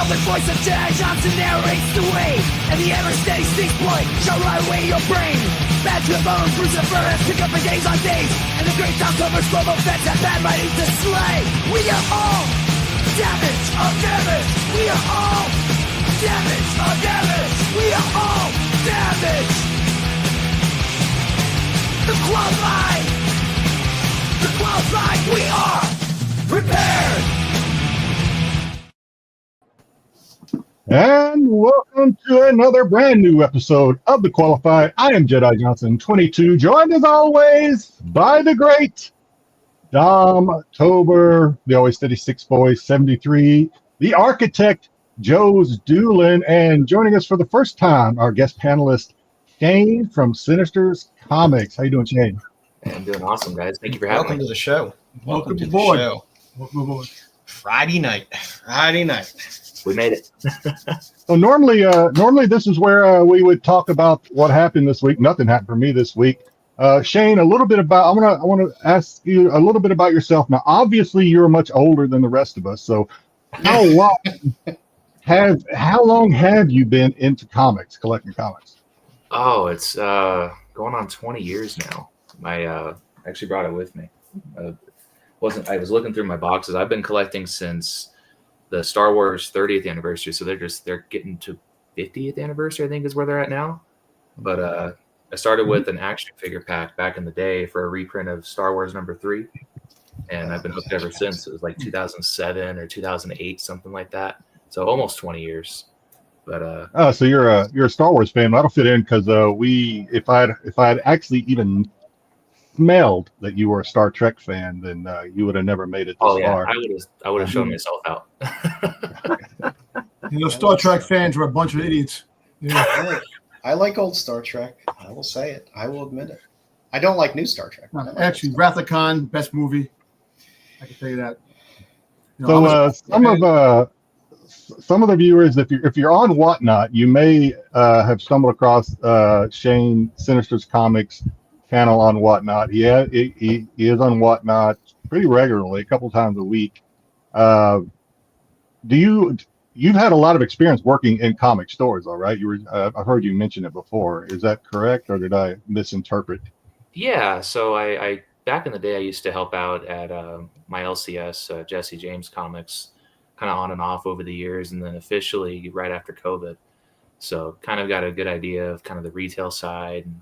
velvet voice of Jedi Johnson narrates the way, and the ever-steady Styx boy shall ride away your brain. Bad to the bone, Cruciferous, pick up for days on days, and the great Stockholders slow fence have bad writing to slay. We are all damage of damage. We are all damage of damage. We are all damage. The qualified, we are prepared. And welcome to another brand new episode of The Qualified. I am Jedi Johnson 22, joined as always by the great Dom Tober, the always steady Six Boys 73, the architect joesduelin, and joining us for the first time, our guest panelist Shane from Sinister's Comics. How you doing, Shane? I'm doing awesome, guys. Thank you for having me. Welcome to the show. Welcome to aboard. the show. Welcome aboard. Friday night. We made it. So normally this is where we would talk about what happened this week. Nothing happened for me this week. Shane, a little bit about. I want to ask you a little bit about yourself. Now, obviously, you're much older than the rest of us. So, how long have you been into comics, collecting comics? Oh, it's going on 20 years now. I actually brought it with me. I was looking through my boxes. I've been collecting since the Star Wars 30th anniversary, so they're getting to 50th anniversary, I think, is where they're at now. But I started with an action figure pack back in the day for a reprint of Star Wars number 3, and I've been hooked ever since. It was like 2007 or 2008, something like that. So almost 20 years. But so you're a Star Wars fan. That'll fit in because if I'd actually even smelled that you were a Star Trek fan, then you would have never made it this far. I would have shown myself out. Star Trek fans are a bunch of idiots. Yeah. I like old Star Trek. I will say it. I will admit it. I don't like new Star Trek. Actually, Wrath of Khan, best movie. I can tell you that. Some of the viewers, if you're on Whatnot, you may have stumbled across Shane Sinister's Comics channel on Whatnot. He is on Whatnot pretty regularly, a couple times a week. You've had a lot of experience working in comic stores, all right? I've heard you mention it before. Is that correct, or did I misinterpret? Yeah. So I back in the day, I used to help out at my LCS, Jesse James Comics, kind of on and off over the years, and then officially right after COVID. So kind of got a good idea of kind of the retail side. And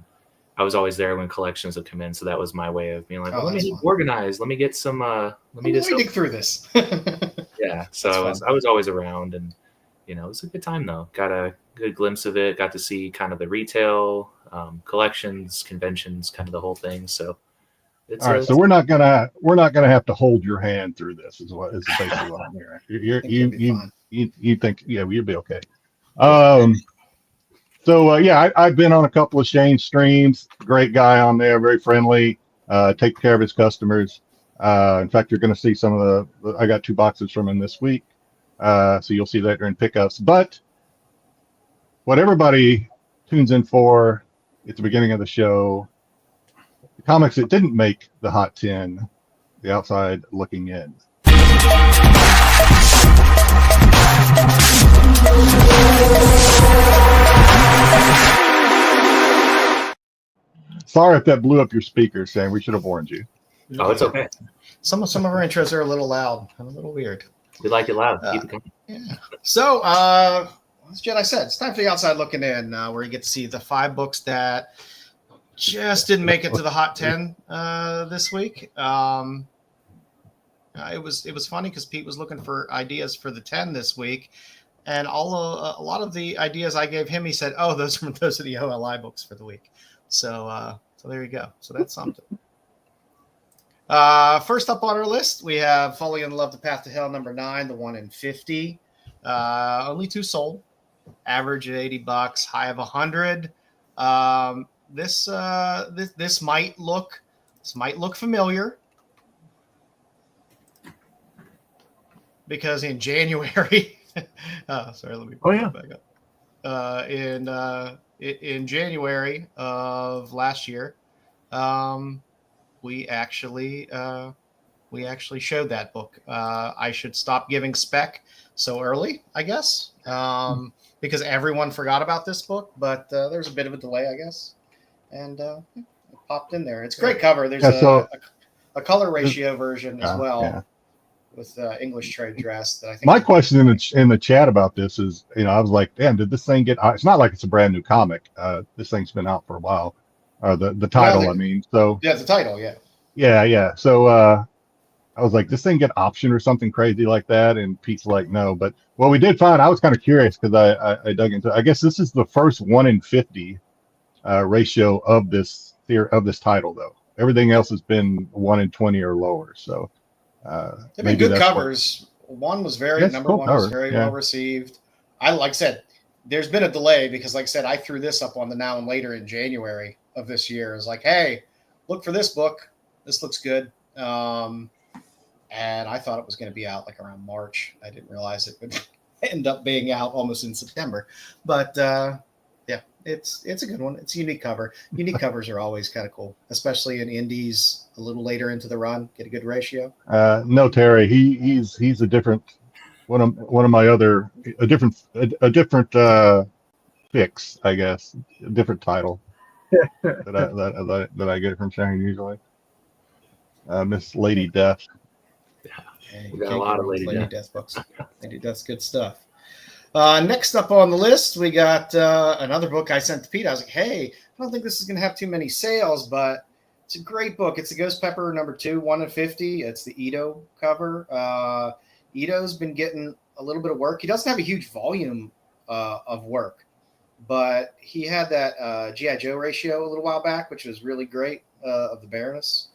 I was always there when collections would come in, so that was my way of being like, let me organize, let me get some, let me dig through this. Yeah, so I was always around, and it was a good time though. Got a good glimpse of it. Got to see kind of the retail, collections, conventions, kind of the whole thing. So it's all right. So we're not gonna have to hold your hand through this. Is basically what I'm hearing. You think you'll be okay. So I've been on a couple of Shane's streams. Great guy on there, very friendly. Take care of his customers. In fact, you're going to see some of I got 2 boxes from him this week. So you'll see that during pickups. But what everybody tunes in for at the beginning of the show, the comics that didn't make the Hot 10, the outside looking in. Sorry if that blew up your speakers, Sam. We should have warned you. Oh, it's okay. Some of our intros are a little loud and a little weird. We like it loud. Keep it coming. Yeah. So, as Jedi said, it's time for the outside looking in, where you get to see the 5 books that just didn't make it to the Hot 10 this week. It was funny because Pete was looking for ideas for the 10 this week, and a lot of the ideas I gave him, he said, "Oh, those are the OLI books for the week." So there you go. So that's something. First up on our list, we have Falling in Love: The Path to Hell, number 9, the 1 in 50. Only 2 sold. Average at $80, high of 100. This might look familiar because in January, sorry, let me put that back up. In January of last year, we actually showed that book. I Should Stop Giving Spec so early, I guess, because everyone forgot about this book. But there's a bit of a delay, I guess, and it popped in there. It's a great cover. There's a color ratio version as well. Yeah. With English trade dress that I think. My question in the chat about this is, I was like, damn, did this thing get? It's not like it's a brand new comic. This thing's been out for a while. The title, I mean. So yeah, the title, yeah. Yeah. So I was like, this thing get option or something crazy like that? And Pete's like, no. But what we did find, I was kind of curious because I dug into. I guess this is the first 1 in 50 ratio of this title, though. Everything else has been 1 in 20 or lower. So. They've been good covers. One was number one was very well received. Like I said, there's been a delay because, like I said, I threw this up on the Now and Later in January of this year. It was like, hey, look for this book. This looks good. And I thought it was going to be out like around March. I didn't realize it would end up being out almost in September. But it's a good one. It's a unique cover. Unique covers are always kind of cool, especially in indies a little later into the run. Get a good ratio. No, Terry, he's a different one of my other a different fix, I guess, a different title that I get from Shane usually. Miss Lady Death. Yeah, we got a lot of Lady Death books. Lady Death's good stuff. Next up on the list, we got another book I sent to Pete. I was like, hey, I don't think this is going to have too many sales, but it's a great book. It's the Ghost Pepper #2, 1 in 50. It's the Ito cover. Ito's been getting a little bit of work. He doesn't have a huge volume of work, but he had that G.I. Joe ratio a little while back, which was really great, of the Baroness.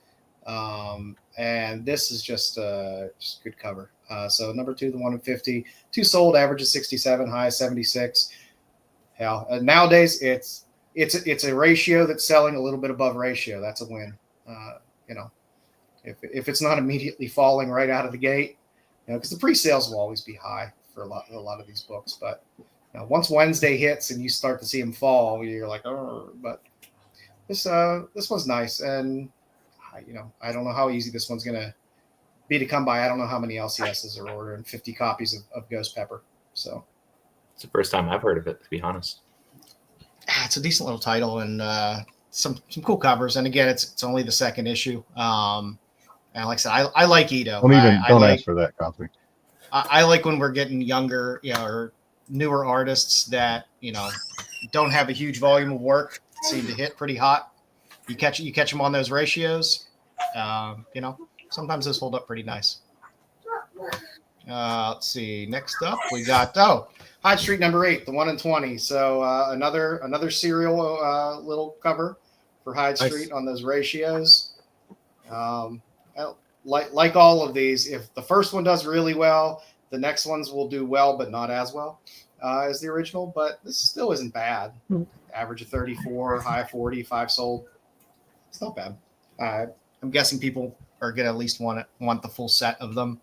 And this is just good cover. So #2, the 1 in 50, 2 sold, average is 67, high is 76. Hell, nowadays it's a ratio that's selling a little bit above ratio. That's a win. If it's not immediately falling right out of the gate, because the pre-sales will always be high for a lot of these books. But once Wednesday hits and you start to see them fall, you're like, oh. But this one's nice, and I don't know how easy this one's gonna be to come by. I don't know how many LCSs are ordering 50 copies of Ghost Pepper. So it's the first time I've heard of it, to be honest. It's a decent little title and some cool covers. And again, it's only the second issue. And like I said, I like Ito. Don't ask for that copy. I like when we're getting younger, or newer artists that don't have a huge volume of work, seem to hit pretty hot. You catch them on those ratios. Sometimes those hold up pretty nice. Let's see. Next up, we got Hyde Street #8, the 1 in 20. So another serial little cover for Hyde Street on those ratios. Like all of these, if the first one does really well, the next ones will do well, but not as well as the original. But this still isn't bad. Average of 34, high of 40, 5 sold. It's not bad. I'm guessing people are gonna at least want the full set of them.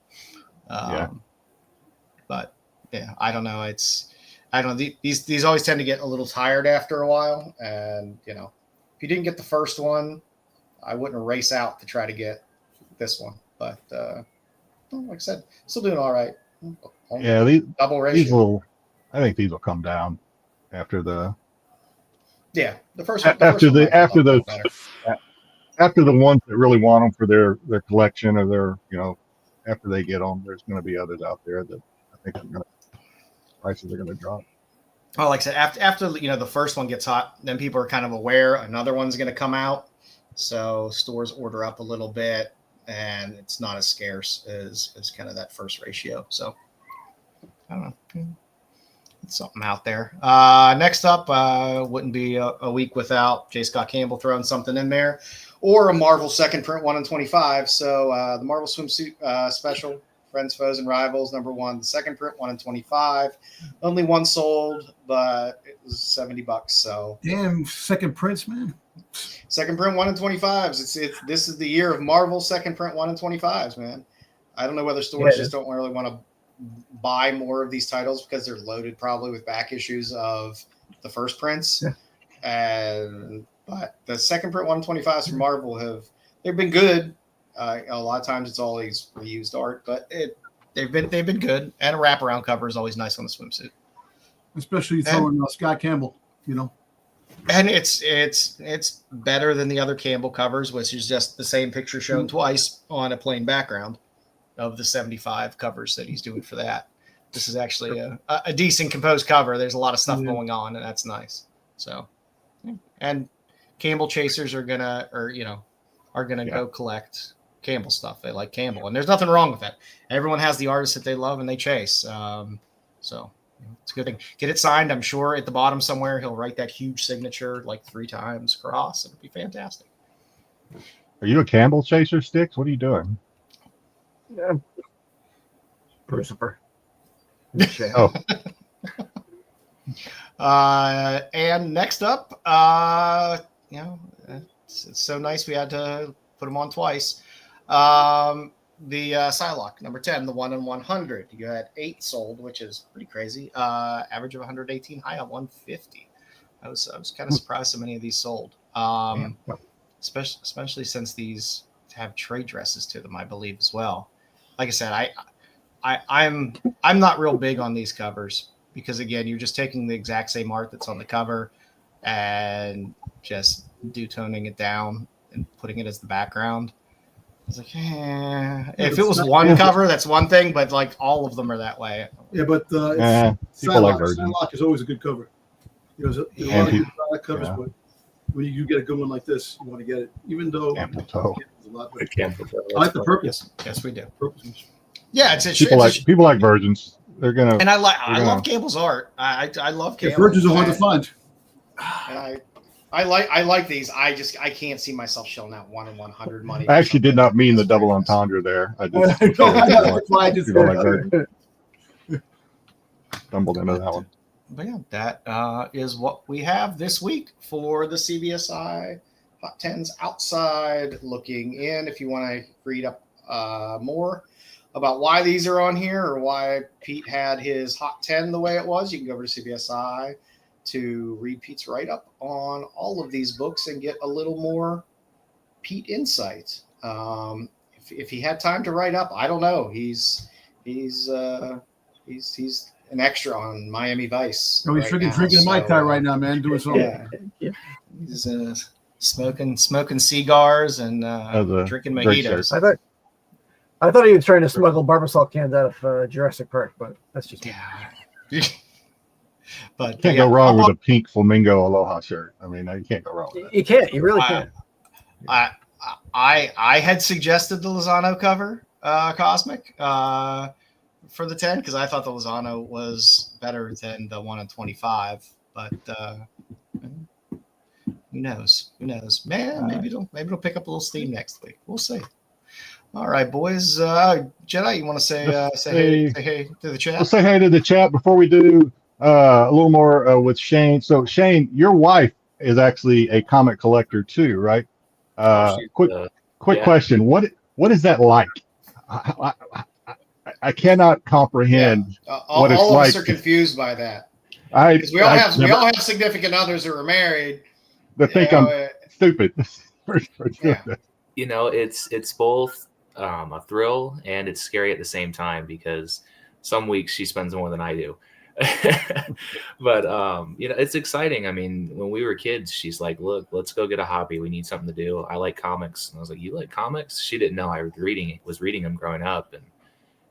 But yeah, I don't know. These always tend to get a little tired after a while, and if you didn't get the first one, I wouldn't race out to try to get this one. But like I said, still doing all right. Yeah, double ratio. I think these will come down after the. Yeah, the first after the ones that really want them for their collection or their after they get them, there's going to be others out there that I think prices are going to drop. Oh, like I said, after the first one gets hot, then people are kind of aware another one's going to come out, so stores order up a little bit, and it's not as scarce as kind of that first ratio. So I don't know. It's something out there. Next up, wouldn't be a week without J. Scott Campbell throwing something in there, or a Marvel second print 1 in 25. So the Marvel swimsuit special, Friends, Foes, and Rivals #1, the second print 1 in 25. Only one sold, but it was $70. So damn, second prints, man. Second print 1 in 25s. This is the year of Marvel second print 1 in 25s, man. I don't know whether stores just don't really want to buy more of these titles because they're loaded probably with back issues of the first prints. But the second print 1 in 25s from Marvel they've been good. A lot of times it's all these reused art, but they've been good, and a wraparound cover is always nice on the swimsuit. Especially throwing Scott Campbell, you know. And it's better than the other Campbell covers, which is just the same picture shown twice on a plain background of the 75 covers that he's doing for that. This is actually a decent composed cover. There's a lot of stuff going on, and that's nice. So, and Campbell chasers are gonna go collect Campbell stuff. They like Campbell, and there's nothing wrong with that. Everyone has the artist that they love and they chase. So it's a good thing. Get it signed. I'm sure at the bottom somewhere he'll write that huge signature like 3 times across. It'll be fantastic. Are you a Campbell chaser, Styx? What are you doing? Yeah. Crucifer. Oh, And next up, it's so nice we had to put them on twice. The Psylocke number 10, the 1 in 100. You had 8 sold, which is pretty crazy. Average of 118, high of 150. I was kind of surprised so many of these sold. Especially since these have trade dresses to them, I believe as well. Like I said, I'm not real big on these covers because again, you're just taking the exact same art that's on the cover and just toning it down and putting it as the background. I was like, if it was one cover, that's one thing, but like all of them are that way. Yeah, but people like Virgin. Psylocke is always a good cover. There's a lot of good Psylocke covers, but when you get a good one like this, you want to get it, even though I like the purpose. Yes, we do. Purpose. Yeah, people like Virgins. They're gonna, and I love Campbell's art. I love Campbell. Virgins are hard to find. And I like these. I can't see myself shelling out 1 in 100 money. I actually did not mean the double entendre there. I just people like Virgin. Stumbled into that one. But yeah, that is what we have this week for the CBSI Hot 10s outside looking in. If you want to read up more about why these are on here or why Pete had his Hot 10 the way it was, you can go over to CBSI to read Pete's write-up on all of these books and get a little more Pete insight. If he had time to write up, I don't know. He's an extra on Miami Vice. No, he's drinking a Mai Tai right now, man. Doing something. Yeah. He's smoking cigars and drinking mojitos. I thought he was trying to smuggle Barbasol cans out of Jurassic Park, but that's just But can't go wrong with a pink flamingo Aloha shirt. I mean, you can't go wrong with that. You can't. You really can't. I had suggested the Lozano cover, Cosmic, for the 10 because I thought the Lozano was better than the 1 in 25. But who knows? Man, maybe it'll pick up a little steam next week. We'll see. All right, boys. Jedi, you want to say hey to the chat? We'll say hey to the chat before we do a little more with Shane. So Shane, your wife is actually a comic collector too, right? Quick question. What is that like? I cannot comprehend what it's all like. All of us are confused by that. Because we all have significant others who are married. They think I'm stupid. for doing that. You know, it's both a thrill and it's scary at the same time because some weeks she spends more than I do. But it's exciting. I mean, when we were kids, she's like, "Look, let's go get a hobby. We need something to do. I like comics." And I was like, "You like comics?" She didn't know I was reading them growing up, and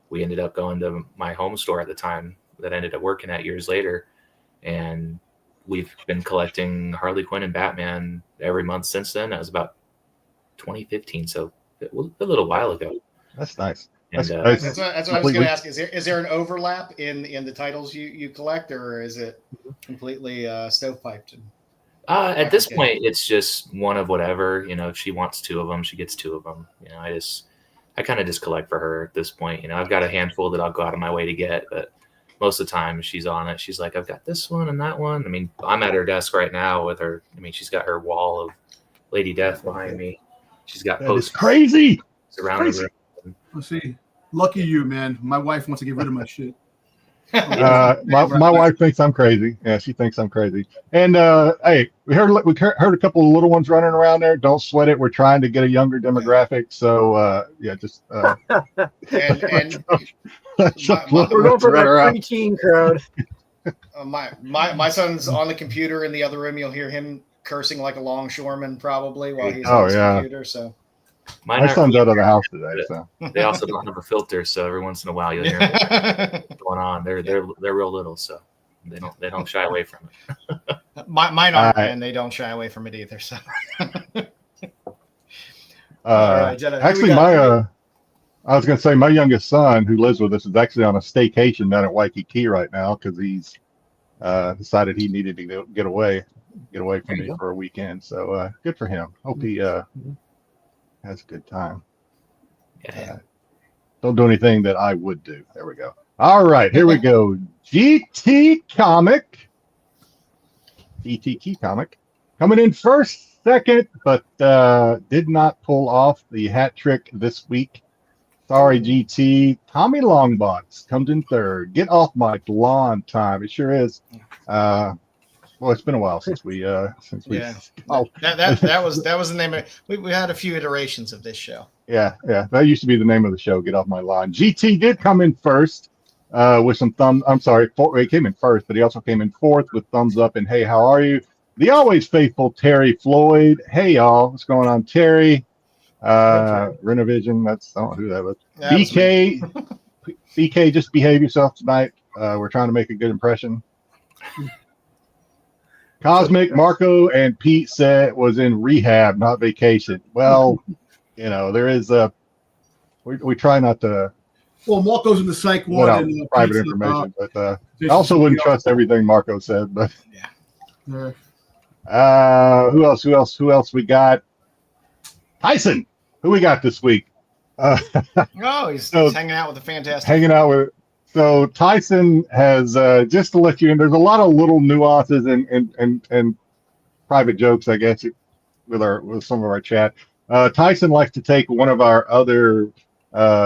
we ended up going to my home store at the time that I ended up working at years later, and we've been collecting Harley Quinn and Batman every month since then. That was about 2015, so a little while ago. That's nice. And, that's what I was going to ask. Is there an overlap in the titles you collect, or is it completely stovepiped? At this point, it's just one of whatever. If she wants 2 of them, she gets 2 of them. I kind of just collect for her at this point. I've got a handful that I'll go out of my way to get, but most of the time she's on it. She's like, I've got this one and that one. I mean, I'm at her desk right now with her. I mean, she's got her wall of Lady Death behind me. She's got posters crazy around the room. Let's see. Lucky you, man. My wife wants to get rid of my shit. My wife thinks I'm crazy. Yeah, she thinks I'm crazy. And hey, we heard a couple of little ones running around there. Don't sweat it. We're trying to get a younger demographic. So yeah, just and we're going for that preteen crowd. My son's on the computer in the other room. You'll hear him cursing like a longshoreman probably while he's on his computer. So my son's out of the house today, so they also don't have a filter. So every once in a while you'll hear what's going on. They're real little, so they don't shy away from it. Mine aren't, and they don't shy away from it either. So right, Jedi, actually, I was going to say my youngest son, who lives with us, is actually on a staycation down at Waikiki right now because he's decided he needed to get away from me for a weekend. So good for him. Hope he has a good time. Yeah. Don't do anything that I would do. There we go. All right, here we go. GT Key Comic coming in second, but did not pull off the hat trick this week. Sorry, GT. Tommy Longbox comes in third. Get off my lawn time. It sure is. Well, it's been a while since we that was the name of it. We had a few iterations of this show. Yeah. That used to be the name of the show. Get off my lawn. GT did come in first with some thumb. I'm sorry, he came in first, but he also came in fourth with thumbs up and hey, how are you? The always faithful Terry Floyd. Hey y'all, what's going on, Terry? Rennavision. I don't know who that was. BK, just behave yourself tonight. We're trying to make a good impression. Cosmic, Marco, and Pete said was in rehab, not vacation. Well, there is we try not to. Well, Marco's in the psych ward. Private information, but I also wouldn't trust everything Marco said. But who else we got? Tyson. Who we got this week? He's hanging out with the fantastic. So Tyson has just to let you in. There's a lot of little nuances and private jokes, I guess, with some of our chat. Tyson likes to take one of our other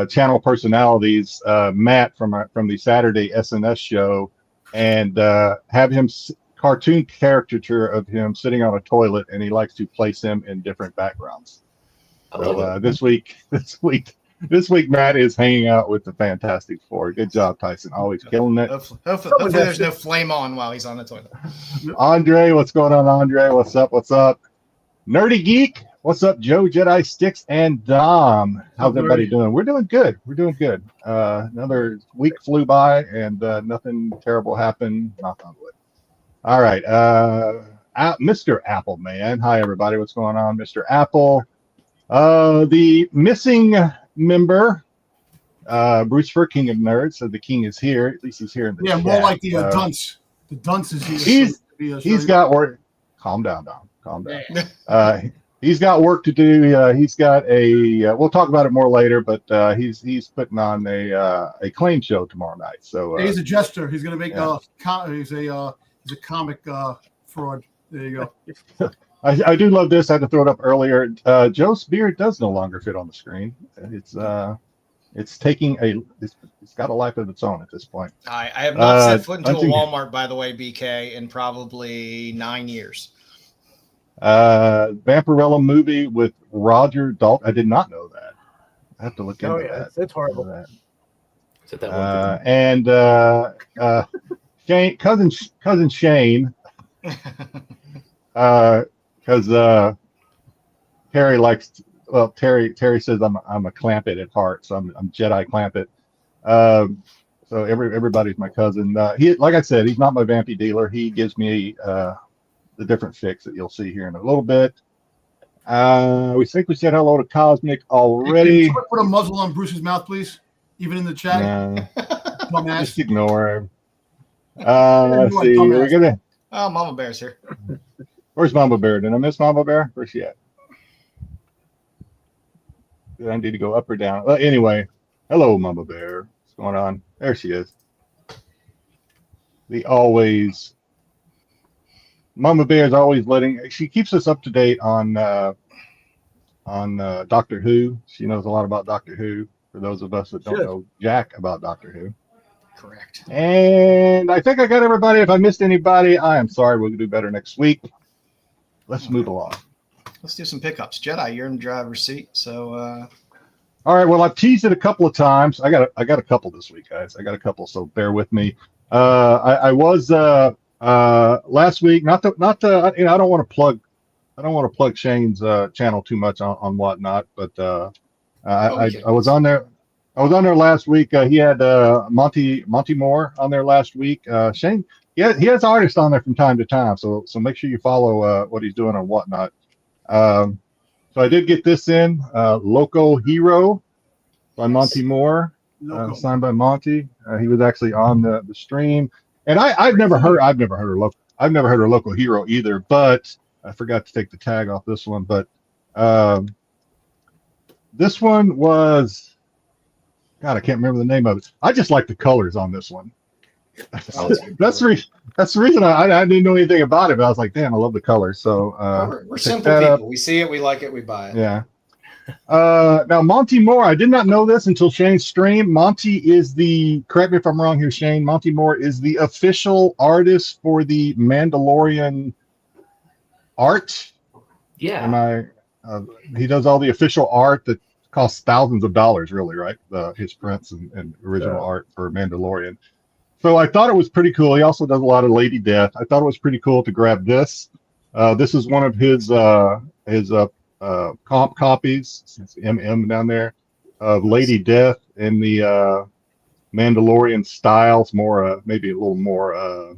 channel personalities, Matt from the Saturday SNS show, and have him cartoon caricature of him sitting on a toilet, and he likes to place him in different backgrounds. So this week, Matt is hanging out with the Fantastic Four. Good job, Tyson. Always killing it. Hopefully there's no flame on while he's on the toilet. Andre, what's going on, Andre? What's up? Nerdy Geek, what's up, Joe, Jedi, Styx, and Dom? How's everybody doing? We're doing good. Another week flew by, and nothing terrible happened. Knock on wood. All right. Mr. Apple, man. Hi, everybody. What's going on, Mr. Apple? The missing member, Bruce Fur, King of Nerds, said the king is here. At least he's here in the chat. More like the dunce. The dunce is here. He's got work. Calm down, Dom. Calm down. He's got work to do. He's got a. We'll talk about it more later, but he's putting on a claim show tomorrow night. So he's a jester. He's going to make he's a comic fraud. There you go. I do love this. I had to throw it up earlier. Joe's beard does no longer fit on the screen. It's taking it's got a life of its own at this point. I have not set foot into a Walmart, by the way, BK, in probably 9 years. Vampirella movie with Roger Daltrey. I did not know that. I have to look into that. It's horrible. Is it that one? And Shane, cousin Shane. Because Terry likes. Terry says I'm a Clampett at heart, so I'm Jedi Clampett. So everybody's my cousin. He, like I said, he's not my vampy dealer. He gives me the different fix that you'll see here in a little bit. We think we said hello to Cosmic already. Can you put a muzzle on Bruce's mouth, please? Even in the chat. Just ignore him. Let's see. We're gonna. Oh, Mama Bear's here. Where's Mama Bear? Did I miss Mama Bear? Where's she at? Did I need to go up or down? Well, anyway, hello, Mama Bear. What's going on? There she is. Mama Bear is always she keeps us up to date on Doctor Who. She knows a lot about Doctor Who. For those of us that don't know jack about Doctor Who. Correct. And I think I got everybody. If I missed anybody, I am sorry. We'll do better next week. Let's move along. Let's do some pickups. Jedi, you're in the driver's seat. So, all right. Well, I've teased it a couple of times. I got a couple this week, guys. I got a couple, so bear with me. I was last week. Not the. You know, I don't want to plug Shane's channel too much on whatnot, but I was on there. I was on there last week. He had Monty Moore on there last week. Shane, he has artists on there from time to time, so make sure you follow what he's doing on whatnot. So I did get this in Loco Hero by Monty Moore, signed by Monty. He was actually on the stream, and I've never heard of Loco Hero either, but I forgot to take the tag off this one. But this one was. God, I can't remember the name of it. I just like the colors on this one. That's the reason I didn't know anything about it, but I was like, damn, I love the colors. So we're simple people. Up. We see it, we like it, we buy it. Yeah. Now Monty Moore, I did not know this until Shane's stream. Monty is correct me if I'm wrong here, Shane. Monty Moore is the official artist for the Mandalorian art. Yeah. He does all the official art that costs thousands of dollars, really, right? His prints and original art for Mandalorian. So I thought it was pretty cool. He also does a lot of Lady Death. I thought it was pretty cool to grab this. This is one of his comp copies, since MM down there, of Lady Death in the Mandalorian styles, more maybe a little more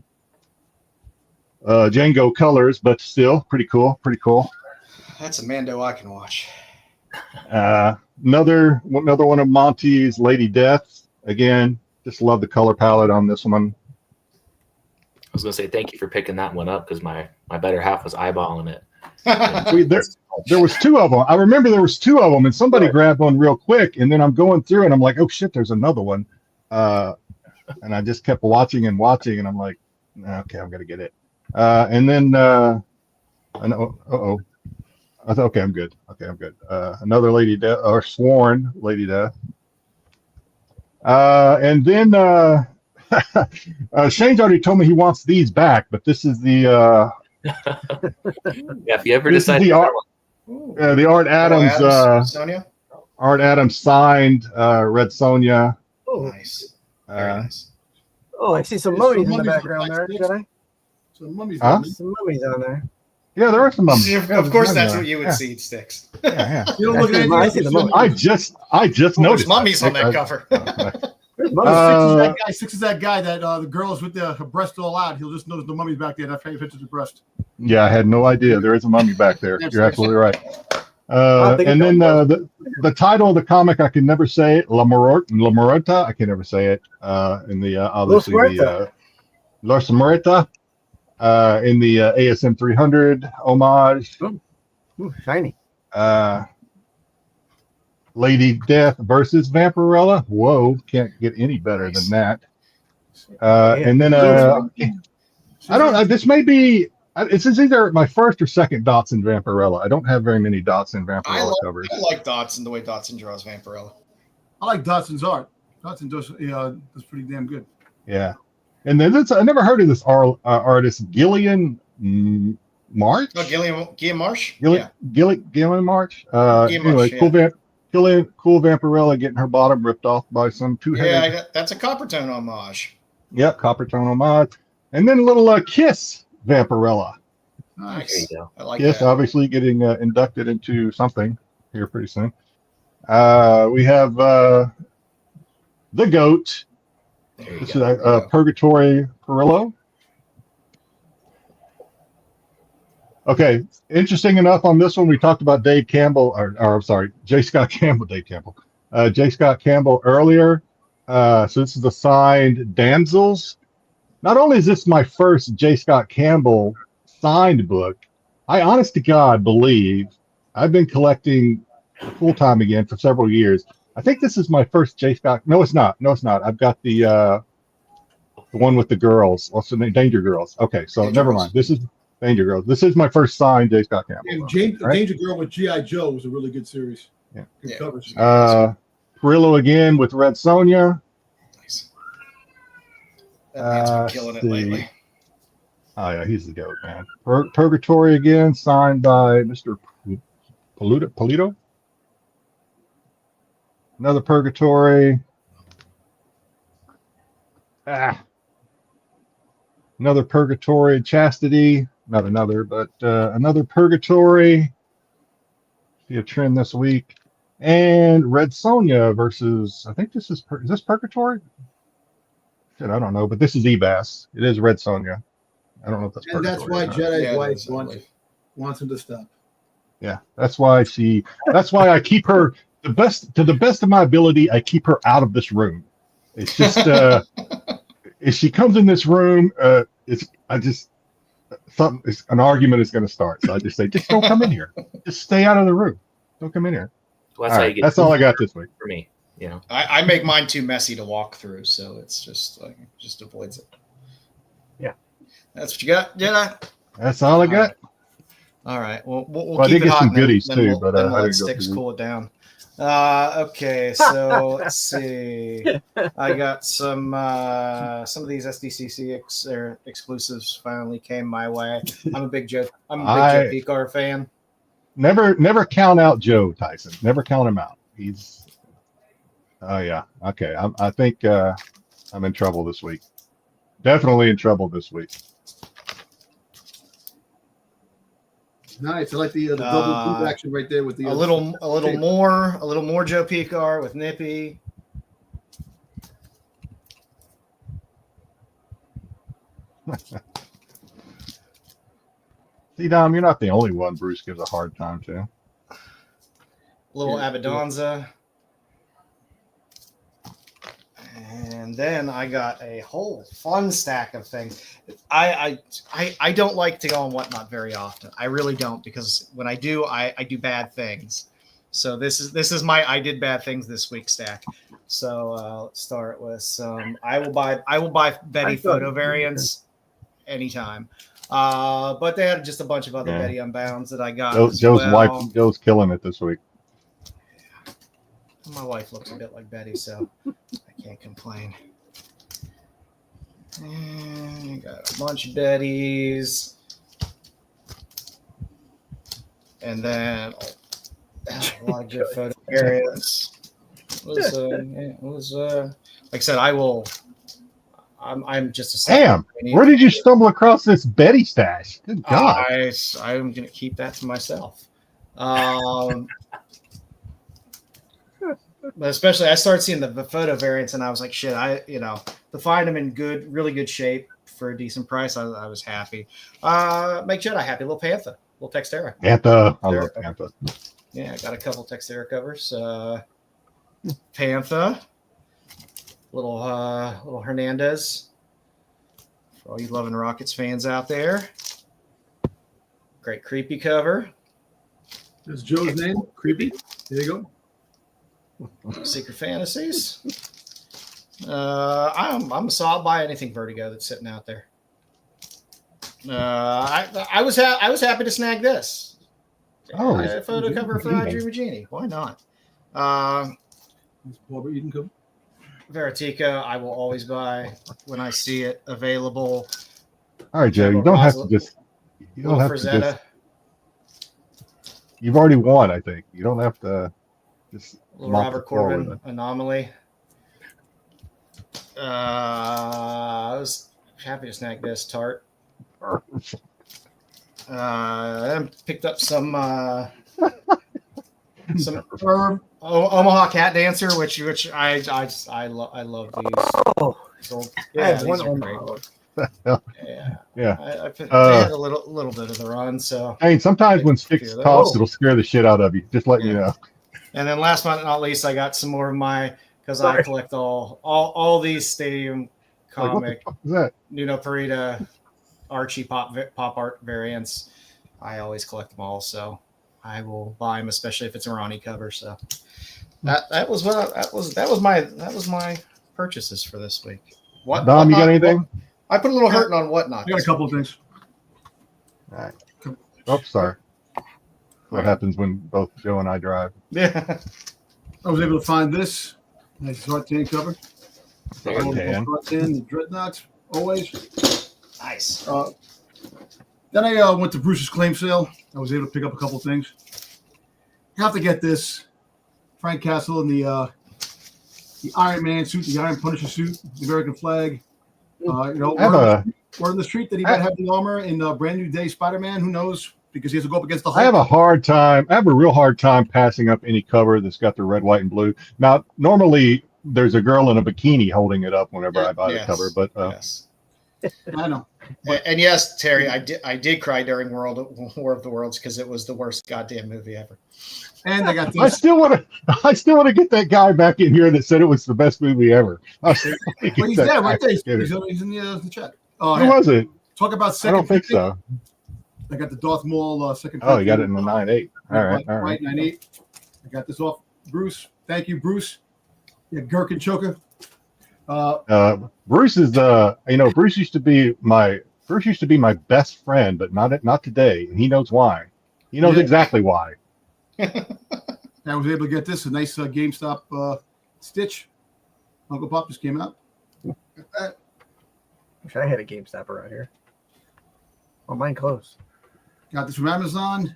Django colors, but still pretty cool. Pretty cool. That's a Mando I can watch. Another one of Monty's Lady Death. Again, just love the color palette on this one. I was gonna say thank you for picking that one up because my better half was eyeballing it. There was two of them. I remember there was two of them, and somebody grabbed one real quick, and then I'm going through, and I'm like, oh shit, there's another one. And I just kept watching, and I'm like, okay, I'm gonna get it. And then I thought, okay, I'm good. Another Lady Death, or Sworn Lady Death. And then Shane's already told me he wants these back, but this is the if you ever decide the Art Adams Sonia? Art Adams signed Red Sonja. Oh, nice. Very nice. Oh, I see some mummies in the background there, Jedi. Some mummies. Some mummies on there. Yeah, there are some mummies. Of course, that's what you would see, Styx. Yeah. You don't look at I see the mummies. I just There's noticed mummies on that cover. Styx is that guy that the girls with her breast all out. He'll just notice the mummies back there. That pictures of the breast. Yeah, I had no idea. There is a mummy back there. You're absolutely right. And then the title of the comic, I can never say it. La Muerta. I can never say it. In the obviously the La Muerta. In the ASM 300 homage. Ooh, shiny. Lady Death versus Vampirella. Whoa, can't get any better than that. And then I don't know. This may be. It's either my first or second Dotson Vampirella. I don't have very many Dotson Vampirella covers. I like Dotson, the way Dotson draws Vampirella. I like Dotson's art. Dotson does pretty damn good. Yeah. And then I never heard of this artist, Gillian March. Oh, Gillian Marsh? Gillian March. Anyway, cool Vampirella getting her bottom ripped off by some two-headed. Yeah, that's a Coppertone homage. Yep, Coppertone homage. And then a little Kiss Vampirella. Nice. I like Kiss, that. obviously getting inducted into something here pretty soon. We have the Goat. This is Purgatory Perillo. Okay, interesting enough on this one, we talked about J. Scott Campbell earlier. So this is the signed Damsels. Not only is this my first J. Scott Campbell signed book, I honest to God believe I've been collecting full time again for several years. I think this is my first J. Scott. No, it's not. I've got the one with the girls. What's the name? Danger Girls. Okay, so never mind. This is Danger Girls. This is my first signed J. Scott Campbell. And Danger Girl with G.I. Joe was a really good series. Yeah. Good covers. Perillo again with Red Sonja. Nice. That man's been killing it lately. Oh yeah, he's the goat, man. Purgatory again, signed by Mr. Polito. Another Purgatory. Another Purgatory. Chastity. Not another, but another Purgatory. See a trend this week. And Red Sonja versus, I think this is this Purgatory? Shit, I don't know, but this is Ebas. It is Red Sonja. I don't know if that's and that's why Jedi's wife wants him to stop. Yeah, that's why I keep her to the best of my ability. I keep her out of this room. It's just if she comes in this room, an argument is going to start. So I just say, just don't come in here. Just stay out of the room. Don't come in here. Well, that's all I got this week for me. You know, I make mine too messy to walk through, so it's just like just avoids it. Yeah, that's what you got, Jedi. That's all I got. All right. Well, we'll I keep did it get hot some goodies then too, we'll, but then I let didn't go Styx through. cool it down. Okay, so let's see. I got some of these SDCC exclusives finally came my way. I'm a big Joe Picar fan. Never count out Joe Tyson. Never count him out. He's. Oh yeah. Okay. I think I'm in trouble this week. Definitely in trouble this week. Nice. I like the double move action right there with the a little more Joe Picar with Nippy. See, Dom, you're not the only one Bruce gives a hard time to. Little Abaddonza. And then I got a whole fun stack of things. I don't like to go on Whatnot very often. I really don't, because when I do, I do bad things. So this is my I did bad things this week stack. So let's start with some. I will buy Betty photo variants anytime. But they had just a bunch of other Betty Unbounds that I got. Joe's killing it this week. My wife looks a bit like Betty, so I can't complain. And got a bunch of Bettys. And then a lot of good photo areas. Like I said, I'm just a damn. Where did you stumble across this Betty stash? Good God. I'm gonna keep that to myself. But especially, I started seeing the photo variants, and I was like, "Shit!" To find them in really good shape for a decent price, I was happy. Make Jedi happy. Little Panther, little Textera. Panther, I love Panther. Yeah, I got a couple Textera covers. Panther, little Hernandez. For all you Love and Rockets fans out there, great creepy cover. That's Joe's name, Creepy. There you go. Secret Fantasies. I'm a solid buy anything Vertigo that's sitting out there. I was happy to snag this. A photo cover for I Dream of Genie. Why not? Barbara Eden cover. Veratica, I will always buy when I see it available. All right, Joe. You don't have to just. You don't have to just. You've already won, I think. You don't have to. Just little Robert Corbin anomaly. I was happy to snag this Tart. I picked up some Omaha Cat Dancer, which I love these. I have one Omaha. Yeah. I had a little bit of the run. So hey, sometimes when Styx talks, it'll scare the shit out of you. Just let you know. And then last but not least, I got some more of my, because I collect all these Stadium comic Nuno Parita Archie pop art variants. I always collect them all, so I will buy them, especially if it's a Ronnie cover. So that was my purchases for this week. Dom, you got anything? I put a little hurting on Whatnot. I got a couple of things. All right. Oh, sorry. What happens when both Joe and I drive? Yeah. I was able to find this nice Zartan cover. Zartan. The Dreadnoughts. always. Nice. Then I went to Bruce's claim sale. I was able to pick up a couple things. You have to get this Frank Castle in the Iron Man suit, the Iron Punisher suit, the American flag. Word in the street that he might have the armor in Brand New Day Spider-Man. Who knows? Because he has to go up against the Hulk. I have a real hard time passing up any cover that's got the red, white, and blue. Now, normally there's a girl in a bikini holding it up whenever I buy the cover, but yes. I know. And yes, Terry, I did cry during War of the Worlds because it was the worst goddamn movie ever. And I got this. I still want to get that guy back in here that said it was the best movie ever. Well, he's there right there. He's in the chat. Who was it? Talk about second. I don't think so. I got the Darth Maul second. Oh, you got it in the 9.8. All right. 9.8. I got this off Bruce. Thank you, Bruce. Yeah, Gherkin Choker. Bruce is Bruce used to be my best friend, but not today, and he knows why. He knows exactly why. I was able to get this, a nice GameStop Stitch. Uncle Pop just came out. Wish I had a GameStop around here. Oh, mine closed. Got this from Amazon,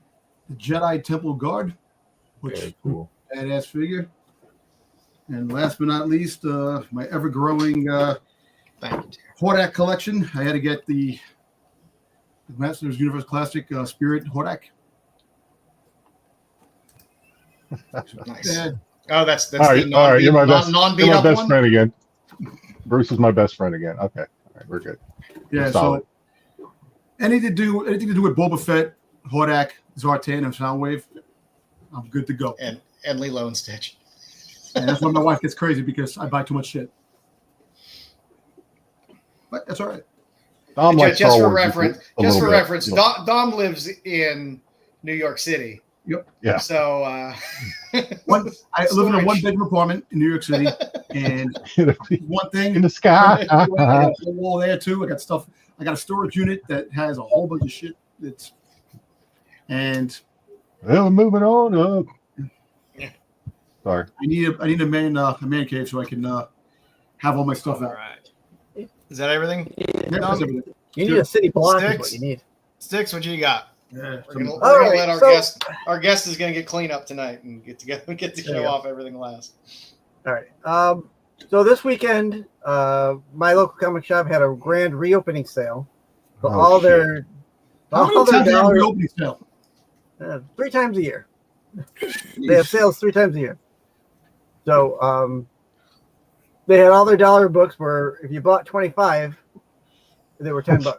the Jedi Temple Guard, which Very cool. Badass figure. And last but not least, my ever-growing Hordak collection. I had to get the Masters Universe Classic Spirit Hordak. Nice. Yeah. Oh, that's All right. You're my best one? friend again. Bruce is my best friend again. Okay. All right, we're good. Yeah. So anything to do with Boba Fett, Hordak, Zartan, and Soundwave, I'm good to go. And Lilo and Stitch. And that's why my wife gets crazy because I buy too much shit. But that's all right. Just for reference, Dom lives in New York City. Yep. Yeah. So I live in a one-bedroom apartment in New York City, and one thing in the sky. I got a wall there too. I got stuff. I got a storage unit that has a whole bunch of shit. Well, moving on up. Sorry. I need a man cave so I can have all my stuff out. All right. Is that everything? Yeah, that's everything. You need a city block. Styx? Is what you need. Styx, what you got? Yeah, We're gonna let our guest is gonna get clean up tonight and get to show off everything last. All right. So this weekend, my local comic shop had a grand reopening sale. So Oh, shit. How many times do you have a reopening sale? 3 times a year. They have sales 3 times a year. So they had all their dollar books where if you bought 25, they were $10.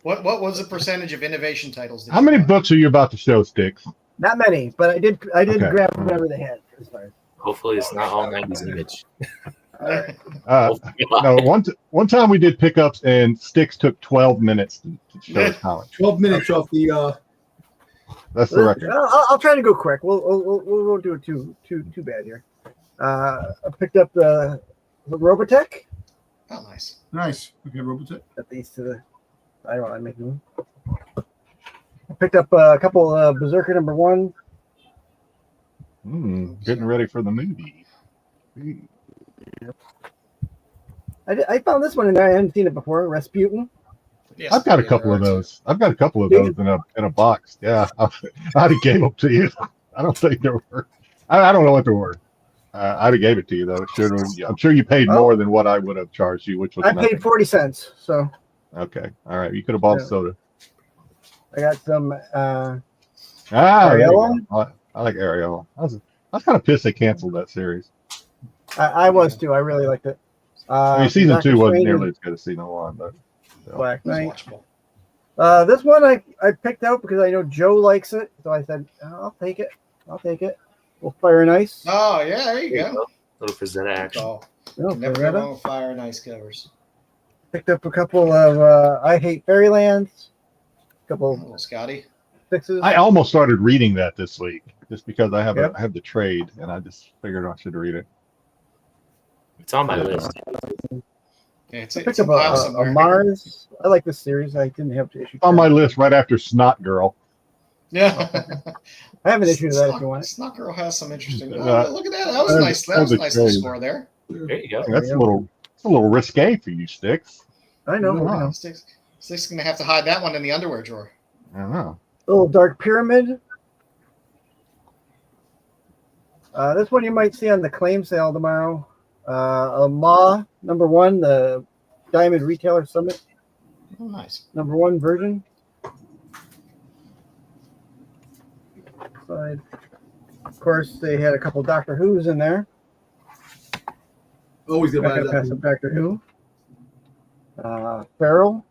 What was the percentage of innovation titles? How many books are you about to show, Styx? Not many, but I did Okay. grab whatever they had. As far as. Hopefully, it's not all 90s image. No, one time we did pickups and Styx took 12 minutes to show his comic. 12 minutes off the. That's the record. I'll try to go quick. We won't do it too bad here. I picked up the Robotech. Oh, nice. Nice. Okay, Robotech. At least I don't know. I'm making them. I picked up a couple of Berserker #1. Getting ready for the movie. I found this one and I hadn't seen it before. Rasputin. Yes, I've got a couple of those. I've got a couple of those in a box. Yeah, I'd have gave them to you. I don't think they were. I don't know what they were. I'd have gave it to you though. I'm sure you paid more than what I would have charged you, which was I paid 40 cents. So okay, all right. You could have bought soda. I got some. Ariella. I like Ariella. I was kind of pissed they canceled that series. I was too. I really liked it. Season Dr. 2 wasn't Strange nearly as good as season 1, but Black Knight. This one I picked out because I know Joe likes it, so I said I'll take it. We'll Fire and Ice. Oh yeah, there you go. Little Frazetta action. Oh, No, never Frazetta. go wrong with Fire and Ice covers. Picked up a couple of I Hate Fairylands. A couple Little Scotty. fixes. I almost started reading that this week just because I have the trade and I just figured I should read it. It's on my list. Yeah, it's I picked a up pile a somewhere. Mars. I like this series. I didn't have to issue. On my list right after Snot Girl. Yeah. I have an issue to that if you want it. Snot Girl has some interesting. Look look at that. That was nice. That was a nice little score there. There you go. That's a little It's a little risque for you, Styx. I know. Wow. I know. Styx is gonna have to hide that one in the underwear drawer. I don't know. Little Dark Pyramid. This one you might see on the claim sale tomorrow. A Ma #1, the Diamond Retailer Summit Oh, nice. #1 version. Side. Of course, they had a couple Doctor Who's in there. Always get Back by up past that. some Doctor Who. Farrell.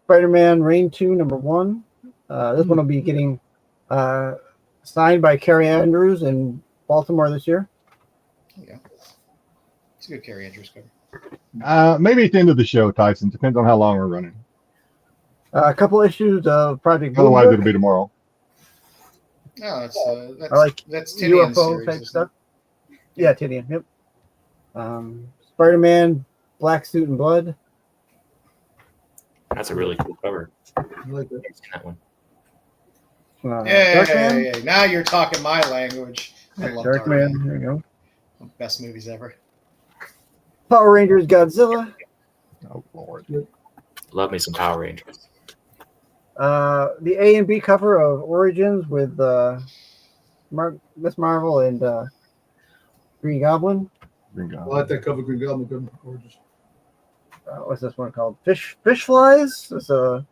Spider-Man Reign 2 #1. This one will be getting signed by Carrie Andrews in Baltimore this year. Yeah. It's a good Carrie Andrews cover. Maybe at the end of the show, Tyson. Depends on how long we're running. A couple issues of Project Blue Otherwise, Book. it'll be tomorrow. No, that's I like that's Tinian's UFO series, type isn't it? stuff. Yeah, Tinian. Yep. Spider-Man Black Suit and Blood. That's a really cool cover. I like that. I've seen that one. Darkman. Hey, now you're talking my language. I love Darkman. There you go. Best movies ever. Power Rangers Godzilla. Oh Lord. Love me some Power Rangers. The A and B cover of Origins with Miss Marvel and Green Goblin. Green I Goblin. like that cover. Green Goblin cover. Gorgeous. What's this one called? Fish Flies. It's Oh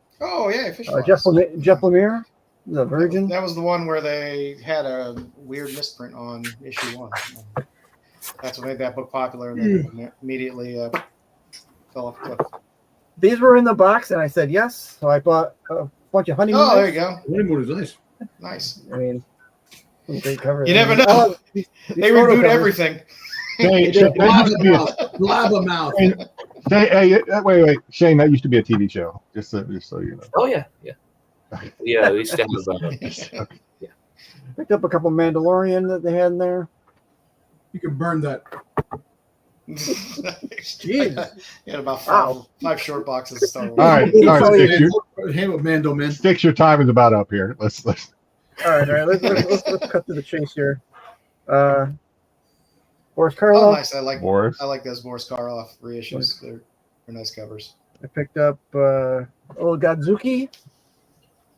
yeah, Fish Jeff Flies. Lemire, the Virgin. That was the one where they had a weird misprint on issue 1. That's what made that book popular, and then immediately fell off the cliff. These were in the box, and I said yes. So I bought a bunch of honeymoon. Oh, there you go. Honeymoon is nice. Nice. I mean, some great covers. You never know. Oh, these They photo reboot covers. everything. Hey, that used to be a- Lava mouth. hey, wait, Shane. That used to be a TV show. Just so you know. Oh yeah, yeah, yeah. We used to have. Picked up a couple Mandalorian that they had in there. You can burn that. Jeez. You had about Wow. five short boxes of Star Wars. All right, Styx, Handle Mando, man. Styx, your time is about up here. Let's. All right. Let's cut to the chase here. Boris Oh, Karloff. nice. I like Boris. those Boris Karloff reissues. They're nice covers. I picked up old Godzuki.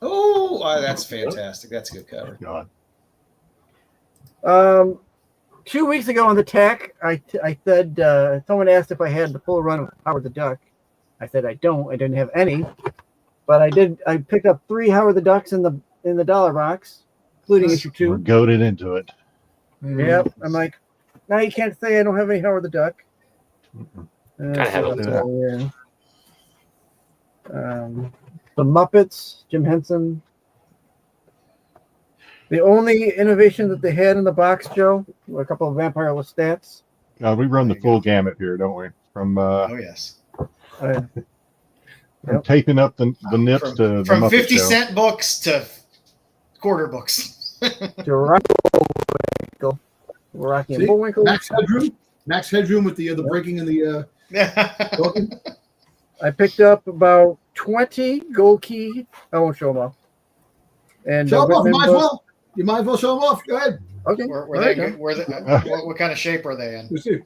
Oh, that's fantastic. That's a good cover. God. 2 weeks ago on the tech, I said someone asked if I had the full run of Howard the Duck. I said I don't. I didn't have any, but I did. I picked up 3 Howard the Ducks in the dollar box, including issue We're 2. goaded into it. Yep. I'm like, now you can't say I don't have any Howard the Duck. Gotta have it. Yeah. The Muppets, Jim Henson. The only innovation that they had in the box, Joe, were a couple of Vampire with stats. We run the full gamut here, don't we? From Oh yes. Uh, from taping up the nips to the From Muppet 50 Show. cent books to quarter books. Rocky and See? Bullwinkle. Max Headroom with the breaking and the talking. I picked up about 20 gold key. I won't show them off. And Show them off. Whitman Might as book. well. You might as well show them off. Go ahead. Okay. Were All they right, good? What kind of shape are they in? Let's see.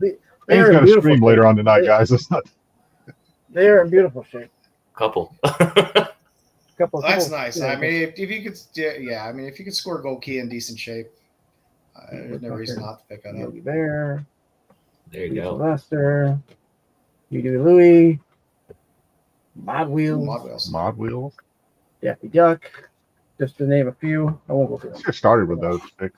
They He's are in got a beautiful stream later shape. on tonight, guys. It's not. They are in beautiful shape. Couple. Couple. That's couple- nice. yeah, I mean, if you could, yeah. I mean, if you could score gold key in decent shape, there's no reason not to pick that up. Yogi Bear, There you go. Sylvester, Huey Louie, Mod Wheels, Mod Wheels. Mod Wheels. Daffy Duck, just to name a few. I won't go through them. Get started with those. Styx.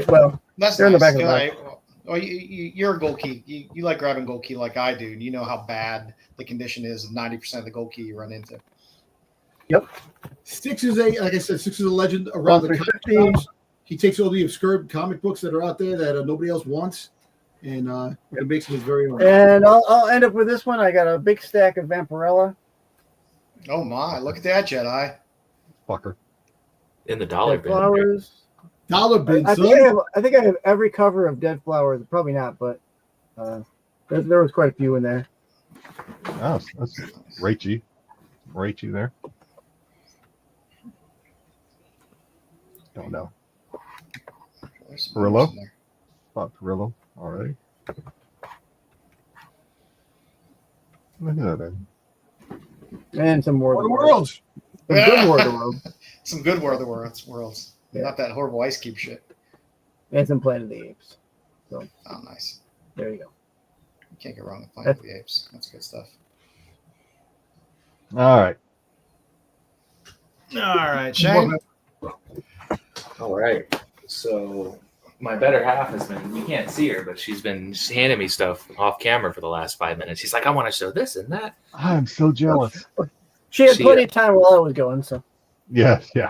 Well, That's They're in the nice. back of the Well, you're a gold key. You like grabbing gold key like I do, and you know how bad the condition is of 90% of the gold key you run into. Styx is like I said, Styx is a legend around the 350. comic shops. He takes all the obscure comic books that are out there that nobody else wants, and it makes him his very own. and I'll end up with this one. I got a big stack of Vampirella. Oh my! Look at that Jedi. Fucker. In the dollar Dead bin. Flowers. Dollar bin, I son. think I have every cover of Dead Flowers. Probably not, but there was quite a few in there. Oh, that's Rachy. Rachy there. Don't know. There's some Perillo? numbers in there. Thought Perillo already. Look at that. And some more. War of the Worlds. Some good War of the World. Some good War of the Worlds. Yeah. Not that horrible Ice Cube shit. And some Planet of the Apes. Oh, nice. There you go. You can't get wrong with Planet of the Apes. That's good stuff. All right. All right, Shane. All right. So my better half has been, you can't see her, but she's been handing me stuff off camera for the last 5 minutes. She's like, I want to show this and that. I'm so jealous. She had plenty of time while I was going, so. Yes, yeah.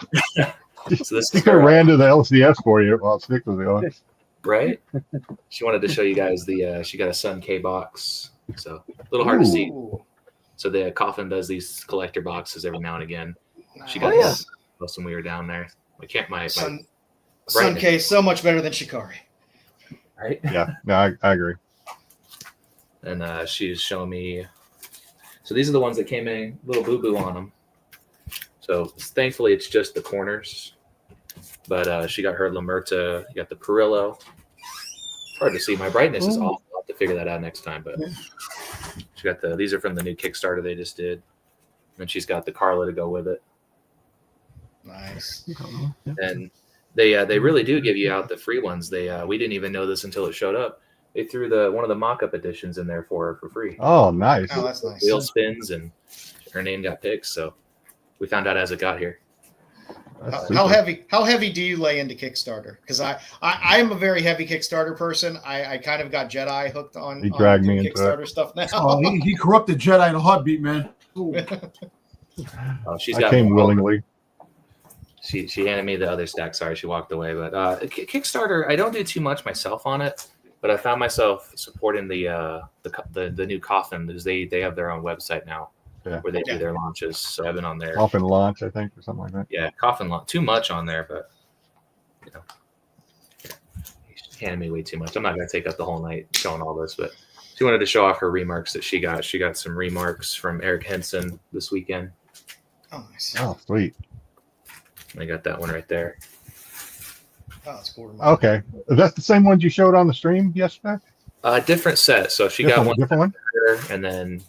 So this She is could have her, ran to the LCS for you while Styx was going. right? She wanted to show you guys she got a Sun K box. So a little hard to see. Ooh, So the Coffin does these collector boxes every now and again. She nice. got yeah. this when we were down there. I can't my Sun brightness, K so much better than Shikari. right? Yeah, no, I agree. And she's showing me. So these are the ones that came in, little boo boo on them. So thankfully it's just the corners. But she got her Lamerta. You got the Perillo. It's hard to see. My brightness is off. I'll have to figure that out next time. But she got these are from the new Kickstarter they just did. And she's got the Carla to go with it. Nice. And they really do give you out the free ones. We didn't even know this until it showed up. They threw one of the mock-up editions in there for her for free. Oh, nice. Oh, that's nice. Wheel spins and her name got picked. So we found out as it got here. That's How super. heavy do you lay into Kickstarter? Because I'm a very heavy Kickstarter person. I kind of got Jedi hooked on, He dragged me doing into Kickstarter stuff now. Oh, he corrupted Jedi in a heartbeat, man. Ooh. She's I got came more. willingly. She handed me the other stack. Sorry, she walked away. But Kickstarter, I don't do too much myself on it. But I found myself supporting the new Coffin because they have their own website now Yeah. where they do their launches. So I've been on there. Off in launch, I think, or something like that. Yeah, Coffin launch. Too much on there, but you know, she handed me way too much. I'm not gonna take up the whole night showing all this, but she wanted to show off her remarks that she got. She got some remarks from Eric Henson this weekend. Oh, nice. Oh, sweet. I got that one right there. Oh, it's cool. Okay. Is that the same ones you showed on the stream yesterday? Different set. So she Different- got one different one? for her, and then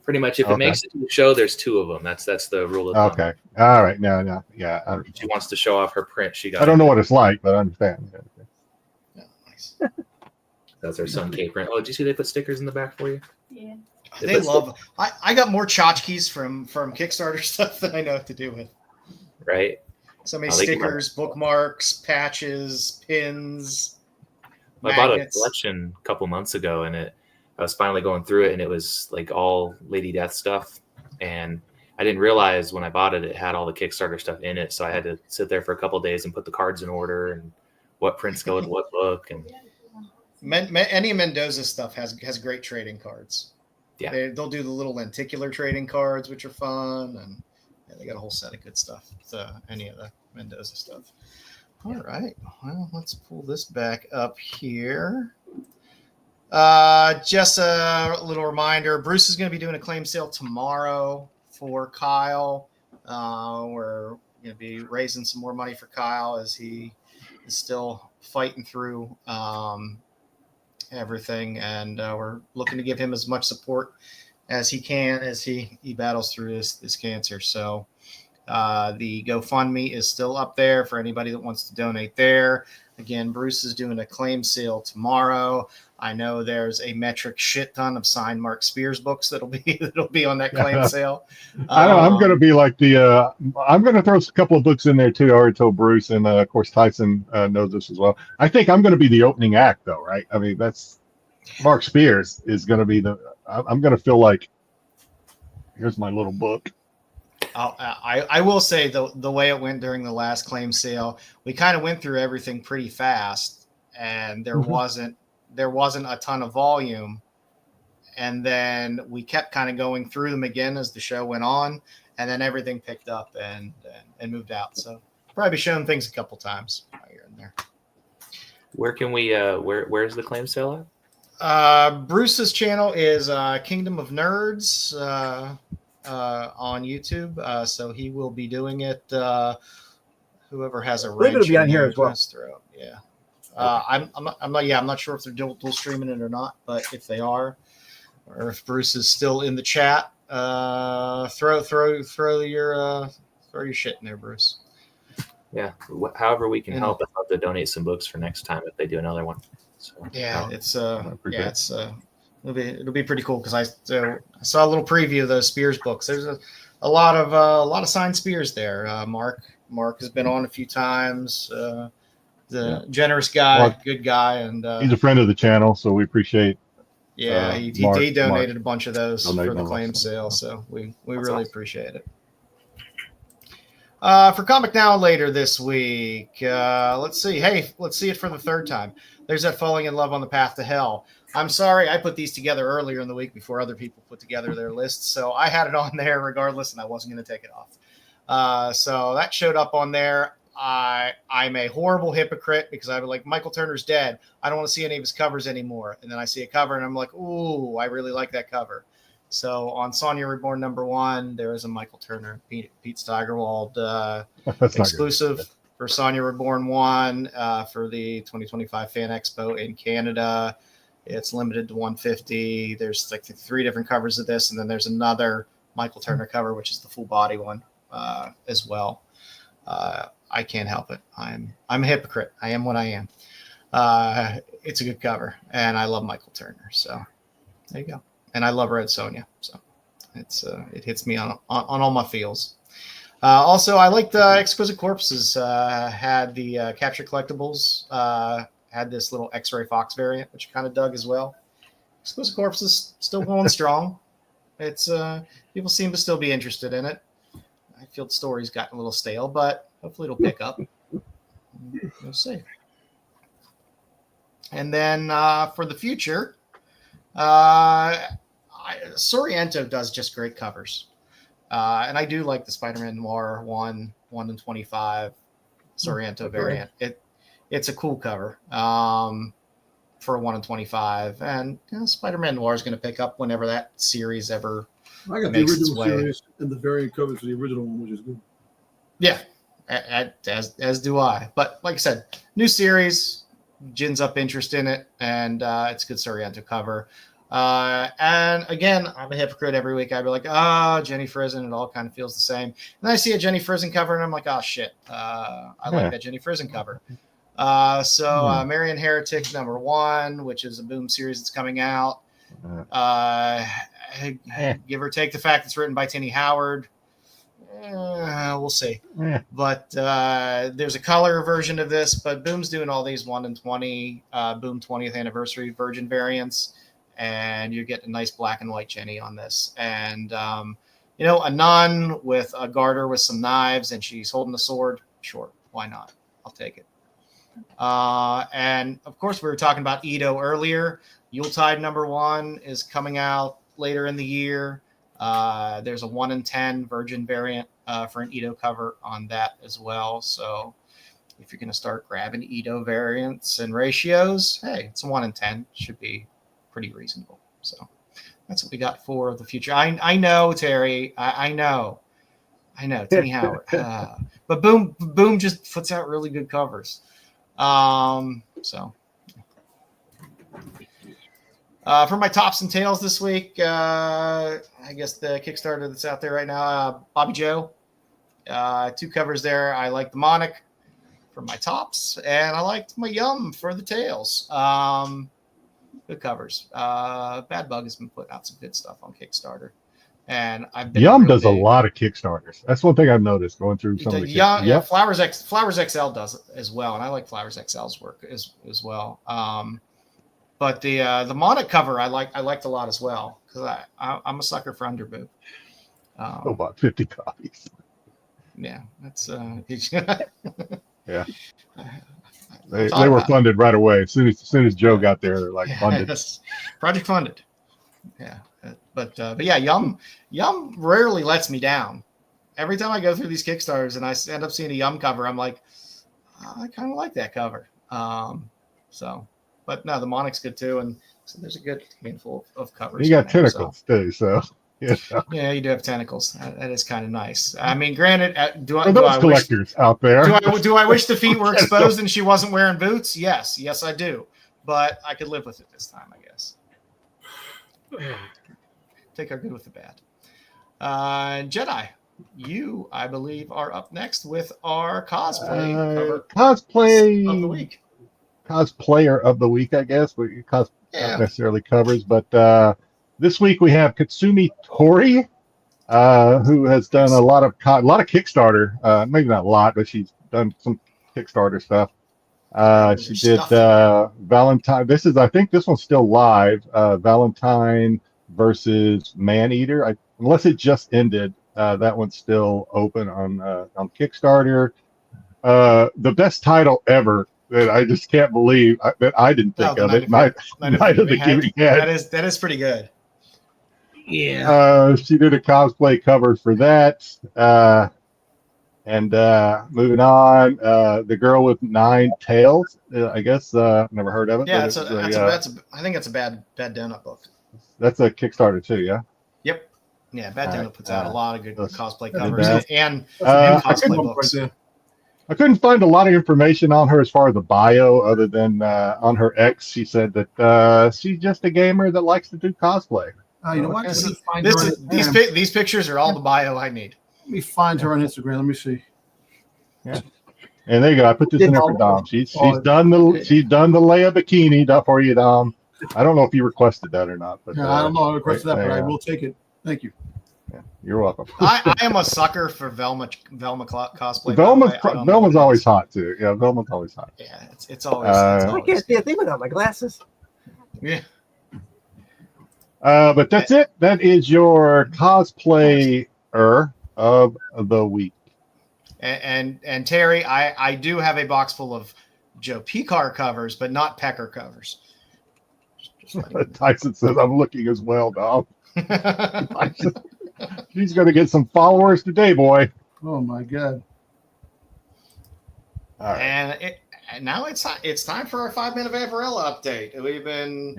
pretty much if it Okay. makes it to the show, there's two of them. That's the rule of thumb. Okay. All right. No. Yeah. If she wants to show off her print, she got. I don't know what it's like, but I understand. Yeah, nice. That's her Sun K print. Oh, did you see they put stickers in the back for you? Yeah. They love. I got more tchotchkes from Kickstarter stuff than I know what to do with. Right. So many They can stickers, bookmarks, patches, pins. I bought a magnets. collection a couple months ago, and I was finally going through it, and it was like all Lady Death stuff. And I didn't realize when I bought it, it had all the Kickstarter stuff in it. So I had to sit there for a couple of days and put the cards in order and what prints go with what book. And Any Mendoza stuff has great trading cards. Yeah. They'll do the little lenticular trading cards, which are fun, and they got a whole set of good stuff. Any of the Mendoza stuff. All right. Well, let's pull this back up here. Just a little reminder: Bruce is going to be doing a claim sale tomorrow for Kyle. We're going to be raising some more money for Kyle as he is still fighting through everything, and we're looking to give him as much support as he can as he battles through this cancer. So the GoFundMe is still up there for anybody that wants to donate there. Again, Bruce is doing a claim sale tomorrow. I know there's a metric shit ton of signed Mark Spears books that'll be on that claim sale. I'm going to be like I'm going to throw a couple of books in there too. I already told Bruce, and of course Tyson knows this as well. I think I'm going to be the opening act, though, right? I mean, that's Mark Spears is going to be I'm going to feel like here's my little book. I will say the way it went during the last claim sale, we kind of went through everything pretty fast, and there wasn't a ton of volume. And then we kept kind of going through them again as the show went on, and then everything picked up and moved out. So probably showing things a couple times here and there. where can we? Where's the claim sale at? Bruce's channel is Kingdom of Nerds on YouTube. So he will be doing it. Whoever has a believe it'll wrench be on in here their as well. best throat. Yeah. I'm not sure if they're dual streaming it or not, but if they are, or if Bruce is still in the chat, throw your shit in there, Bruce. Yeah. However we can Yeah. help, I'd love to donate some books for next time if they do another one. So Yeah, appreciate it. it'll be pretty cool because I saw a little preview of those Spears books. There's a lot of signed Spears there. Mark has been on a few times. Generous guy, Mark, good guy, and he's a friend of the channel, so we appreciate. he donated a bunch of those for the claim sale, so we really awesome. appreciate it. For Comic Now Later this week, let's see. Hey, let's see it for the third time. There's that Falling in Love on the Path to Hell. I'm sorry, I put these together earlier in the week before other people put together their lists, so I had it on there regardless, and I wasn't going to take it off. So that showed up on there. I'm a horrible hypocrite because I was like, Michael Turner's dead. I don't want to see any of his covers anymore. And then I see a cover, and I'm like, ooh, I really like that cover. So on Sonya Reborn #1, there is a Michael Turner, Pete Steigerwald exclusive for Sonya Reborn 1 for the 2025 Fan Expo in Canada. It's limited to 150. There's like 3 different covers of this, and then there's another Michael Turner cover, which is the full body one as well. I can't help it. I'm a hypocrite. I am what I am. It's a good cover, and I love Michael Turner. So there you go. And I love Red Sonja, so it hits me on all my feels. Also, I liked Exquisite Corpses. Had the Capture Collectibles. Had this little X-Ray Fox variant, which I kind of dug as well. Exquisite Corpses still going strong. It's people seem to still be interested in it. I feel the story's gotten a little stale, but hopefully it'll pick up. We'll see. And then for the future. Sorrento does just great covers, and I do like the Spider-Man Noir 1 in 25 Sorrento variant. It's a cool cover for a 1 in 25, and Spider-Man Noir is going to pick up whenever that series ever. I got the original series and the variant covers for the original one, which is good. Yeah, as do I. But like I said, new series gins up interest in it, and it's a good Sorrento cover. And again, I'm a hypocrite every week. I'd be like, Jenny Frizen. It all kind of feels the same. And then I see a Jenny Frizen cover, and I'm like, oh shit, I like that Jenny Frizen cover. So Marion Heretic #1, which is a Boom series that's coming out. Give or take the fact it's written by Tinny Howard. We'll see. But there's a color version of this, but Boom's doing all these 1 in 20 Boom 20th anniversary Virgin variants, and you're getting a nice black and white Jenny on this. And a nun with a garter with some knives, and she's holding a sword. Sure, why not? I'll take it. And of course, we were talking about Ito earlier. Yuletide #1 is coming out later in the year. There's a 1 in 10 Virgin variant for an Ito cover on that as well. So if you're going to start grabbing Ito variants and ratios, hey, it's a 1 in 10. Should be pretty reasonable. So that's what we got for the future. I know, Terry. I know, Tinny Howard. But Boom just puts out really good covers. So. For my tops and tails this week, I guess the Kickstarter that's out there right now, Bobby Joe, 2 covers there. I like the Monarch for my tops, and I liked my Yum for the tails. Good covers. Bad Bug has been putting out some good stuff on Kickstarter, and I've been Yum does a lot of Kickstarters. That's one thing I've noticed going through some of the Yum. Yeah, Flowers XL does it as well, and I like Flowers XL's work as well. But the Monarch cover I liked a lot as well, because I'm a sucker for underboob. About 50 copies. Yeah, that's yeah. They were funded right away. As soon as Joe got there, they're like funded. Yes. Project funded. Yeah, but yeah, Yum rarely lets me down. Every time I go through these Kickstarters and I end up seeing a Yum cover, I'm like, I kind of like that cover. So. But no, the Monarch's good too, and so there's a good handful of covers. You got tentacles too, so Yeah. Yeah, you do have tentacles. That is kind of nice. I mean, granted, For those collectors out there, do I wish the feet were exposed and she wasn't wearing boots? Yes, I do. But I could live with it this time, I guess. Take our good with the bad. Jedi, you, I believe, are up next with our cosplay cover cosplay of the week. Cosplayer of the week, I guess. But not necessarily covers, but this week we have Katsumi Tori, who has done a lot of Kickstarter. Maybe not a lot, but she's done some Kickstarter stuff. She did Valentine. I think this one's still live. Valentine versus Maneater. Unless it just ended, that one's still open on Kickstarter. The best title ever that I just can't believe that I didn't think of it. Night of the Giving Head. That is pretty good. Yeah. She did a cosplay cover for that. And moving on, The Girl with Nine Tails. I guess never heard of it. Yeah, I think it's a bad donut book. That's a Kickstarter too, yeah. Yep. Yeah, Bad Donut puts out a lot of good cosplay that's covers bad. and Cosplay cosplay books. I couldn't find a lot of information on her as far as the bio, other than on her X, she said that she's just a gamer that likes to do cosplay. You know what? These pictures are all the bio I need. Let me find her on Instagram. Let me see. Yeah. And there you go. I put this in there for Dom. She's done the Leia bikini for you, Dom. I don't know if you requested that or not, but I don't know. I requested that, but I will take it. Thank you. Yeah, you're welcome. I am a sucker for Velma cosplay. Velma's always hot too. Yeah, Velma's always hot. Yeah, it's always. I can't see a thing without my glasses. Yeah. But that's it. That is your cosplayer of the week. And Terry, I do have a box full of Joe Picar covers, but not Pecker covers. Tyson says I'm looking as well, Dom. She's going to get some followers today, boy. Oh my God! All right. And now it's time for our 5-minute Vaporella update. We've been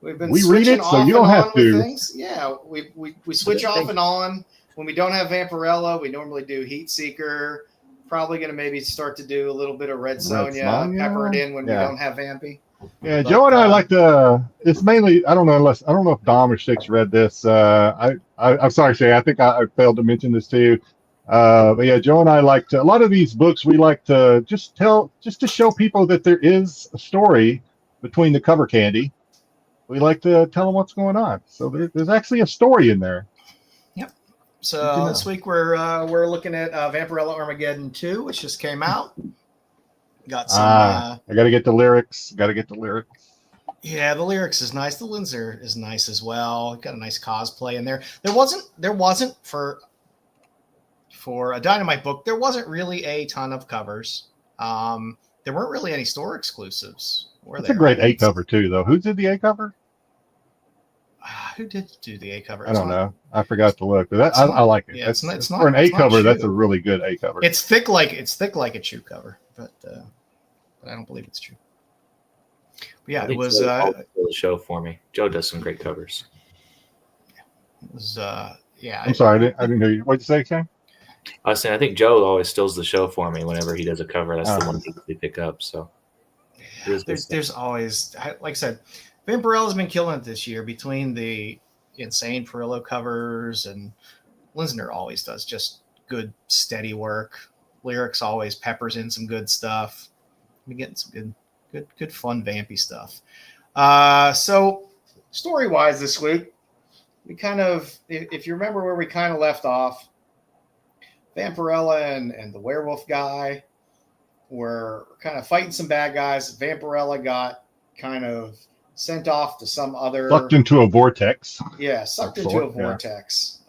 we read it, so you don't have to. Things. Yeah, we switch off and on when we don't have Vaporella. We normally do Heat Seeker. Probably going to maybe start to do a little bit of Red Sonja, pepper it in when we don't have Vampy. Yeah, Joe and I like to. It's mainly I don't know if Dom or Styx read this. I'm sorry, Shay. I think I failed to mention this to you. But yeah, Joe and I like to. A lot of these books we like to just to show people that there is a story between the cover candy. We like to tell them what's going on. So there's actually a story in there. Yep. So this week we're looking at Vampirella Armageddon 2, which just came out. Got some. I got to get the lyrics. Yeah, the lyrics is nice. The Linzer is nice as well. Got a nice cosplay in there. There wasn't for a Dynamite book. There wasn't really a ton of covers. There weren't really any store exclusives. It's a great A cover too, though. Who did the A cover? Who did do the A cover? I don't know. I forgot to look. But I like it. Yeah, it's not for an A cover. That's a really good A cover. It's thick like a Chew cover, but I don't believe it's true. But yeah, it was the show for me. Joe does some great covers. It was yeah. I'm sorry, I didn't hear you. What'd you say, Shane? I was saying I think Joe always steals the show for me whenever he does a cover. That's the one they pick up. So yeah, there's always, like I said, Vampirella's been killing it this year between the insane Perillo covers, and Linsner always does just good steady work. Lyrics always peppers in some good stuff. We're getting some good fun vampy stuff. So story wise this week, we kind of, if you remember where we kind of left off, Vampirella and the werewolf guy were kind of fighting some bad guys. Vampirella got kind of sent off to some other, sucked into a vortex. Yeah, sucked into a vortex.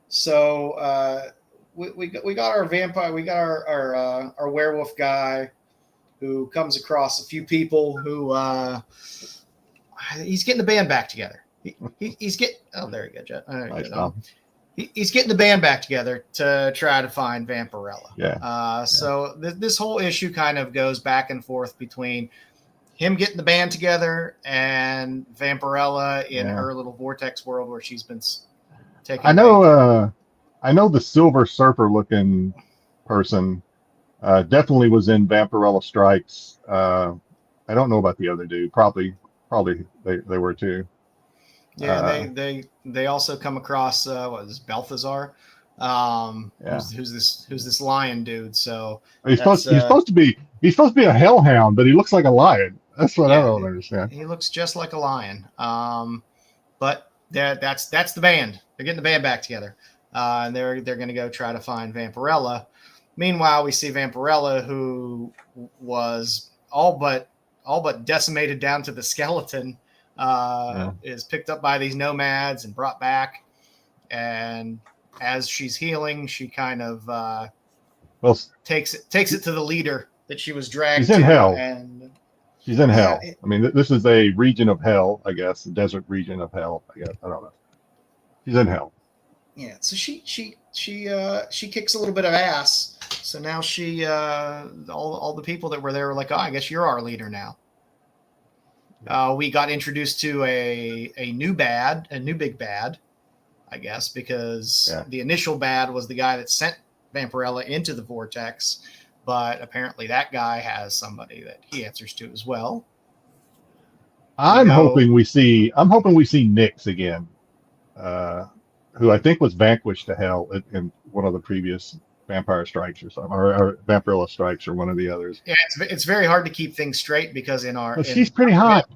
So we got our vampire, we got our werewolf guy who comes across a few people who he's getting the band back together. He's getting, oh, there you go, Jet. Nice, he's getting the band back together to try to find Vampirella. Yeah. So this whole issue kind of goes back and forth between him getting the band together and Vampirella in her little vortex world where she's been taking I a know. I know the Silver Surfer looking person definitely was in Vampirella Strikes. I don't know about the other dude. Probably they were too. Yeah, they also come across what is this, Balthazar, Yeah. who's this lion dude. So He's that's supposed to be a hellhound, but he looks like a lion. That's what I yeah, don't understand. he looks just like a lion. But that's the band. They're getting the band back together, and they're going to go try to find Vampirella. Meanwhile, we see Vampirella, who was all but decimated down to the skeleton, is picked up by these nomads and brought back. And as she's healing, she kind of takes it to the leader that she was dragged she's in to. hell. And She's in hell. I mean, this is a region of hell, I guess, a desert region of hell. I guess I don't know. She's in hell. Yeah, so she kicks a little bit of ass. So now she all the people that were there were like, oh, I guess you're our leader now. We got introduced to a new big bad, I guess, because the initial bad was the guy that sent Vampirella into the vortex, but apparently that guy has somebody that he answers to as well. I'm hoping we see Nyx again, who I think was vanquished to hell in one of the previous Vampire Strikes or something, or Vampirella Strikes or one of the others. Yeah, it's very hard to keep things straight because she's pretty hot.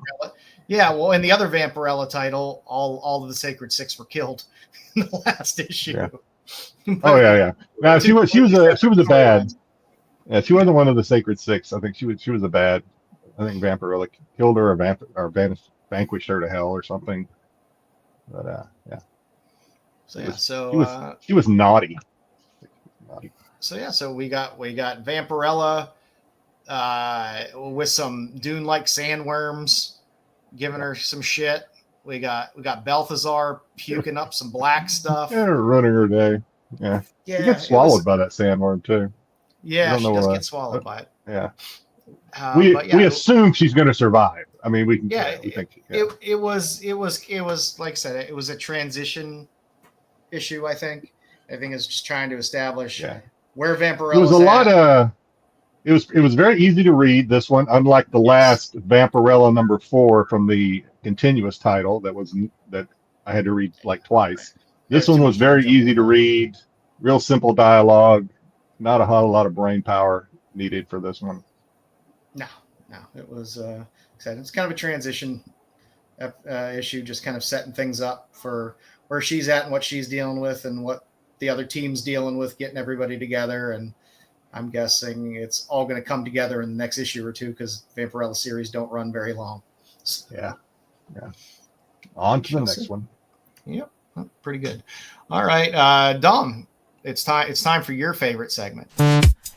Yeah, well, in the other Vampirella title, all of the Sacred Six were killed in the last issue. Yeah. Oh yeah. Now she was a bad. Yeah, she wasn't one of the Sacred Six. I think she was a bad. I think Vampirella killed her or vanquished her to hell or something. But yeah. She was naughty. So we got Vampirella with some Dune-like sandworms giving her some shit. We got Balthazar puking up some black stuff. Yeah, running her day. Yeah. She gets swallowed by that sandworm too. Yeah, she does get swallowed by it. Yeah. We assume she's going to survive. I mean, we can. Yeah, we think. It was like I said, it was a transition issue. I think it's just trying to establish where Vampirella. It was a lot of. It was very easy to read, this one, unlike the last Vampirella number 4 from the continuous title that I had to read like twice. This one was very easy to read, real simple dialogue, not a whole lot of brain power needed for this one. No, it was it's kind of a transition issue, just kind of setting things up for where she's at and what she's dealing with and what the other team's dealing with, getting everybody together. And I'm guessing it's all going to come together in the next issue or two because Vampirella series don't run very long. Yeah. On to the next one. Yep, pretty good. All right, Dom, it's time for your favorite segment.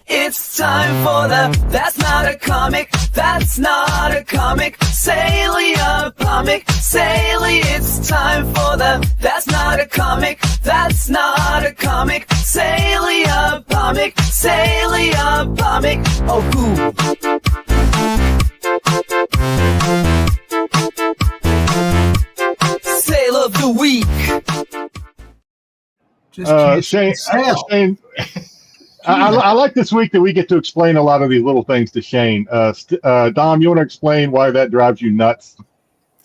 It's time for the That's Not a Comic, That's Not a Comic, Salia Comic, Salia. It's time for the That's Not a Comic, That's Not a Comic, Salia Comic, Salia Comic. Oh, cool. Sale of the week. Shane. I like this week that we get to explain a lot of these little things to Shane. Dom, you want to explain why that drives you nuts?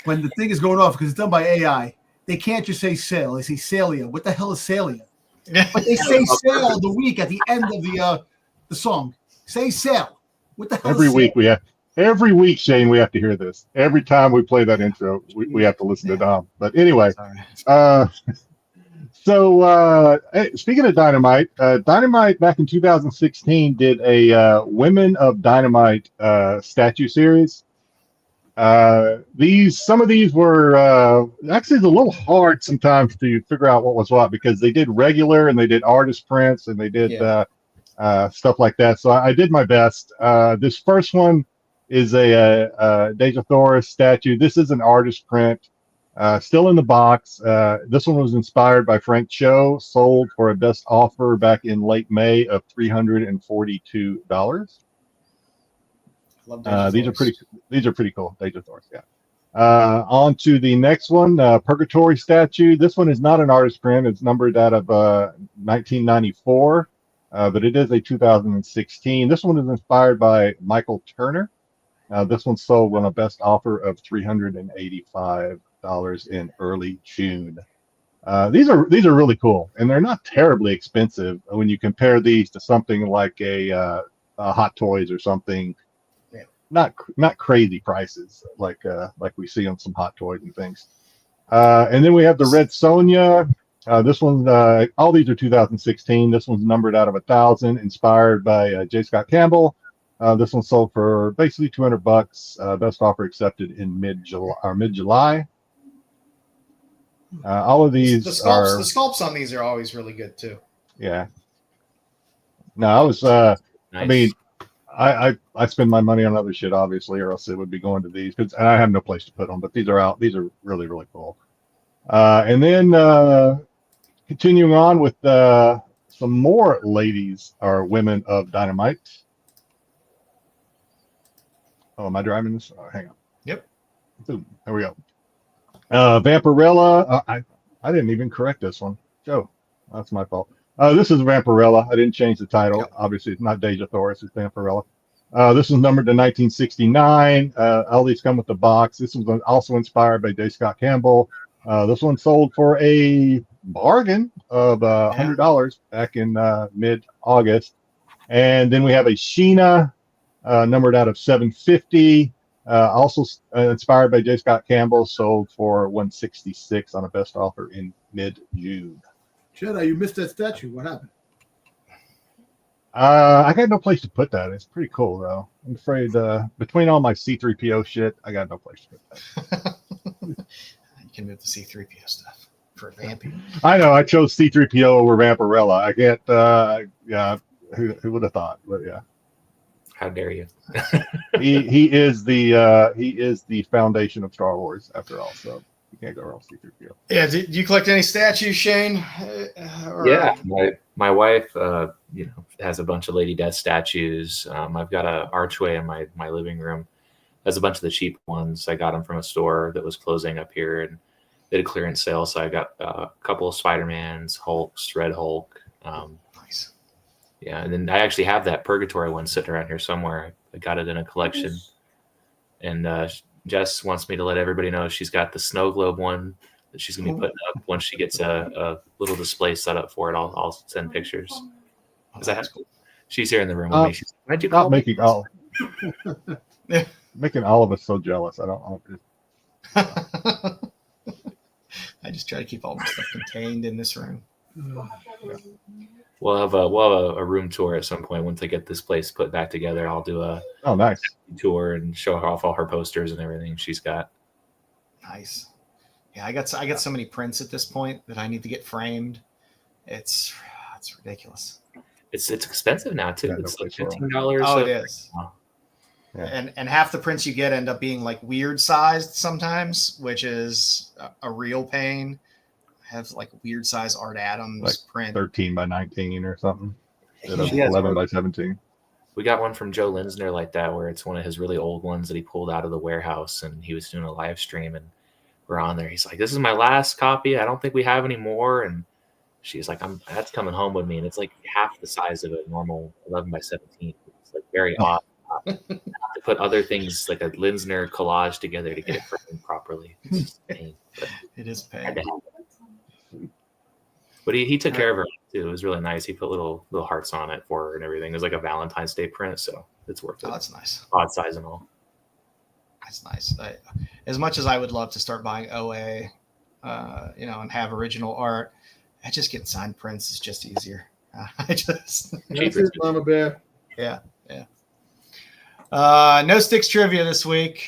When the thing is going off, because it's done by AI, they can't just say sale. They say salia. What the hell is salia? But they say sale of the week at the end of the song. Say sale. What the hell Every is week sale? Every week, Shane, we have to hear this. Every time we play that intro, we have to listen to Dom. But anyway, so speaking of Dynamite, Dynamite back in 2016 did a Women of Dynamite statue series. Some of these were actually it's a little hard sometimes to figure out what was what because they did regular and they did artist prints and they did stuff like that. So I did my best. This first one is a Deja Thoris statue. This is an artist print. Still in the box. This one was inspired by Frank Cho, sold for a best offer back in late May of $342. Love These are pretty cool. Deja Thoris, yeah. On to the next one, Purgatory statue. This one is not an artist print. It's numbered out of 1994, but it is a 2016. This one is inspired by Michael Turner. This one sold on a best offer of $385 in early June. These are really cool, and they're not terribly expensive when you compare these to something like a Hot Toys or something. Not crazy prices like we see on some Hot Toys and things. And then we have the Red Sonja. This one, all these are 2016. This one's numbered out of 1,000, inspired by J. Scott Campbell. This one sold for basically $200. Best offer accepted in mid-July. All of these the sculpts on these are always really good too. Yeah. No, I was. Nice. I mean, I spend my money on other shit, obviously, or else it would be going to these, because I have no place to put them. But these are out. These are really, really cool. And then continuing on with some more ladies or women of Dynamite. Oh, am I driving this? Oh, hang on. Yep. Boom. There we go. Vampirella. I didn't even correct this one. Joe, that's my fault. This is Vampirella. I didn't change the title. Yep. Obviously, it's not Deja Thoris. It's Vampirella. This is numbered to 1969. All these come with the box. This was also inspired by J. Scott Campbell. This one sold for a bargain of $100 back in mid-August. And then we have a Sheena, numbered out of 750. Also inspired by J. Scott Campbell, sold for $166 on a best offer in mid-June. Jedi, you missed that statue. What happened? I got no place to put that. It's pretty cool, though. I'm afraid between all my C-3PO shit, I got no place to put that. You can move the C-3PO stuff for Vampy. I know. I chose C-3PO over Vampirella. I can't. Yeah, who would have thought? But yeah. How dare you? he is the foundation of Star Wars, after all. So you can't go wrong with C-3PO. Yeah. Do you collect any statues, Shane? Yeah, my wife, has a bunch of Lady Death statues. I've got a archway in my living room. There's a bunch of the cheap ones. I got them from a store that was closing up here, and they did a clearance sale. So I got a couple of Spider-Mans, Hulks, Red Hulk. Nice. Yeah, and then I actually have that Purgatory one sitting around here somewhere. I got it in a collection. And Jess wants me to let everybody know she's got the snow globe one that she's going to be putting up once she gets a little display set up for it. I'll send pictures. Cool. She's here in the room with me. She's like, why'd you call me? Making all of us so jealous. I don't. I just try to keep all my stuff contained in this room. We'll have a room tour at some point once I get this place put back together. I'll do a nice tour and show her off all her posters and everything she's got. Nice. Yeah, I got so many prints at this point that I need to get framed. It's ridiculous. It's expensive now too. It's like $15. Oh, it is. Yeah. And half the prints you get end up being like weird sized sometimes, which is a real pain. I have like weird size Art Adams like print, 13 by 19 or something, 11 by 17. We got one from Joe Linsner like that, where it's one of his really old ones that he pulled out of the warehouse, and he was doing a live stream, and we're on there. He's like, "This is my last copy. I don't think we have any more." And she's like, "That's coming home with me," and it's like half the size of a normal 11 by 17. It's like very odd. To put other things like a Linsner collage together to get it framed properly. It's just a pain. It is pain. But he took care of her too. It was really nice. He put little hearts on it for her and everything. It was like a Valentine's Day print, so it's worth it. Oh, that's nice. Odd size and all. That's nice. As much as I would love to start buying OA, and have original art, I just get signed prints is just easier. That's it, Mama Bear. Yeah. No Styx trivia this week.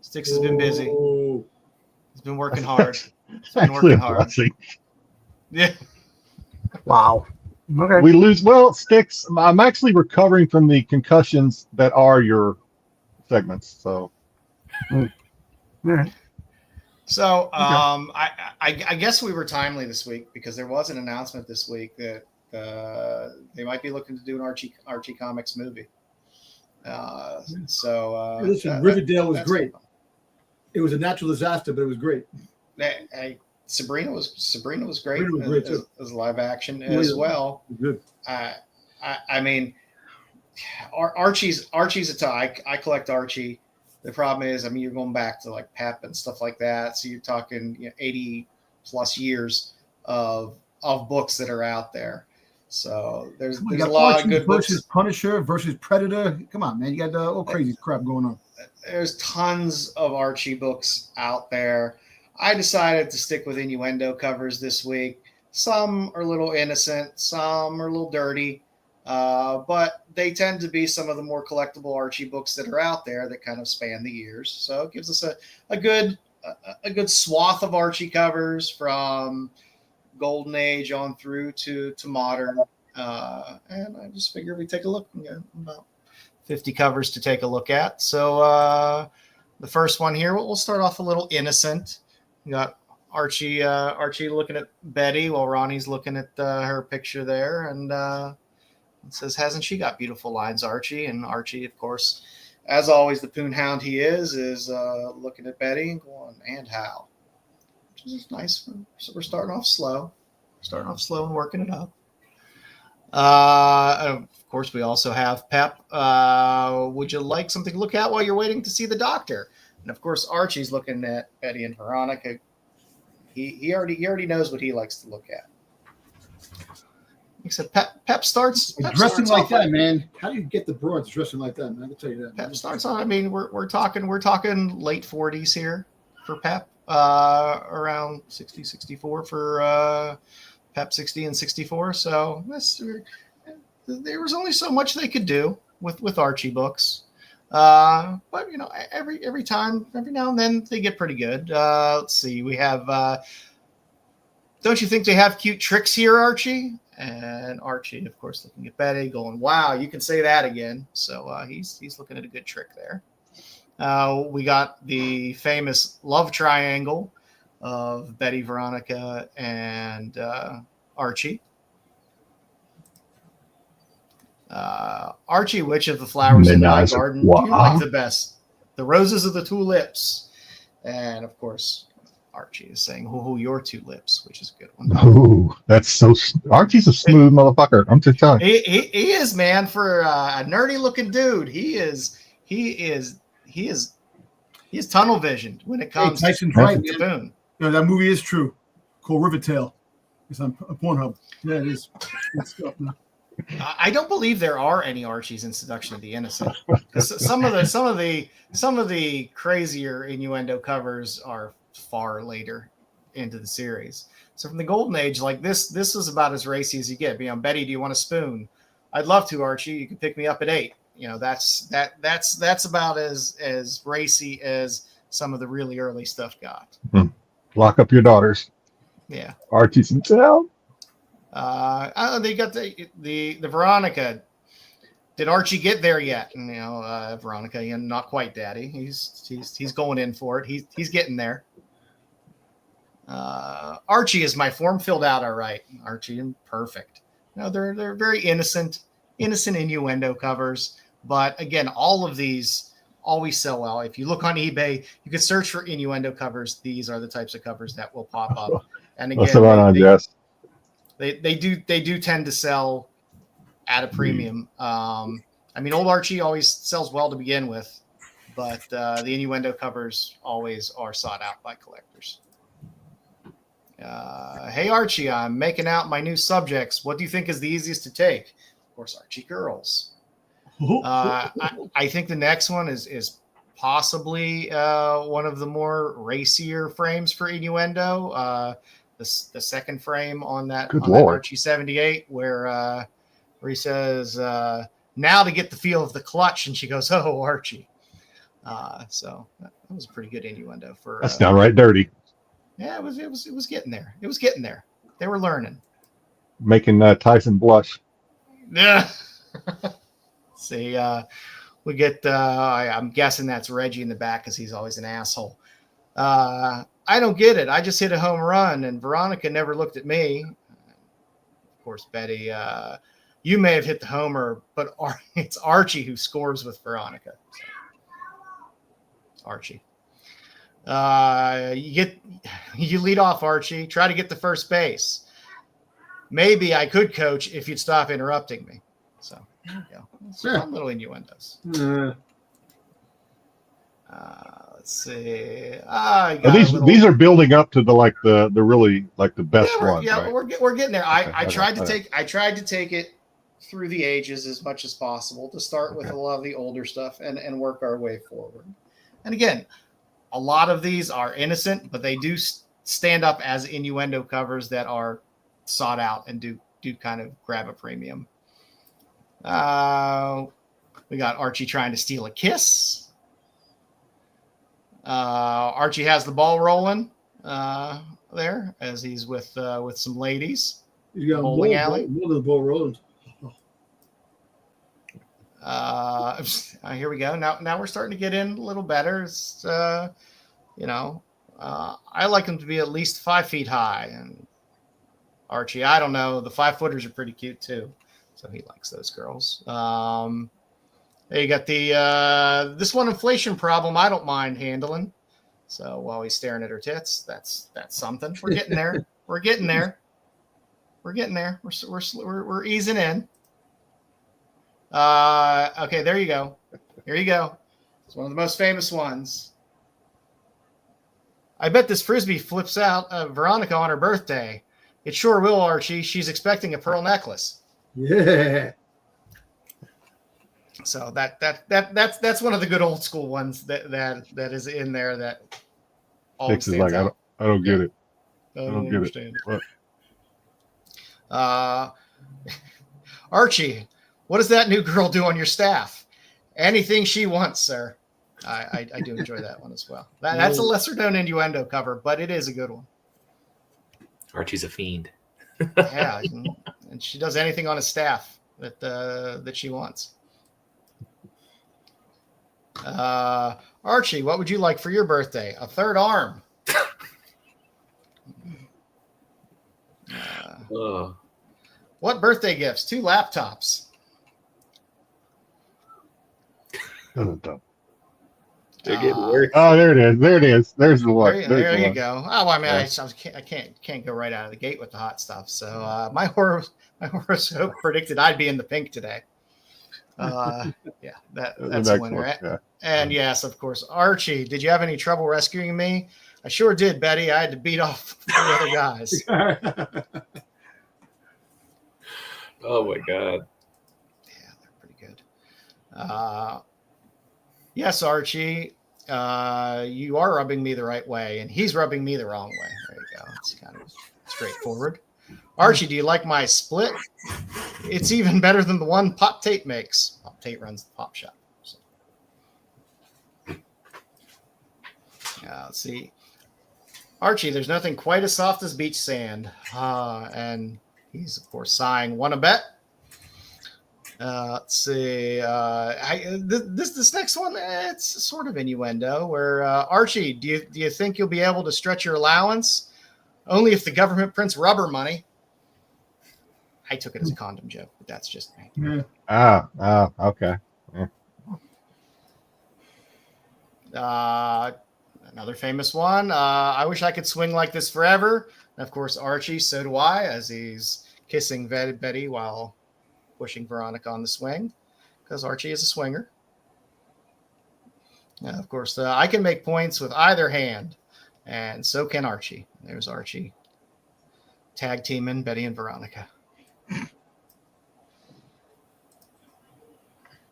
Styx has been busy. He's been working hard. Yeah. Wow. Okay. We lose. Well, Styx, I'm actually recovering from the concussions that are your segments. So. Yeah. So, I guess we were timely this week because there was an announcement this week that they might be looking to do an Archie Comics movie. Listen, Riverdale was great. It was a natural disaster, but it was great. Sabrina was great. Sabrina was great, too. As live action as well. Good. I mean, Archie's a tie. I collect Archie. The problem is, I mean, you're going back to like Pep and stuff like that. So you're talking 80 plus years of books that are out there. So there's a lot of good books. Versus Punisher versus Predator. Come on, man. You got all crazy crap going on. There's tons of Archie books out there. I decided to stick with Innuendo covers this week. Some are a little innocent. Some are a little dirty. But they tend to be some of the more collectible Archie books that are out there that kind of span the years. So it gives us a good swath of Archie covers from Golden Age on through to modern. And I just figured we'd take a look. About 50 covers to take a look at. So the first one here, we'll start off a little innocent. We got Archie looking at Betty while Ronnie's looking at her picture there. And it says, hasn't she got beautiful lines, Archie? And Archie, of course, as always, the poon hound he is looking at Betty and going, and how? Which is nice. So we're starting off slow. And working it up. Of course, we also have Pep. Would you like something to look at while you're waiting to see the doctor? And of course, Archie's looking at Betty and Veronica. He already knows what he likes to look at. Except Pep starts dressing like that, man. How do you get the broads dressing like that, man? I can tell you that. Pep starts on. I mean, we're talking late 40s here for Pep. Around 60, 64 for Pep 60 and 64. So there was only so much they could do with Archie books. But every now and then they get pretty good. Let's see. We have. Don't you think they have cute tricks here, Archie? And Archie, of course, looking at Betty, going, "Wow, you can say that again." So he's looking at a good trick there. We got the famous love triangle of Betty, Veronica, and Archie. Archie, which of the flowers in my garden do you like the best? The roses or the tulips? And of course, Archie is saying, "Oh, your tulips," which is a good one. Ooh, that's so. Archie's a smooth motherfucker. I'm just telling you. He is, man. For a nerdy looking dude, he is tunnel visioned when it comes to Boone. No, that movie is true. Called Riverdale. It's on Pornhub. Yeah, it is. I don't believe there are any Archies in Seduction of the Innocent. Some of the crazier Innuendo covers are far later into the series. So from the Golden Age, like this is about as racy as you get. Betty, do you want a spoon? I'd love to, Archie. You can pick me up at 8. That's about as racy as some of the really early stuff got. Lock up your daughters. Yeah. Archie's in town. They got the Veronica. Did Archie get there yet? And, Veronica, not quite, Daddy. He's going in for it. He's getting there. Archie is my form filled out. All right, Archie, and perfect. They're very innocent Innuendo covers. But again, all of these always sell well. If you look on eBay, you can search for Innuendo covers. These are the types of covers that will pop up. And again, they do tend to sell at a premium. Old Archie always sells well to begin with, but the Innuendo covers always are sought out by collectors. Hey Archie, I'm making out my new subjects. What do you think is the easiest to take? Of course, Archie girls. I think the next one is possibly one of the more racier frames for Innuendo. The second frame on that Archie 78, where he says, "Now to get the feel of the clutch," and she goes, "Oh, Archie." So that was a pretty good Innuendo for. That's downright dirty. Yeah, it was getting there. It was getting there. They were learning. Making Tyson blush. Yeah. See, we get. I'm guessing that's Reggie in the back because he's always an asshole. I don't get it. I just hit a home run, and Veronica never looked at me. Of course, Betty, you may have hit the homer, but it's Archie who scores with Veronica. So, it's Archie. You lead off, Archie. Try to get to first base. Maybe I could coach if you'd stop interrupting me. So, there you go. It's fun little innuendos. Let's see. These are building up to the really like the best ones. Yeah, right? we're getting there. I tried to okay. take it through the ages as much as possible to start with a lot of the older stuff and work our way forward. And again, a lot of these are innocent, but they do stand up as innuendo covers that are sought out and do kind of grab a premium. We got Archie trying to steal a kiss. Archie has the ball rolling there as he's with some ladies. He's got bowling alley. More than the ball rolling. Here we go. Now we're starting to get in a little better. It's, I like them to be at least 5 feet high. And Archie, I don't know. The 5-footers are pretty cute too, so he likes those girls. There you got this one inflation problem. I don't mind handling. So while he's staring at her tits, that's something. We're getting there. We're getting there. We're easing in. Okay, there you go. Here you go. It's one of the most famous ones. I bet this Frisbee flips out Veronica on her birthday. It sure will, Archie. She's expecting a pearl necklace. Yeah. So that's one of the good old school ones that is in there that always Styx is like, out. I don't get it. I don't get understand it. Archie, what does that new girl do on your staff? Anything she wants, sir. I do enjoy that one as well. That's a lesser known innuendo cover, but it is a good one. Archie's a fiend. Yeah, and she does anything on his staff that she wants. Archie, what would you like for your birthday? A third arm. What birthday gifts? 2 laptops. They're getting worse. Oh, there it is. There it is. There's the one. There you go. Oh, I mean, I can't go right out of the gate with the hot stuff. So my horoscope predicted I'd be in the pink today. Yeah, that's a winner. Yeah. And yes, of course, Archie. Did you have any trouble rescuing me? I sure did, Betty. I had to beat off the other guys. Oh my god. Yeah, they're pretty good. Yes, Archie, you are rubbing me the right way, and he's rubbing me the wrong way. There you go. It's kind of straightforward. Archie, do you like my split? It's even better than the one Pop Tate makes. Pop Tate runs the pop shop. So. Let's see. Archie, there's nothing quite as soft as beach sand. And he's, of course, sighing. Want to bet? Let's see. This next one, it's sort of innuendo. Where Archie, do you think you'll be able to stretch your allowance? Only if the government prints rubber money. I took it as a condom joke, but that's just me. Yeah. Okay. Yeah. Another famous one. I wish I could swing like this forever. And of course, Archie, so do I, as he's kissing Betty while pushing Veronica on the swing, because Archie is a swinger. Of course, I can make points with either hand, and so can Archie. There's Archie tag teaming Betty and Veronica.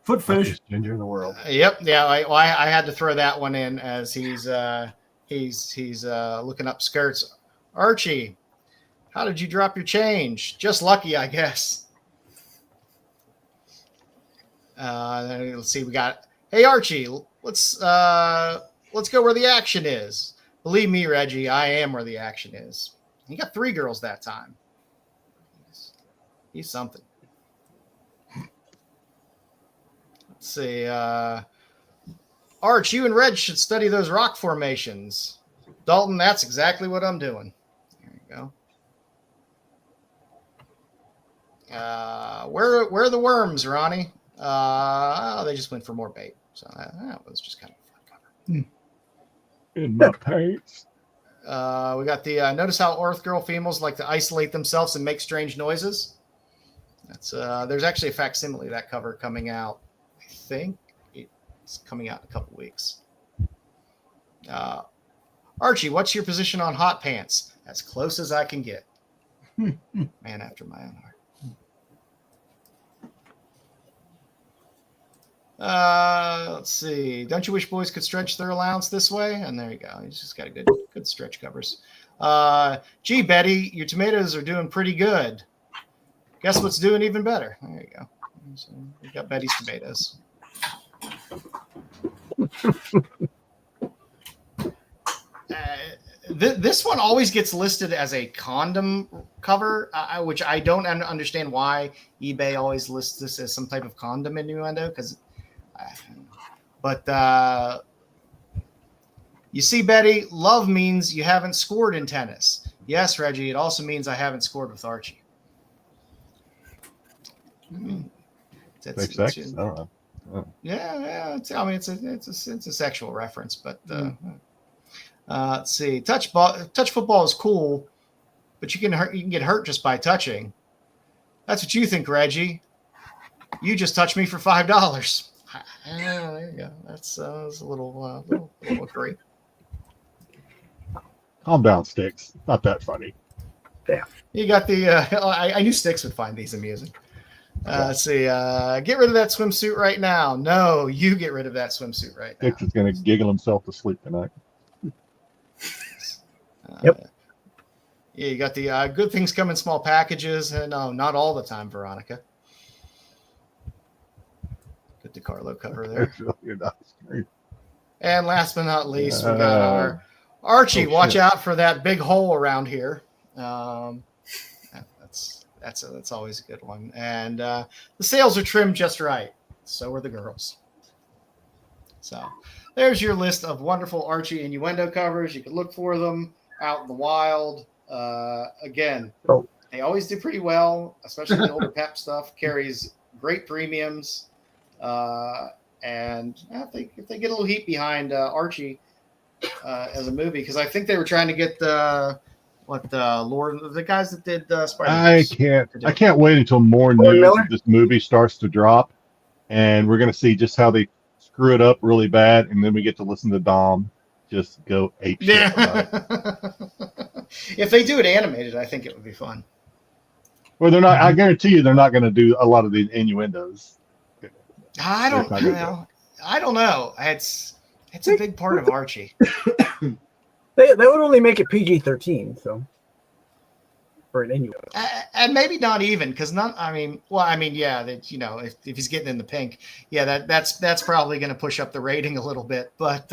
Foot fetish. Ginger in the world. Yep. Yeah. I had to throw that one in as he's looking up skirts. Archie, how did you drop your change? Just lucky, I guess. Let's see. We got. Hey, Archie. Let's go where the action is. Believe me, Reggie, I am where the action is. He got 3 girls that time. He's something. Let's see. Arch, you and Reg should study those rock formations. Dalton, that's exactly what I'm doing. There you go. Where are the worms, Ronnie? They just went for more bait. So that was just kind of a fun cover. In my pants. We got the notice how Earth Girl females like to isolate themselves and make strange noises. That's there's actually a facsimile of that cover coming out. I think it's coming out in a couple weeks. Archie, what's your position on hot pants? As close as I can get. Man after my own heart. Let's see. Don't you wish boys could stretch their allowance this way? And there you go. He's just got a good stretch covers. Gee, Betty, your tomatoes are doing pretty good. Guess what's doing even better? There you go. So we got Betty's tomatoes. This one always gets listed as a condom cover, which I don't understand why eBay always lists this as some type of condom innuendo. But you see, Betty, love means you haven't scored in tennis. Yes, Reggie, it also means I haven't scored with Archie. Sex? I don't know. Oh. Yeah. I mean, it's a sexual reference, but. Let's see. Touch football is cool, but you can get hurt just by touching. That's what you think, Reggie. You just touched me for $5. There you go. That's a little agree. Calm down, Styx. Not that funny. Damn. You got the. I knew Styx would find these amusing. Let's see. Get rid of that swimsuit right now. No, you get rid of that swimsuit right now. Styx is going to giggle himself to sleep tonight. Yep. Yeah, you got the good things come in small packages. No, not all the time, Veronica. Good DeCarlo cover there. And last but not least, we got our Archie. Watch out for that big hole around here. That's always a good one. And the sails are trimmed just right. So are the girls. So there's your list of wonderful Archie innuendo covers. You can look for them out in the wild. Again, they always do pretty well, especially the older Pep stuff. Carries great premiums. And if they get a little heat behind Archie as a movie, because I think they were trying to get the guys that did Spider-Man. I can't wait until more news of this movie starts to drop, and we're going to see just how they screw it up really bad, and then we get to listen to Dom just go ape shit about it. If they do it animated, I think it would be fun. Well, they're not. I guarantee you, they're not going to do a lot of the innuendos. I don't know. It's a big part of Archie. They would only make it PG-13, so for an innuendo. And maybe not even, because yeah, that if he's getting in the pink, yeah, that's probably going to push up the rating a little bit. But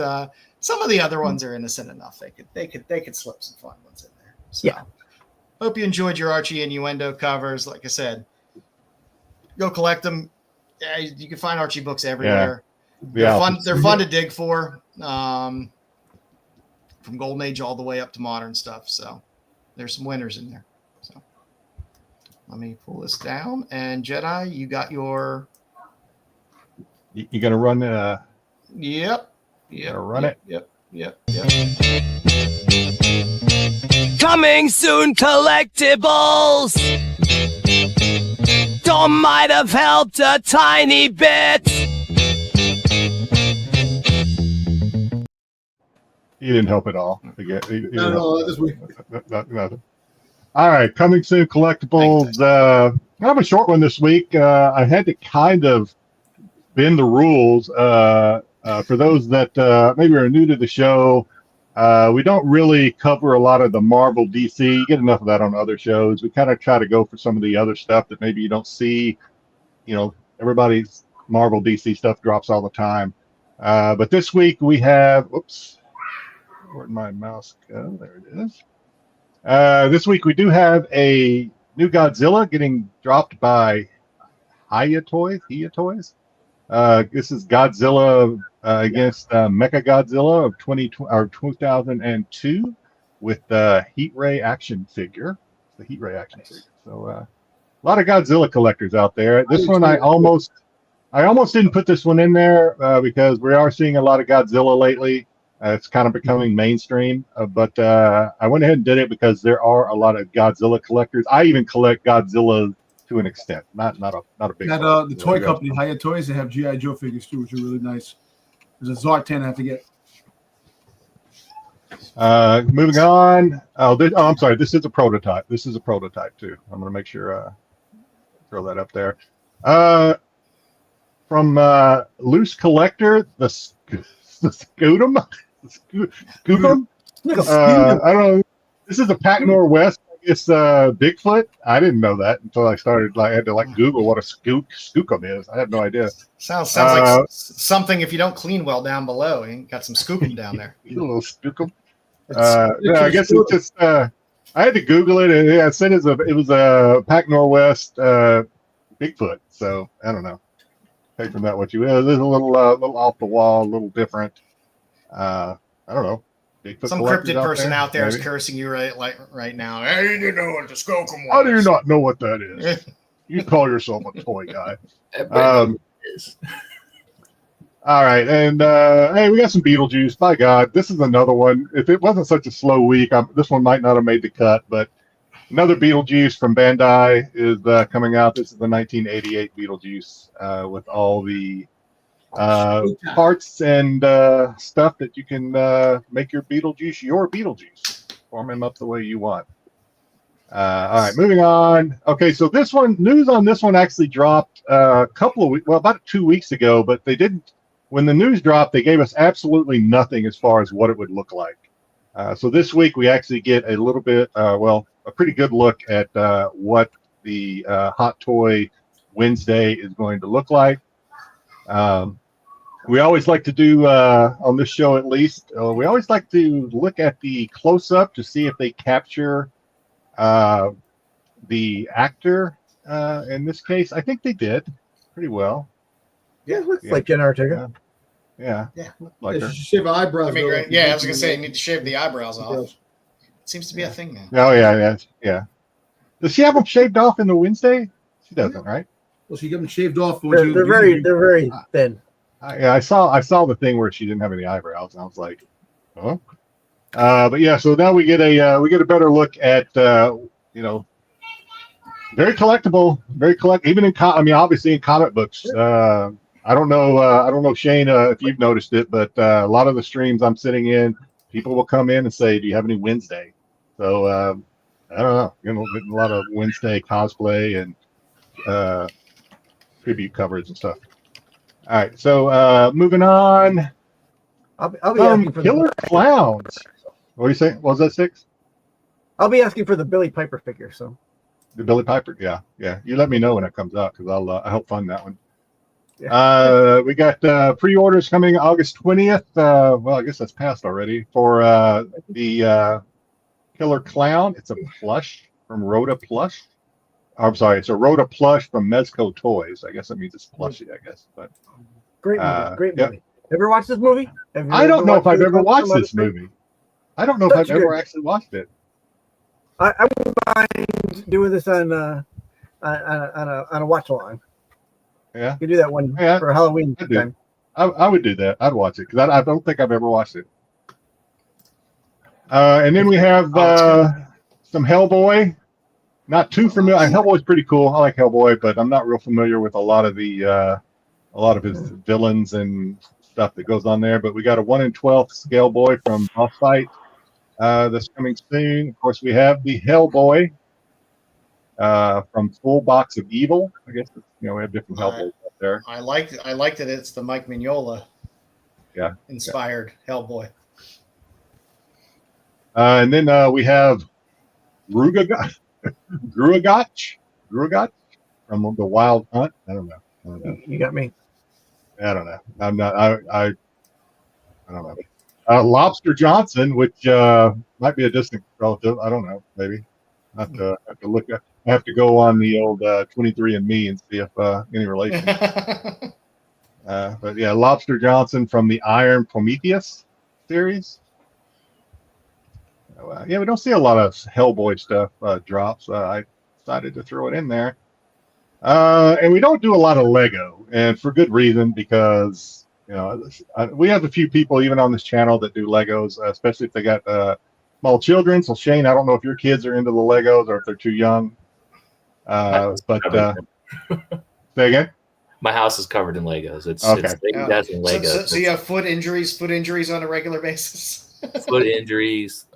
some of the other ones are innocent enough. They could slip some fun ones in there. So, yeah. Hope you enjoyed your Archie innuendo covers. Like I said, go collect them. Yeah, you can find Archie books everywhere. Yeah. They're fun to dig for. From Golden Age all the way up to modern stuff. So there's some winners in there. So let me pull this down. And Jedi, you got your. You gonna run? Yep. Run it. Yep. Coming soon, collectibles. Dom might have helped a tiny bit. You didn't help at all. No, this week. Nothing. All right, coming soon, collectibles. Kind of a short one this week. I had to kind of bend the rules. For those that maybe are new to the show, we don't really cover a lot of the Marvel DC. You get enough of that on other shows. We kind of try to go for some of the other stuff that maybe you don't see. Everybody's Marvel DC stuff drops all the time. But this week we have, where'd my mouse go? There it is. This week we do have a new Godzilla getting dropped by Hiya Toys. This is Godzilla against Mecha Godzilla of 2002 with the Heat Ray action figure. It's the Heat Ray action figure. So a lot of Godzilla collectors out there. This one I almost didn't put this one in there because we are seeing a lot of Godzilla lately. It's kind of becoming mainstream, but I went ahead and did it because there are a lot of Godzilla collectors. I even collect Godzilla to an extent, not a big. The toy company, Hiya Toys, they have GI Joe figures too, which are really nice. There's a Zartan I have to get. Moving on. I'm sorry. This is a prototype. This is a prototype too. I'm going to make sure throw that up there. From Loose Collector, the Scutum. Scutum. I don't know. This is a Pac Northwest. It's Bigfoot. I didn't know that until I started. I had to Google what a skookum is. I had no idea. Sounds like something if you don't clean well down below. You got some scooping down there. A little skookum. I guess it's just. I had to Google it, and it said it was a Pac Northwest Bigfoot. So I don't know. Take from that what you will. It's a little off the wall, a little different. I don't know. Bigfoot some cryptid person out there is cursing you right now. Hey, you know what the skookum was. How do you not know what that is? You call yourself a toy guy. All right, and hey, we got some Beetlejuice. By God, this is another one. If it wasn't such a slow week, this one might not have made the cut. But another Beetlejuice from Bandai is coming out. This is the 1988 Beetlejuice with all the parts and stuff that you can make your Beetlejuice, form him up the way you want. All right, moving on. Okay, so news on this one actually dropped about 2 weeks ago, but they didn't. When the news dropped, they gave us absolutely nothing as far as what it would look like. So this week we actually get a little bit, a pretty good look at what the Hot Toy Wednesday is going to look like. We always like to do, on this show at least, we always like to look at the close-up to see if they capture the actor. In this case, I think they did pretty well. Yeah, it looks like Jen Ortega. Yeah. Like her. Shave eyebrows. I was gonna say you need to shave the eyebrows off. It seems to be a thing now. Oh yeah. Does she have them shaved off in the Wednesday? She doesn't, right? Well, she got them shaved off. They're very thin. I saw the thing where she didn't have any eyebrows, and I was like, oh. But yeah, so now we get a better look at very collectible, even obviously in comic books. I don't know, Shane, if you've noticed it, but a lot of the streams I'm sitting in, people will come in and say, "Do you have any Wednesday?" So I don't know, a lot of Wednesday cosplay and tribute covers and stuff. All right, so moving on. I'll be asking for Killer Clowns. What are you saying? What was that, Styx? I'll be asking for the Billy Piper figure. So the Billy Piper, yeah. You let me know when it comes out because I'll help fund that one. Yeah. We got pre-orders coming August 20th. Well, I guess that's passed already for the Killer Clown. It's a plush from Rhoda Plush. I'm sorry, it's a Rhoda plush from Mezco Toys. I guess that means it's plushy. I guess, but great movie. Great movie. Ever watched this movie? I don't know if I've ever watched this movie. I don't know if I've ever actually watched it. I wouldn't mind doing this on a watch along. Yeah, you can do that one for Halloween time. I would do that. I'd watch it because I don't think I've ever watched it. And then we have some Hellboy. Not too familiar. Hellboy's pretty cool. I like Hellboy, but I'm not real familiar with a lot of his villains and stuff that goes on there. But we got a 1 in 12 scale boy from Boss Fight that's coming soon. Of course, we have the Hellboy from Full Box of Evil. I guess we have different Hellboys up there. I like that it's the Mike Mignola inspired Hellboy. And then we have Gruagach from The Wild Hunt. I don't know. You got me. I don't know. I'm not. I don't know. Lobster Johnson, which might be a distant relative. I don't know. Maybe. I have to look at. I have to go on the old 23andMe and see if any relation. But yeah, Lobster Johnson from the Iron Prometheus series. Yeah, we don't see a lot of Hellboy stuff drop, so I decided to throw it in there. And we don't do a lot of Lego, and for good reason, because You know, we have a few people even on this channel that do Legos, especially if they got small children. So Shane, I don't know if your kids are into the Legos or if they're too young. Say again. My house is covered in Legos. It's Okay. that's in Legos. So you have foot injuries on a regular basis. Foot injuries,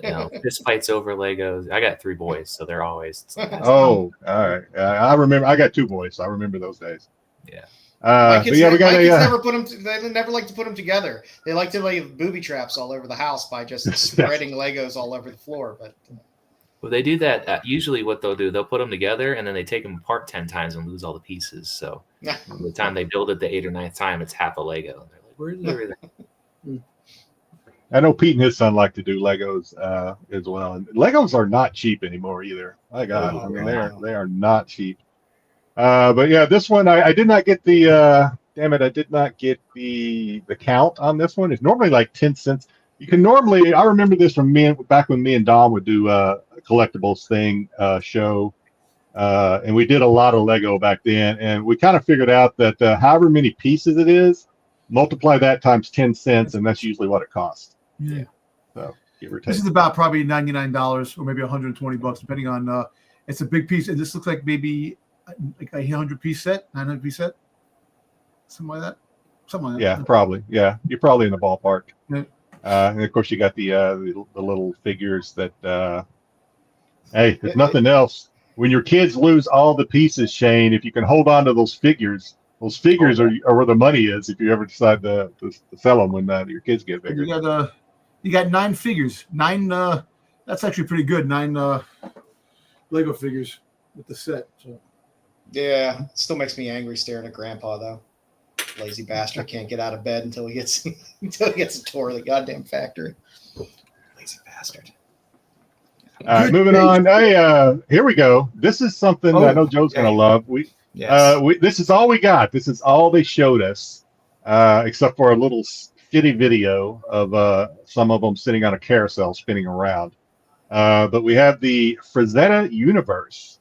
fist fights over Legos. I got 3 boys, so they're always. Oh, all right. I remember. I got 2 boys, so I remember those days. Yeah. My kids, we got never put them. They never like to put them together. They like to lay booby traps all over the house by just spreading Legos all over the floor. But Well, they do that. Usually, what they'll do, they'll put them together and then they take them apart 10 times and lose all the pieces. So by the time they build it the 8th or 9th time, it's half a Lego. And they're like, "Where's everything?" I know Pete and his son like to do Legos as well. And Legos are not cheap anymore either. My God, I mean they are not cheap. But yeah, this one I did not get the damn it, I did not get the count on this one. It's normally like 10 cents. You can normally, I remember this from back when me and Dom would do a collectibles thing show, and we did a lot of Lego back then, and we kind of figured out that however many pieces it is, multiply that times 10 cents, and that's usually what it costs. Yeah. So give or take. This is about probably $99 or maybe $120, depending on. It's a big piece, and this looks like maybe like a 100-piece set, 900-piece set, something like that. Something like that. Yeah, probably. Yeah, you're probably in the ballpark. Yeah. And of course, you got the little figures that. Hey, if nothing else, when your kids lose all the pieces, Shane, if you can hold on to those figures are where the money is. If you ever decide to sell them when your kids get bigger. You got 9 figures. 9. That's actually pretty good. 9 Lego figures with the set. So. Yeah, it still makes me angry staring at Grandpa though. Lazy bastard can't get out of bed until he gets a tour of the goddamn factory. Lazy bastard. All right, moving on. Hey, here we go. This is something I know Joe's gonna love. This is all we got. This is all they showed us, except for a little shitty video of some of them sitting on a carousel spinning around. But we have the Frazetta universe.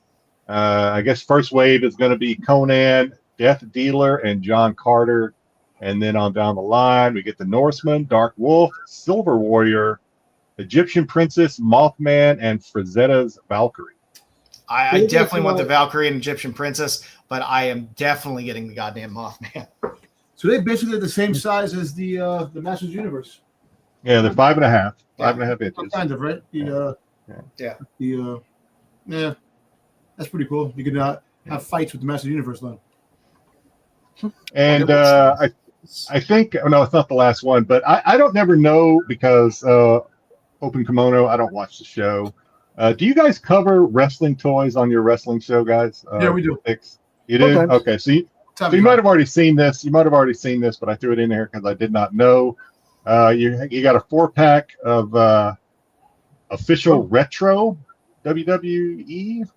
I guess first wave is going to be Conan, Death Dealer, and John Carter. And then on down the line, we get the Norseman, Dark Wolf, Silver Warrior, Egyptian Princess, Mothman, and Frazetta's Valkyrie. I definitely want the Valkyrie and Egyptian Princess, but I am definitely getting the goddamn Mothman. So they basically the same size as the Masters Universe. Yeah, they're 5.5 inches. Kind of, right? Yeah. That's pretty cool. You can have fights with the Masters Universe then. And I think, no, it's not the last one, but I don't never know because Open Kimono, I don't watch the show. Do you guys cover wrestling toys on your wrestling show, guys? Yeah, we do. You do? Sometimes. Okay, so you might have already seen this. You might have already seen this, but I threw it in there because I did not know. You got a 4-pack of official retro WWE.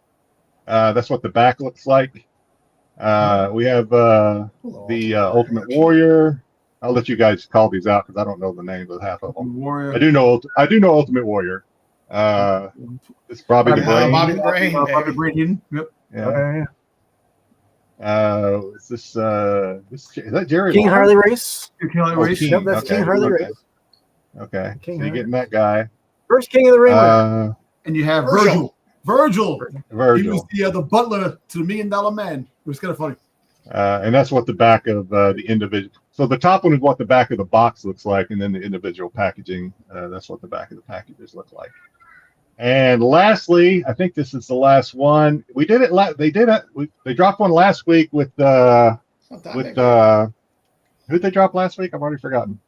That's what the back looks like. We have the Ultimate Warrior. I'll let you guys call these out because I don't know the names of half of them. Warrior. I do know Ultimate Warrior. It's Bobby the Brain. Bobby the Brain. Bobby the Brain. Yep. Yeah. Is this is that Jerry King Lawler? Harley Race. King Harley Race. King. Yep, that's King Harley Race. Okay, King so you're Harley. getting that guy. First King of the Ring. And you have Virgil. Virgil. He was Virgil. the butler to the $1 Million Man. It was kind of funny. And that's what the back of the individual. So the top one is what the back of the box looks like, and then the individual packaging. That's what the back of the packages look like. And lastly, I think this is the last one. We did it. They dropped one last week with who'd they drop last week? I've already forgotten.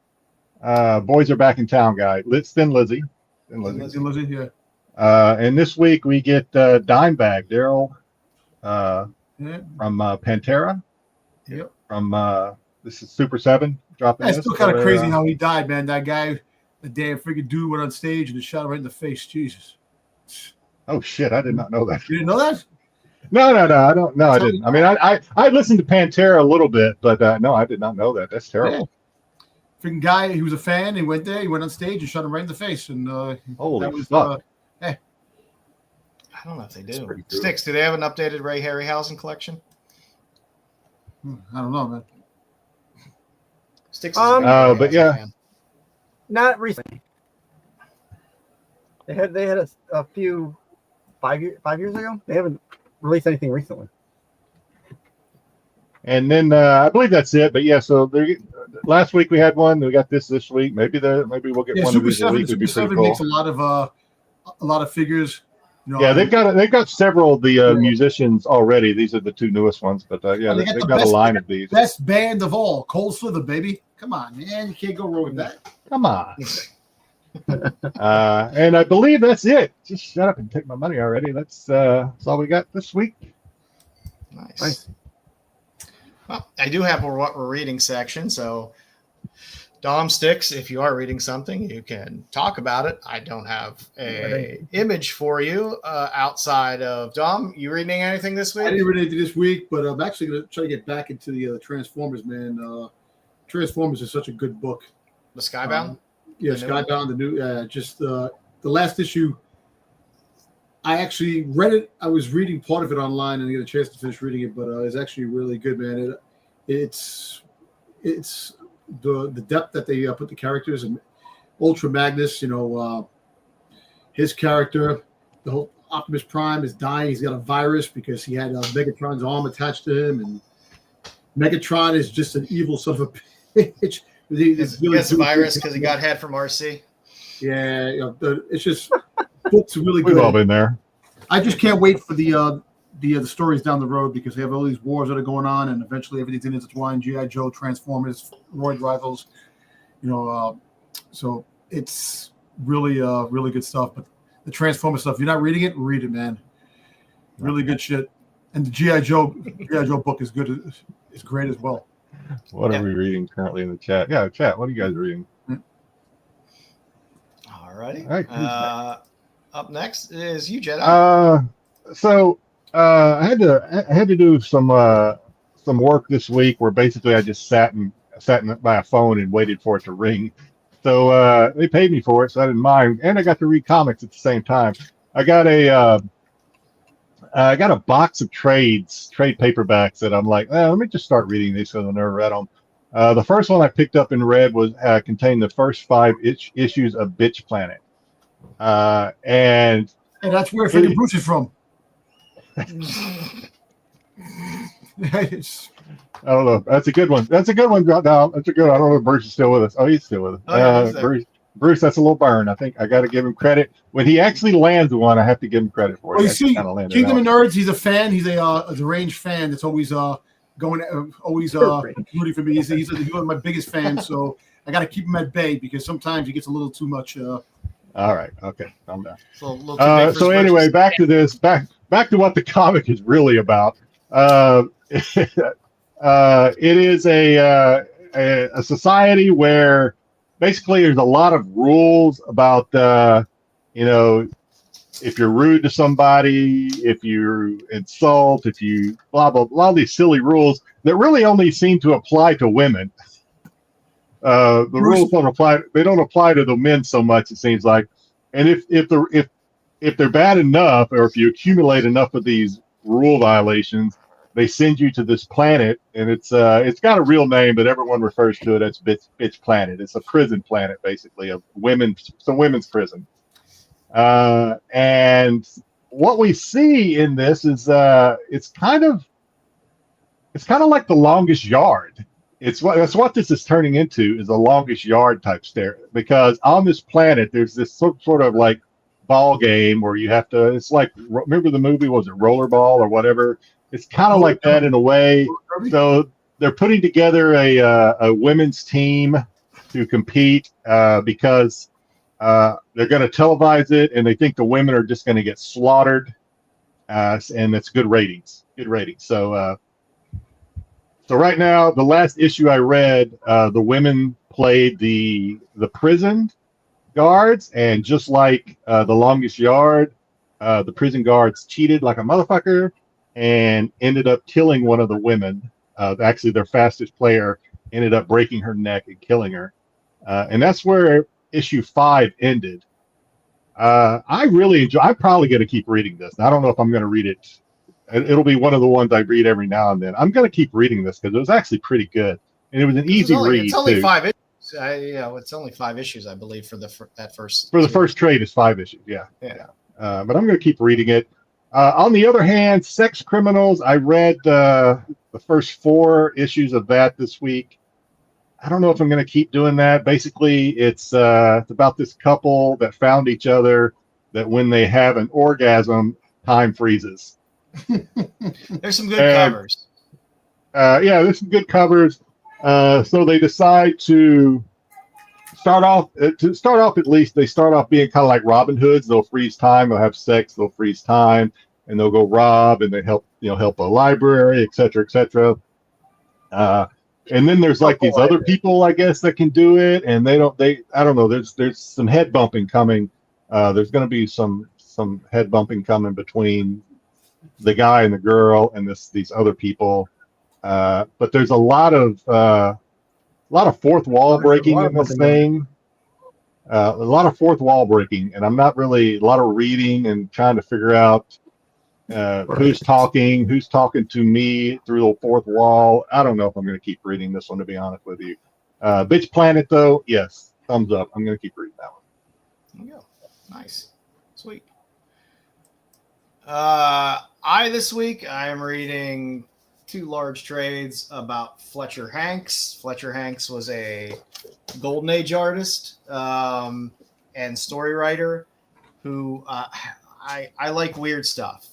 Boys Are Back in Town guy. Thin Lizzy. Lizzie, yeah. And this week we get Dimebag Daryl from Pantera. Yep. From this is Super 7 dropping. It's still kind of crazy how he died, man. That guy, the damn freaking dude went on stage and shot him right in the face. Jesus. Oh shit! I did not know that. You didn't know that? No, I don't. No, I didn't. I mean, I listened to Pantera a little bit, but no, I did not know that. That's terrible. Yeah. Freaking guy, he was a fan. He went there. He went on stage and shot him right in the face. And holy fuck! I don't know if they do. Styx, do they have an updated Ray Harryhausen collection? I don't know, man. Styx is a big but yeah. fan. Not recently. They had a few 5 years ago. They haven't released anything recently. And then I believe that's it. But yeah, so last week we had one. We got this week. Maybe we'll get one of these a week. Would be pretty Super 7 cool. makes a lot of figures. You know, Yeah, they've got several of the musicians already. These are the two newest ones, but yeah, they they've got got a line of these. Best band of all, Cold Slither, baby. Come on, man, you can't go wrong with that. Come on. And I believe that's it. Just shut up and take my money already. That's all we got this week. Nice. Well, I do have a what we're reading section, so Dom, Styx, if you are reading something, you can talk about it. I don't have a image for you outside of Dom. You reading anything this week? I didn't read anything this week, but I'm actually going to try to get back into the Transformers, man. Transformers is such a good book. The Skybound? Yeah, Skybound, the new, just the last issue. I actually read it. I was reading part of it online and I get a chance to finish reading it, but it's actually really good, man. It's the depth that they put the characters and Ultra Magnus, his character, the whole Optimus Prime is dying. He's got a virus because he had Megatron's arm attached to him, and Megatron is just an evil son of a bitch. He has a virus because he got head from RC. Yeah, it's just books are really good. We've all been there. I just can't wait for the stories down the road because they have all these wars that are going on, and eventually everything's intertwined. G.I. Joe, Transformers, Roid Rivals, so it's really really good stuff. But the Transformers stuff, if you're not reading it, read it, man. Really good shit. And the G.I. Joe book is good. It's great as well. What are we reading currently in the chat? Yeah, chat. What are you guys reading? All righty. All right. Up next is you, Jedi. So I had to do some work this week where basically I just sat by a phone and waited for it to ring. So they paid me for it, so I didn't mind, and I got to read comics at the same time. I got a box of trade paperbacks that I'm like, let me just start reading these because I never read them. The first one I picked up and read contained the first 5 issues of Bitch Planet. And that's where freaking Bruce is from. I don't know. That's a good one. That's a good one. Now, that's a good one. I don't know if Bruce is still with us. Oh, he's still with us. Bruce, that's a little burn. I think I got to give him credit. When he actually lands one, I have to give him credit for it. Well, you see, Kingdom of Nerds, he's a fan. He's a deranged fan that's always rooting for me. He's one of my biggest fans, so I got to keep him at bay because sometimes he gets a little too much. All right. Okay. Calm down. So anyway, back to this. Back to what the comic is really about. It is a society where basically there's a lot of rules about if you're rude to somebody, if you insult, if you blah blah blah, these silly rules that really only seem to apply to women. The rules don't apply. They don't apply to the men so much, it seems like. And if they're bad enough, or if you accumulate enough of these rule violations, they send you to this planet, and it's got a real name, but everyone refers to it as Bitch Planet. It's a prison planet, basically, of some women's prison. And what we see in this is it's kind of like The Longest Yard. That's what this is turning into, is a Longest Yard type stare, because on this planet there's this sort of like ball game where you have to. It's like, remember the movie, was it Rollerball or whatever? It's kind of like that in a way. So they're putting together a women's team to compete because they're going to televise it, and they think the women are just going to get slaughtered, and it's good ratings. So right now, the last issue I read, the women played the prison guards, and just like The Longest Yard, the prison guards cheated like a motherfucker and ended up killing one of the women. Actually, their fastest player ended up breaking her neck and killing her. And that's where issue 5 ended. I really enjoy. I'm probably going to keep reading this. I don't know if I'm going to read it. It'll be one of the ones I read every now and then. I'm going to keep reading this because it was actually pretty good. and it was an easy read It's only too. 5 issues. It's only 5 issues, I believe, for that first. For the first trade is 5 issues. Yeah. Yeah. But I'm going to keep reading it. On the other hand, Sex Criminals, I read the first 4 issues of that this week. I don't know if I'm going to keep doing that. Basically, it's about this couple that found each other, that when they have an orgasm, time freezes. There's some good covers. Yeah, there's some good covers. So they decide to start off at least. They start off being kind of like Robin Hoods. They'll freeze time. They'll have sex. They'll freeze time, and they'll go rob, and they help a library, etc., etc. And then there's like these other people, I guess, that can do it, and I don't know. There's some head bumping coming. There's going to be some head bumping coming between the guy and the girl and these other people. But there's a lot of fourth wall breaking in this thing. A lot of fourth wall breaking, and I'm not really a lot of reading and trying to figure out who's talking to me through the fourth wall. I don't know if I'm going to keep reading this one, to be honest with you. Bitch Planet, though, yes, thumbs up. I'm going to keep reading that one. There you go. Nice, sweet. This week I am reading 2 large trades about Fletcher Hanks. Fletcher Hanks was a Golden Age artist and story writer who I like weird stuff.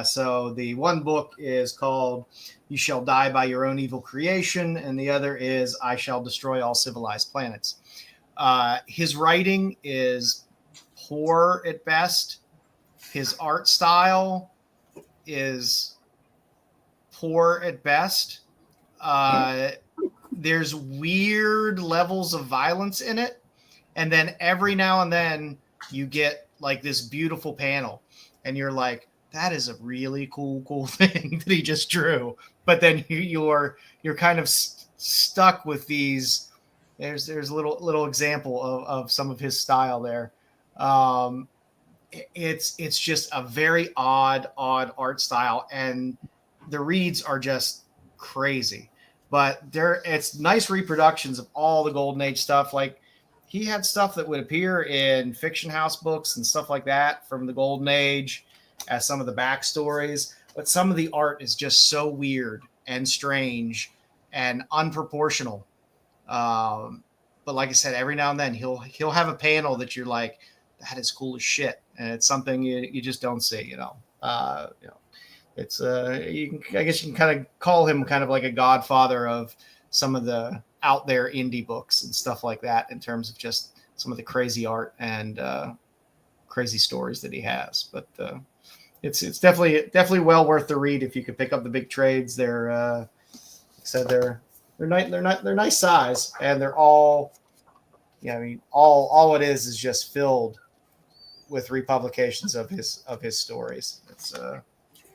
So the one book is called You Shall Die by Your Own Evil Creation, and the other is I Shall Destroy All Civilized Planets. His writing is poor at best. His art style is poor at best. There's weird levels of violence in it. And then every now and then you get like this beautiful panel and you're like, that is a really cool thing that he just drew. But then you're kind of stuck with these. There's a little example of some of his style there. It's just a very odd art style, and the reads are just crazy. But it's nice reproductions of all the Golden Age stuff. Like he had stuff that would appear in Fiction House books and stuff like that from the Golden Age as some of the backstories. But some of the art is just so weird and strange and unproportional. But like I said, every now and then he'll have a panel that you're like, that is cool as shit. And it's something you just don't see, It's I guess you can kind of call him kind of like a godfather of some of the out there indie books and stuff like that in terms of just some of the crazy art and crazy stories that he has. But it's definitely well worth the read if you could pick up the big trades. They're nice size, and they're all all it is just filled with republications of his stories. It's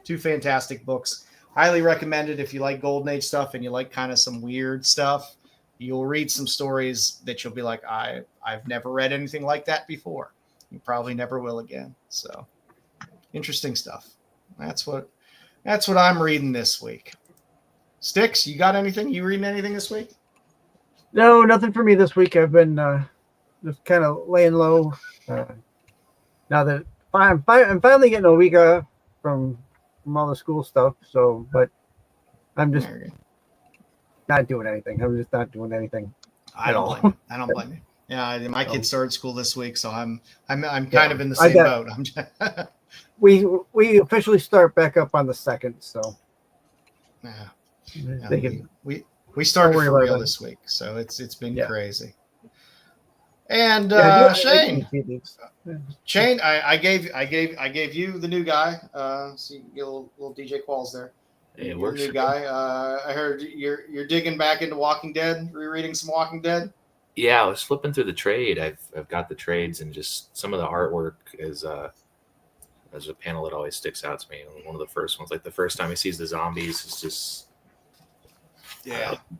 2 fantastic books. Highly recommended if you like Golden Age stuff and you like kind of some weird stuff. You'll read some stories that you'll be like, I've never read anything like that before. You probably never will again. So interesting stuff. That's what I'm reading this week. Styx, you got anything? You reading anything this week? No, nothing for me this week. I've been just kind of laying low. Now that I'm finally getting a week off from all the school stuff. So, but I'm just not doing anything. I'm just not doing anything. I don't blame you. Yeah, my kids started school this week, so I'm kind of in the same boat. I'm just we officially start back up on the 2nd, so we started for real this week, so it's been crazy. And Shane, I gave you the new guy, so you can get a little DJ Qualls there. Hey, it You're works. the new guy. I heard you're digging back into Walking Dead, rereading some Walking Dead. Yeah, I was flipping through the trade. I've got the trades, and just some of the artwork is there's a panel that always sticks out to me. One of the first ones, like the first time he sees the zombies, is just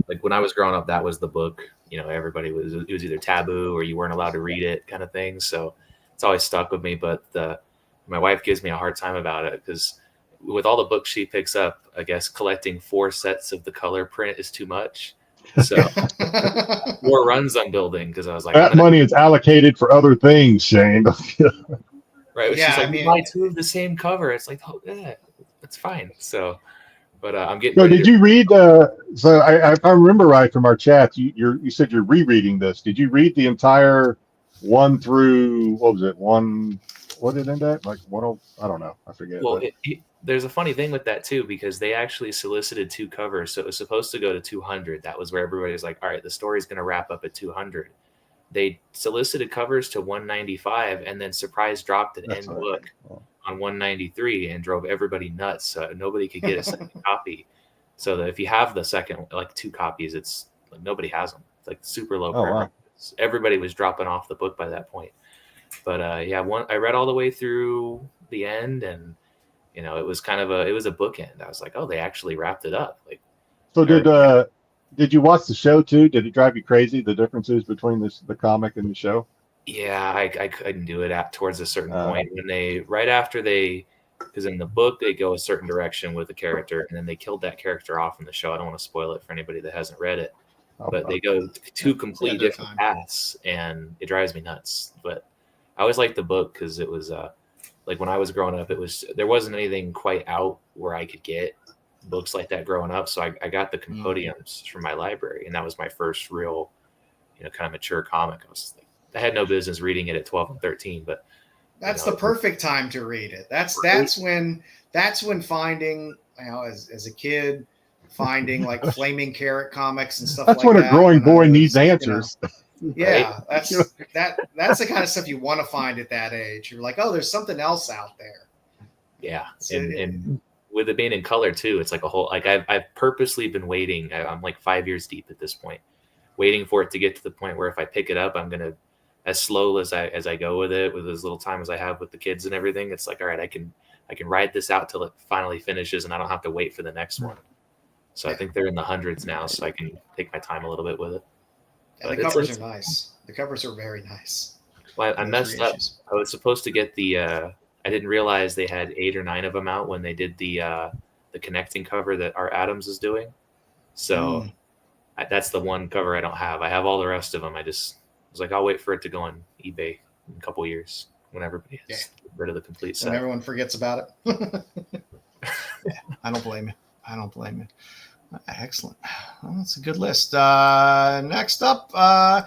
like when I was growing up, that was the book. Everybody it was either taboo or you weren't allowed to read it, kind of thing. So it's always stuck with me. But my wife gives me a hard time about it because with all the books she picks up, I guess collecting 4 sets of the color print is too much. So 4 runs I'm building because I was like, That money is allocated for other things, Shane. right? It's Yeah, just like I mean- buy 2 of the same cover. It's like, oh, yeah, it's fine. So, but I'm getting. So ready did to- you read? So if I remember right from our chats, you said you're rereading this. Did you read the entire 1 through what was it? What did it end at? Like 10? I don't know. I forget. Well, but- there's a funny thing with that too, because they actually solicited 2 covers, so it was supposed to go to 200. That was where everybody was like, all right, the story's going to wrap up at 200. They solicited covers to 195 and then surprise dropped an That's end right. book on 193 and drove everybody nuts. So nobody could get a second copy. So that if you have the second, like 2 copies, it's like nobody has them. It's like super low. Oh, wow. Everybody was dropping off the book by that point. But yeah, I read all the way through the end, and you know, it was a bookend. I was like, oh, they actually wrapped it up. Like, So did you watch the show too? Did it drive you crazy, the differences between the comic and the show? yeah, I couldn't do it towards a certain point when because in the book they go a certain direction with the character, and then they killed that character off in the show. I don't want to spoil it for anybody that hasn't read it, but they go 2 completely they're different fine. paths, and it drives me nuts. But I always liked the book because it was like when I was growing up, there wasn't anything quite out where I could get books like that growing up. So I got the Compendiums from my library, and that was my first real, kind of mature comic. I had no business reading it at 12 and 13, but That's the perfect time to read it. That's when finding, as a kid, finding like Flaming Carrot comics and stuff That's like that. when a growing when I boy was, needs answers. Yeah, that's the kind of stuff you want to find at that age. You're like, oh, there's something else out there. yeah. So And with it being in color too, it's like a whole, like I've purposely been waiting. I'm like 5 years deep at this point, waiting for it to get to the point where if I pick it up, I'm going to, as slow as I go with it, with as little time as I have with the kids and everything, it's like, all right, I can ride this out till it finally finishes, and I don't have to wait for the next one. So I think they're in the hundreds now, so I can take my time a little bit with it. Yeah, the covers are nice. The covers are very nice. Well, I Those messed up. reissues. I was supposed to get I didn't realize they had 8 or 9 of them out when they did the connecting cover that our Adams is doing. So that's the one cover I don't have. I have all the rest of them. I was like, I'll wait for it to go on eBay in a couple years when everybody has rid of the complete set. When everyone forgets about it. I don't blame you. Excellent. Well, that's a good list. Next up, I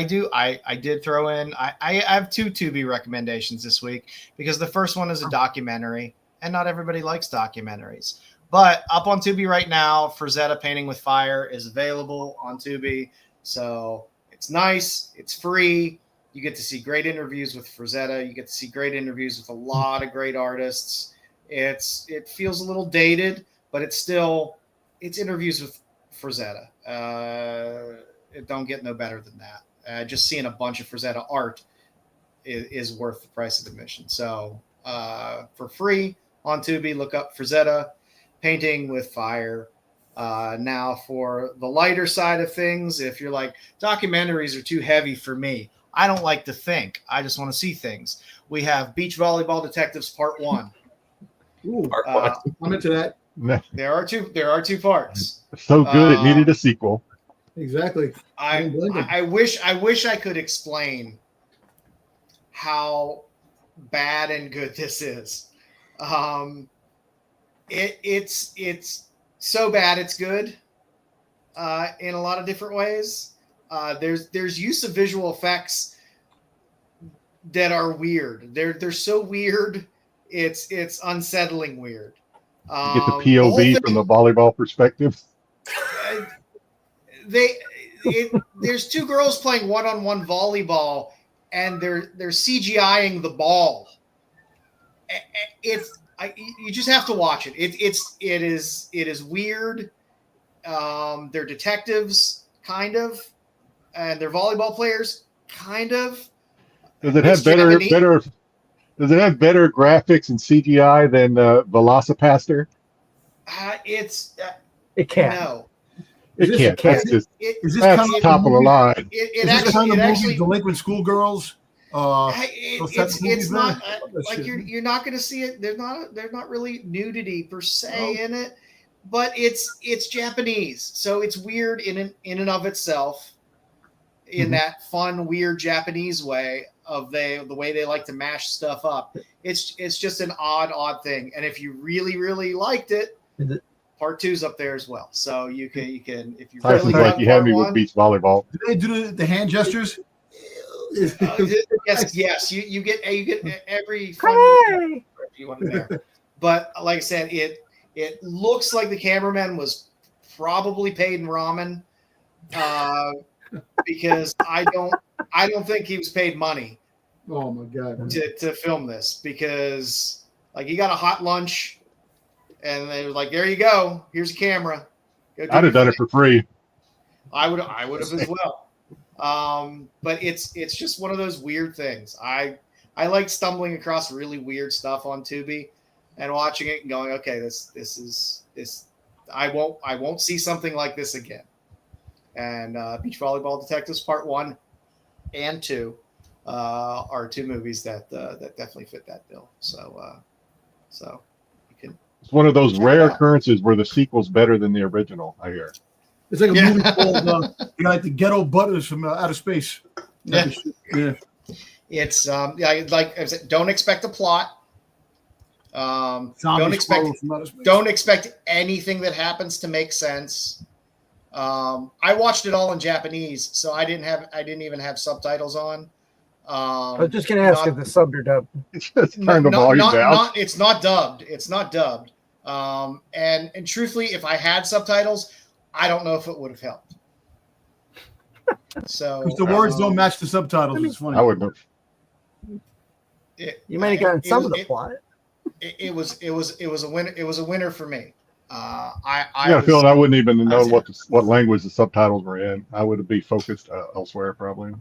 did throw in. I have 2 Tubi recommendations this week because the first one is a documentary, and not everybody likes documentaries. But up on Tubi right now, Frazetta Painting with Fire is available on Tubi. So it's nice. It's free. You get to see great interviews with Frazetta. You get to see great interviews with a lot of great artists. It feels a little dated, but it's interviews with Frazetta. It don't get no better than that. Just seeing a bunch of Frazetta art is worth the price of admission. So for free on Tubi, look up Frazetta Painting with Fire. Now for the lighter side of things, if you're like, documentaries are too heavy for me, I don't like to think, I just want to see things, we have Beach Volleyball Detectives Part 1. Ooh, I'm into that. There are two parts. So good, it needed a sequel. Exactly. I wish I could explain how bad and good this is. It's so bad it's good in a lot of different ways. There's use of visual effects that are weird. They're so weird. It's unsettling weird. You get the POV from the volleyball perspective. There's 2 girls playing one-on-one volleyball, and they're CGIing the ball. You just have to watch it. It is weird. They're detectives, kind of, and they're volleyball players, kind of. Does it have better? Does it have better graphics and CGI than Velocipaster? It can't. No. It can't. That's just Is this that's kind of top of the line. It is this kind of movie actually Delinquent Schoolgirls? It's not That like shit. you're not going to see it. There's not really nudity per se in it, but it's Japanese, so it's weird in and of itself, in that fun, weird Japanese way of the way they like to mash stuff up. It's just an odd thing, and if you really liked it, part 2's up there as well. So you can if you Tyson's really like, love you had part me with 1, beach volleyball. Do they do the hand gestures? yes, you get every fun Hooray! you want in there. But like I said, it looks like the cameraman was probably paid in ramen, because I don't think he was paid money Oh my god! to film this, because like he got a hot lunch and they were like, there you go, here's a camera. Go do I'd have your done it thing. for free. I would have as well. But it's just one of those weird things. I like stumbling across really weird stuff on Tubi and watching it and going, okay, this is I won't see something like this again. And Beach Volleyball Detectives Part 1 and 2 are 2 movies that definitely fit that bill. So you can. It's one of those Check it rare out. occurrences where the sequel's better than the original, I hear. It's like a Yeah. movie called like the Ghetto Butters from outer space. Yeah. Yeah. It's like I said, don't expect a plot. Don't Zombie expect squirrel from outer space. don't expect anything that happens to make sense. I watched it all in Japanese, so I didn't even have subtitles on. I was just gonna ask if the subbed or dubbed. Just turn the volume down. It's not dubbed. It's not dubbed. And truthfully, if I had subtitles, I don't know if it would have helped. So Because the words don't match the subtitles. It's funny. I wouldn't have. You might have gotten some of the it, plot. It was a winner. It was a winner for me. I I got a feeling I wouldn't even know was- what language the subtitles were in. I would be focused elsewhere probably.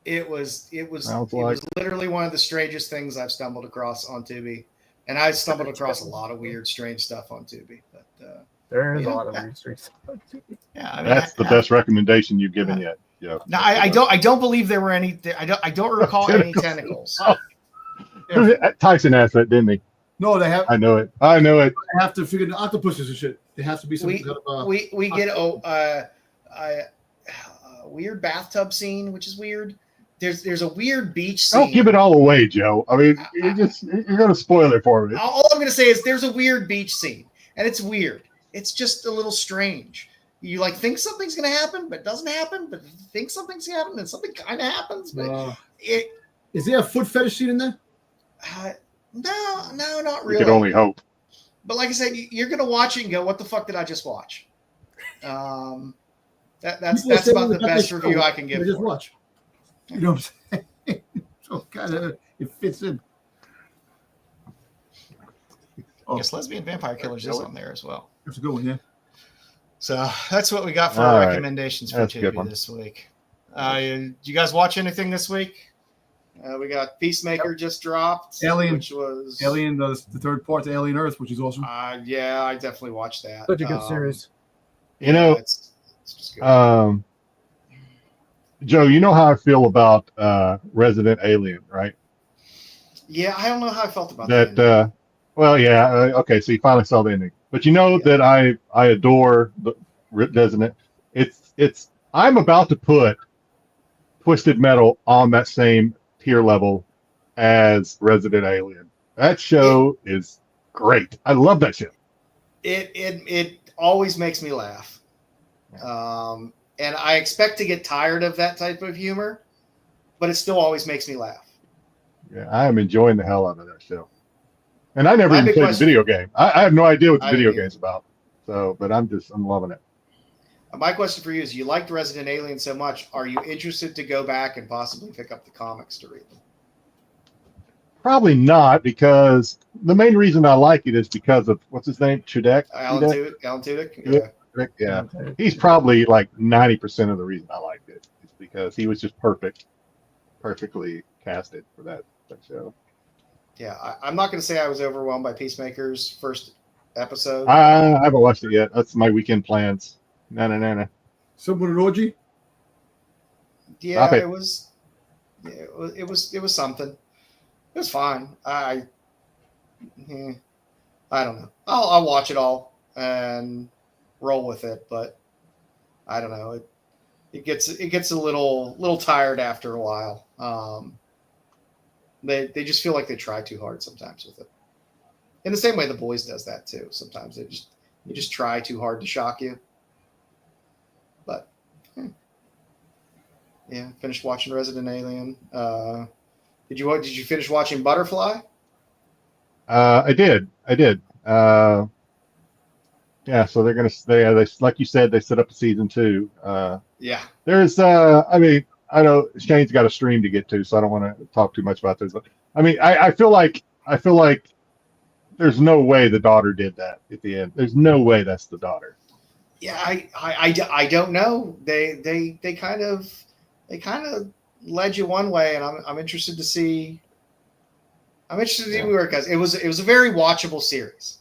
It was Sounds like. literally one of the strangest things I've stumbled across on Tubi, and I stumbled across a lot of weird, strange stuff on Tubi. But There is yeah. a lot of weird streets. yeah, I mean, That's the best recommendation you've given yet. Yeah. No, I don't believe there were any. I don't recall any tentacles. Tyson asked that, didn't he? No, they I know it. I know it. have to figure the octopuses and shit. There has to be some We kind of we get a weird bathtub scene, which is weird. There's a weird beach scene. Don't give it all away, Joe. I mean, you're going to spoil it for me. All I'm going to say is there's a weird beach scene, and it's weird. It's just a little strange. You like think something's going to happen, but it doesn't happen. But you think something's going to happen, and something kind of happens. But it is there a foot fetish scene in there? no, not We really. could only hope. But like I said, you're going to watch it and go, "What the fuck did I just watch?" That's People say about the about best this review show, I can give. they Just for it. watch. You know what I'm saying? So kind of it fits in. Yes, Lesbian Vampire Killers is on there as well. That's a good one, yeah. So that's what we got for All right. recommendations for That's a good Tubi one. this week. Did you guys watch anything this week? We got Peacemaker just dropped, Alien. which was Alien, the third part to Alien Earth, which is awesome. Yeah, I definitely watched that. Such a good series. You know, it's just good. Joe, you know how I feel about Resident Alien, right? Yeah, I don't know how I felt about That, that. well, yeah, okay, so you finally saw the ending. But you know that I adore the Resident. It's I'm about to put Twisted Metal on that same tier level as Resident Alien. That show is great. I love that show. It always makes me laugh. And I expect to get tired of that type of humor, but it still always makes me laugh. Yeah, I am enjoying the hell out of that show. And I never My even big played the question- video game. I have no idea what the I video didn't game's about. So, but I'm loving it. My question for you is: you liked Resident Alien so much, are you interested to go back and possibly pick up the comics to read them? Probably not, because the main reason I like it is because of what's his name, Chudek. Alan Tudyk? Yeah. Yeah, he's probably like 90% of the reason I liked it. It's because he was just perfectly casted for that show. Yeah, I'm not going to say I was overwhelmed by Peacemaker's first episode. I haven't watched it yet. That's my weekend plans. No. Someone an orgy? Yeah, Stop it. it was something. It was fine. I don't know. I'll watch it all. and roll with it. But I don't know. It gets a little tired after a while. They just feel like they try too hard sometimes with it. In the same way The Boys does that too. Sometimes you just try too hard to shock you. But yeah, finished watching Resident Alien. Did you finish watching Butterfly? I did. Yeah, so they're gonna they like you said, they set up a season 2. Yeah. There's I mean, I know Shane's got a stream to get to, so I don't want to talk too much about this. But I mean, I feel like there's no way the daughter did that at the end. There's no way that's the daughter. Yeah, I don't know. They kind of led you one way, and I'm interested to see. I'm interested to see where it goes. It was a very watchable series.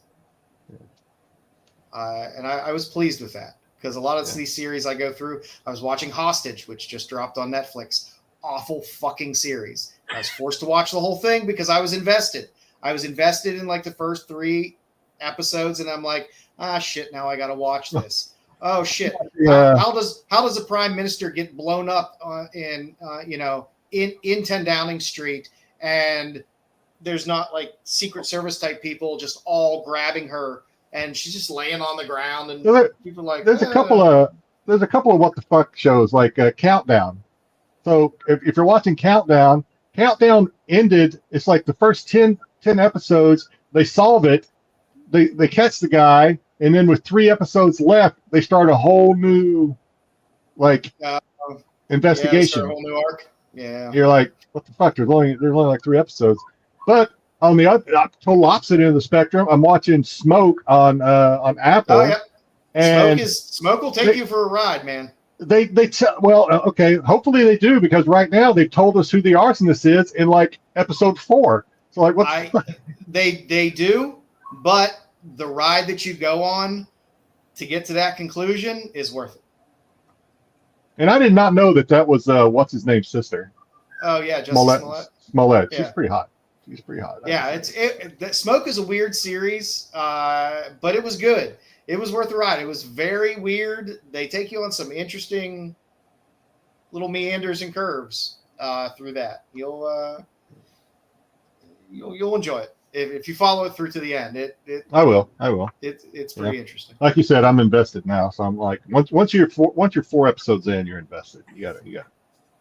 And I was pleased with that because a lot of these series I go through, I was watching Hostage, which just dropped on Netflix. Awful fucking series. I was forced to watch the whole thing because I was invested. I was invested in like the first 3 episodes, and I'm like, shit, now I got to watch this. Oh shit. Yeah. How does a prime minister get blown up in 10 Downing Street, and there's not like Secret Service type people just all grabbing her, and she's just laying on the ground, and people are like, there's a couple of what the fuck shows like Countdown. So if you're watching Countdown ended. It's like the first 10 episodes they solve it, they catch the guy, and then with 3 episodes left, they start a whole new investigation. A whole new arc. Yeah, you're like, what the fuck? There's only like 3 episodes, but on the total opposite end of the spectrum, I'm watching Smoke on Apple. Oh, yeah. And Smoke will take you for a ride, man. Okay. Hopefully they do, because right now they've told us who the arsonist is in like episode 4. So like, they do, but the ride that you go on to get to that conclusion is worth it. And I did not know that was what's his name's sister. Oh yeah, Justice Smollett. Yeah. She's pretty hot. Yeah, Smoke is a weird series, but it was good. It was worth the ride. It was very weird. They take you on some interesting little meanders and curves through that. You'll enjoy it if you follow it through to the end. I will. It's pretty interesting. Like you said, I'm invested now, so I'm like, once you're 4 episodes in, you're invested. You got.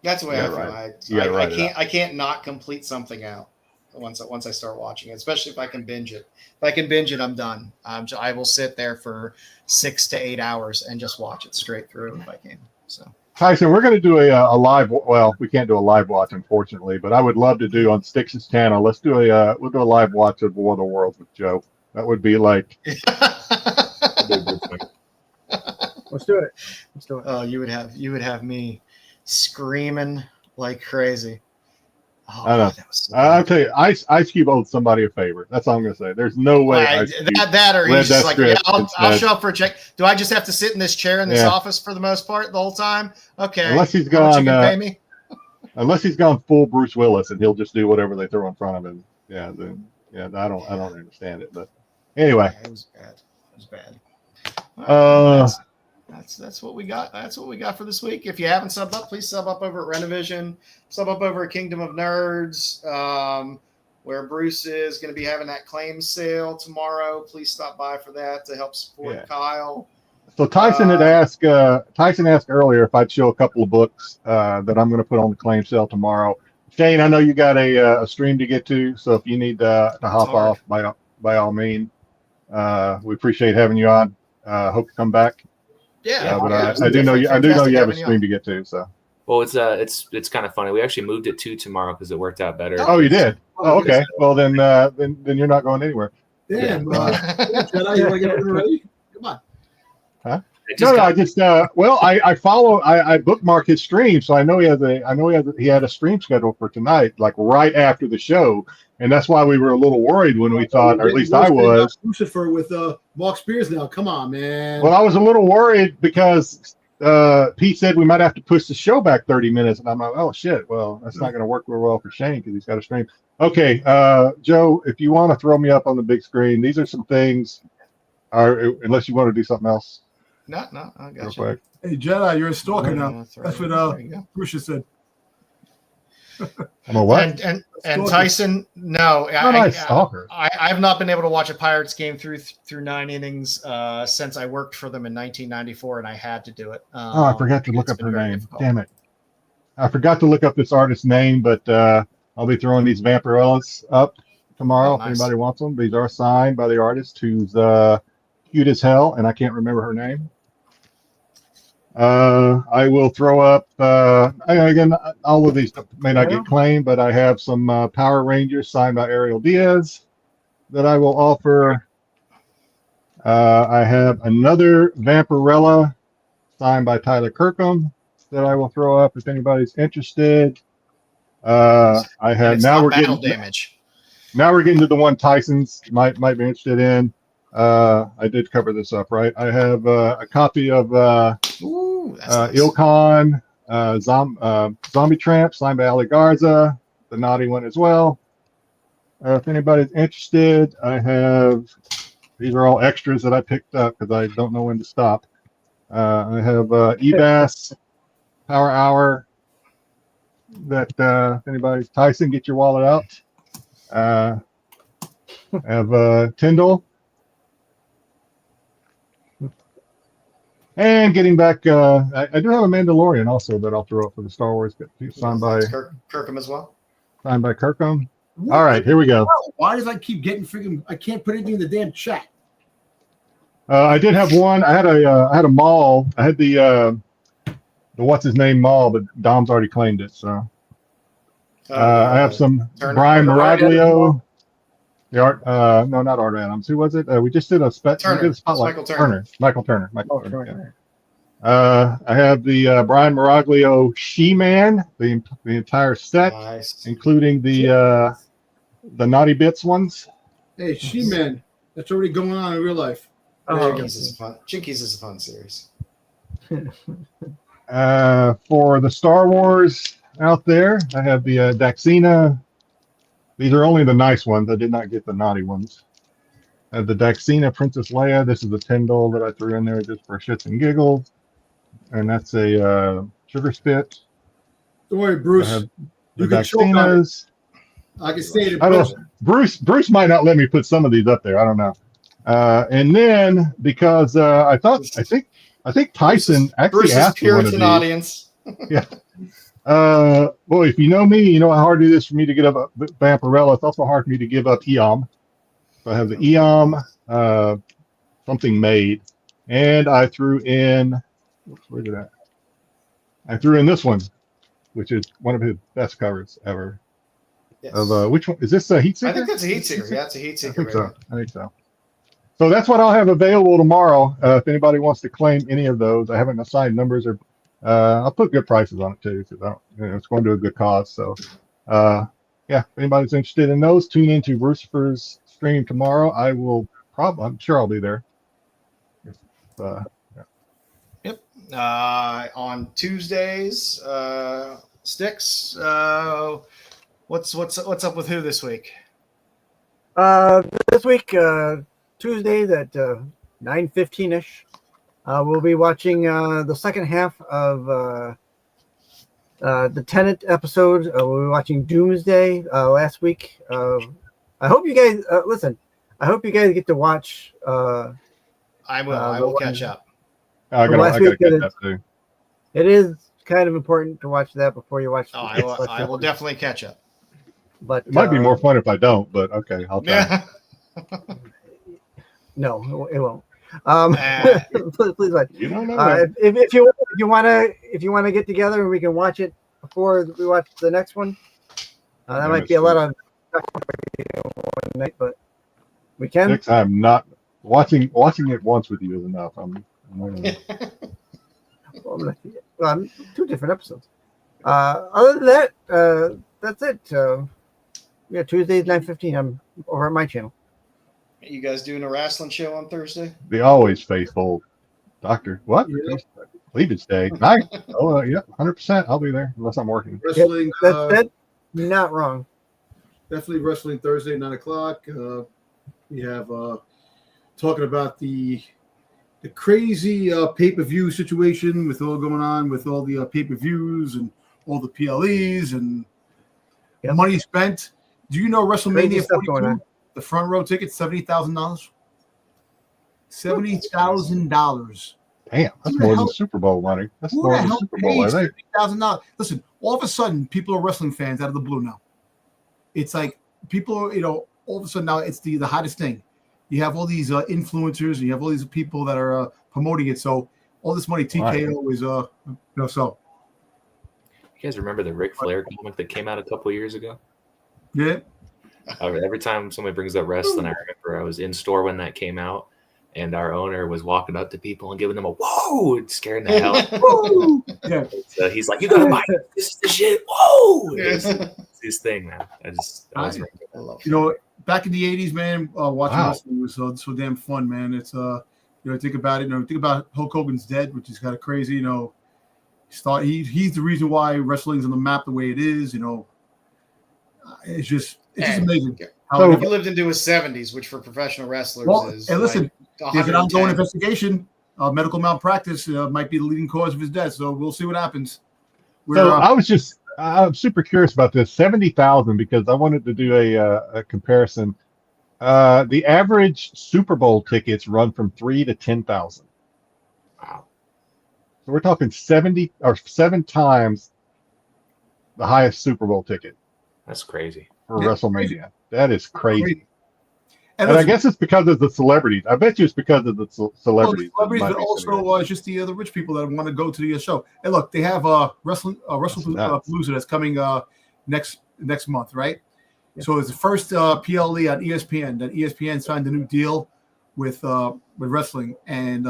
That's the way I feel. I can't not complete something out once I start watching it, especially if I can binge it. If I can binge it, I'm done. I will sit there for 6 to 8 hours and just watch it straight through if I can. So, Tyson, we're going to do a live. Well, we can't do a live watch, unfortunately, but I would love to do on Styx's channel. We'll do a live watch of War of the Worlds with Joe. That would be like. Let's do it. Oh, you would have me screaming like crazy. Oh, I know. I'll tell you, Ice Cube owed somebody a favor. That's all I'm gonna say. There's no way. That or he's just like, I'll show up for a check. Do I just have to sit in this chair in this office for the most part the whole time? Okay. Unless he's gone, pay me? Unless he's gone full Bruce Willis and he'll just do whatever they throw in front of him. I don't understand it. But anyway, it was bad. Well, that's what we got. That's what we got for this week. If you haven't subbed up, please sub up over at Rennavision. Sub up over at Kingdom of Nerds, where Bruce is going to be having that claim sale tomorrow. Please stop by for that to help support Kyle. So Tyson had asked. Tyson asked earlier if I'd show a couple of books that I'm going to put on the claim sale tomorrow. Shane, I know you got a stream to get to, so if you need to hop off, by all means, we appreciate having you on. Hope you come back. But I do know you have a stream to get to. So. Well, it's kind of funny. We actually moved it to tomorrow because it worked out better. Oh, you did? Oh, okay. Well, then you're not going anywhere. Damn. Jedi, you want to get it ready? Come on. Huh? I follow. I bookmark his stream, so I know he had a stream scheduled for tonight, like right after the show, and that's why we were a little worried when we thought, or at least I was. Lucifer with Mark Spears now. Come on, man. Well, I was a little worried because Pete said we might have to push the show back 30 minutes, and I'm like, oh shit. Well, that's not going to work real well for Shane because he's got a stream. Okay, Joe, if you want to throw me up on the big screen, these are some things Or unless you want to do something else No, I real got you. quick. Hey, Jedi, you're a stalker now. That's what There you go. Bruce said. I'm a what? And Stalker. Tyson, no, I'm not a stalker. I've not been able to watch a Pirates game through 9 innings since I worked for them in 1994, and I had to do it. Oh, I forgot to look it's up been her very name. difficult. Damn it. I forgot to look up this artist's name, but I'll be throwing these Vampirellas up tomorrow Oh, nice. if anybody wants them. These are signed by the artist who's cute as hell, and I can't remember her name. I will throw up, again, all of these may not get claimed, but I have some Power Rangers signed by Ariel Diaz that I will offer. I have another Vampirella signed by Tyler Kirkham that I will throw up if anybody's interested. I And have it's now not we're battle getting damage. now we're getting to the one Tyson's might be interested in. I did cover this up, right? I have a copy of Ooh, that's nice. Ilkon Zombie Tramp signed by Ali Garza, the naughty one as well. If anybody's interested, I have these are all extras that I picked up because I don't know when to stop. I have EBAS Power Hour that if anybody's Tyson, get your wallet out. I have Tyndall. And getting back, I do have a Mandalorian also that I'll throw up for the Star Wars, signed by Kirkham as well. signed by Kirkham. All right, here we go. Why does I keep getting freaking? I can't put anything in the damn chat. I did have one. I had a mall. I had the what's his name mall, but Dom's already claimed it. So I have some Brian Miraglio. The art, no, not Art Adams. Who was it? We just did a spotlight. Michael Turner. I have the Brian Miraglio She-Man, the entire set, including the Naughty Bits ones. Hey, She-Man, that's already going on in real life. Jinkies is a fun series. For the Star Wars out there, I have the Daxina. These are only the nice ones. I did not get the naughty ones. I have the Daxina Princess Leia. This is the Tyndall that I threw in there just for shits and giggles. And that's a sugar spit. Don't worry, Bruce. The Daxinas. I can say it. I don't. Bruce might not let me put some of these up there. I don't know. And then because I think Tyson actually asked for one of these. Audience. Yeah. Well, if you know me, you know how hard it is for me to get up Vampirella. It's also hard for me to give up Eom. So I have the Eom something made, and I threw in. Where did that? I threw in this one, which is one of his best covers ever. Yes. Of which one is this? A Heat Seeker? I think that's a Heat Seeker. Yeah, it's a Heat Seeker. I think so. So that's what I'll have available tomorrow. If anybody wants to claim any of those, I haven't assigned numbers or. I'll put good prices on it too, because it's going to a good cause. So, yeah, if anybody's interested in those, tune into Lucifer's stream tomorrow. I'm sure I'll be there. Yeah. Yep. On Tuesdays, Styx. What's up with who this week? This week, Tuesdays at 9:15ish. We'll be watching the second half of the Tenet episode. We'll be watching Doomsday last week. I hope you guys listen. I hope you guys get to watch. I will catch up. I gotta get that too. It is kind of important to watch that before you watch. I will definitely catch up. But it might be more fun if I don't. But okay, I'll try. No, it won't. Please watch. You don't know. If you want to get together and we can watch it before we watch the next one, that might be a lot of one night, but we can. Next time, not watching it once with you is enough. Well, 2 different episodes. Other than that, that's it. Yeah, Tuesdays 9:15. I'm over at my channel. You guys doing a wrestling show on Thursday? The always faithful Doctor. What? Cleavage Day. Nice. Oh, yeah, 100%. I'll be there unless I'm working. Wrestling. That's not wrong. Definitely wrestling Thursday, 9:00. We have talking about the crazy pay-per-view situation with all going on with all the pay-per-views and all the PLEs and money spent. Do you know WrestleMania 42? The front row ticket, $70,000. $70,000. Damn, that's more than Super Bowl money. That's more than Super Bowl, I think. $70,000. Listen, all of a sudden, people are wrestling fans out of the blue now. It's like people, all of a sudden now it's the hottest thing. You have all these influencers, and you have all these people that are promoting it. So all this money, TKO is, so. You guys remember the Ric Flair comic that came out a couple years ago? Yeah. Every time somebody brings up wrestling, I remember I was in store when that came out, and our owner was walking up to people and giving them a whoa, and scaring the hell out of them. Yeah. So he's like, "You gotta buy it. This is the shit." Whoa! It's his thing, man. I love back in the '80s, man, watching wrestling was so damn fun, man. It's think about it. Think about Hulk Hogan's dead, which is kind of crazy. He's the reason why wrestling's on the map the way it is. It's just amazing. So he lived into his 70s, which for professional wrestlers is. And listen, like there's an ongoing investigation. Medical malpractice might be the leading cause of his death. So we'll see what happens. I'm super curious about this 70,000 because I wanted to do a comparison. The average Super Bowl tickets run from 3 to 10,000. Wow. So we're talking 7 times the highest Super Bowl ticket. That's crazy. For WrestleMania. Crazy. That is crazy. And listen, I guess it's because of the celebrities. I bet you it's because of the celebrities. But also just the rich people that want to go to the show. And look, they have WrestlePalooza that's coming next month, right? Yeah. So it's the first PLE on ESPN. That ESPN signed a new deal with wrestling and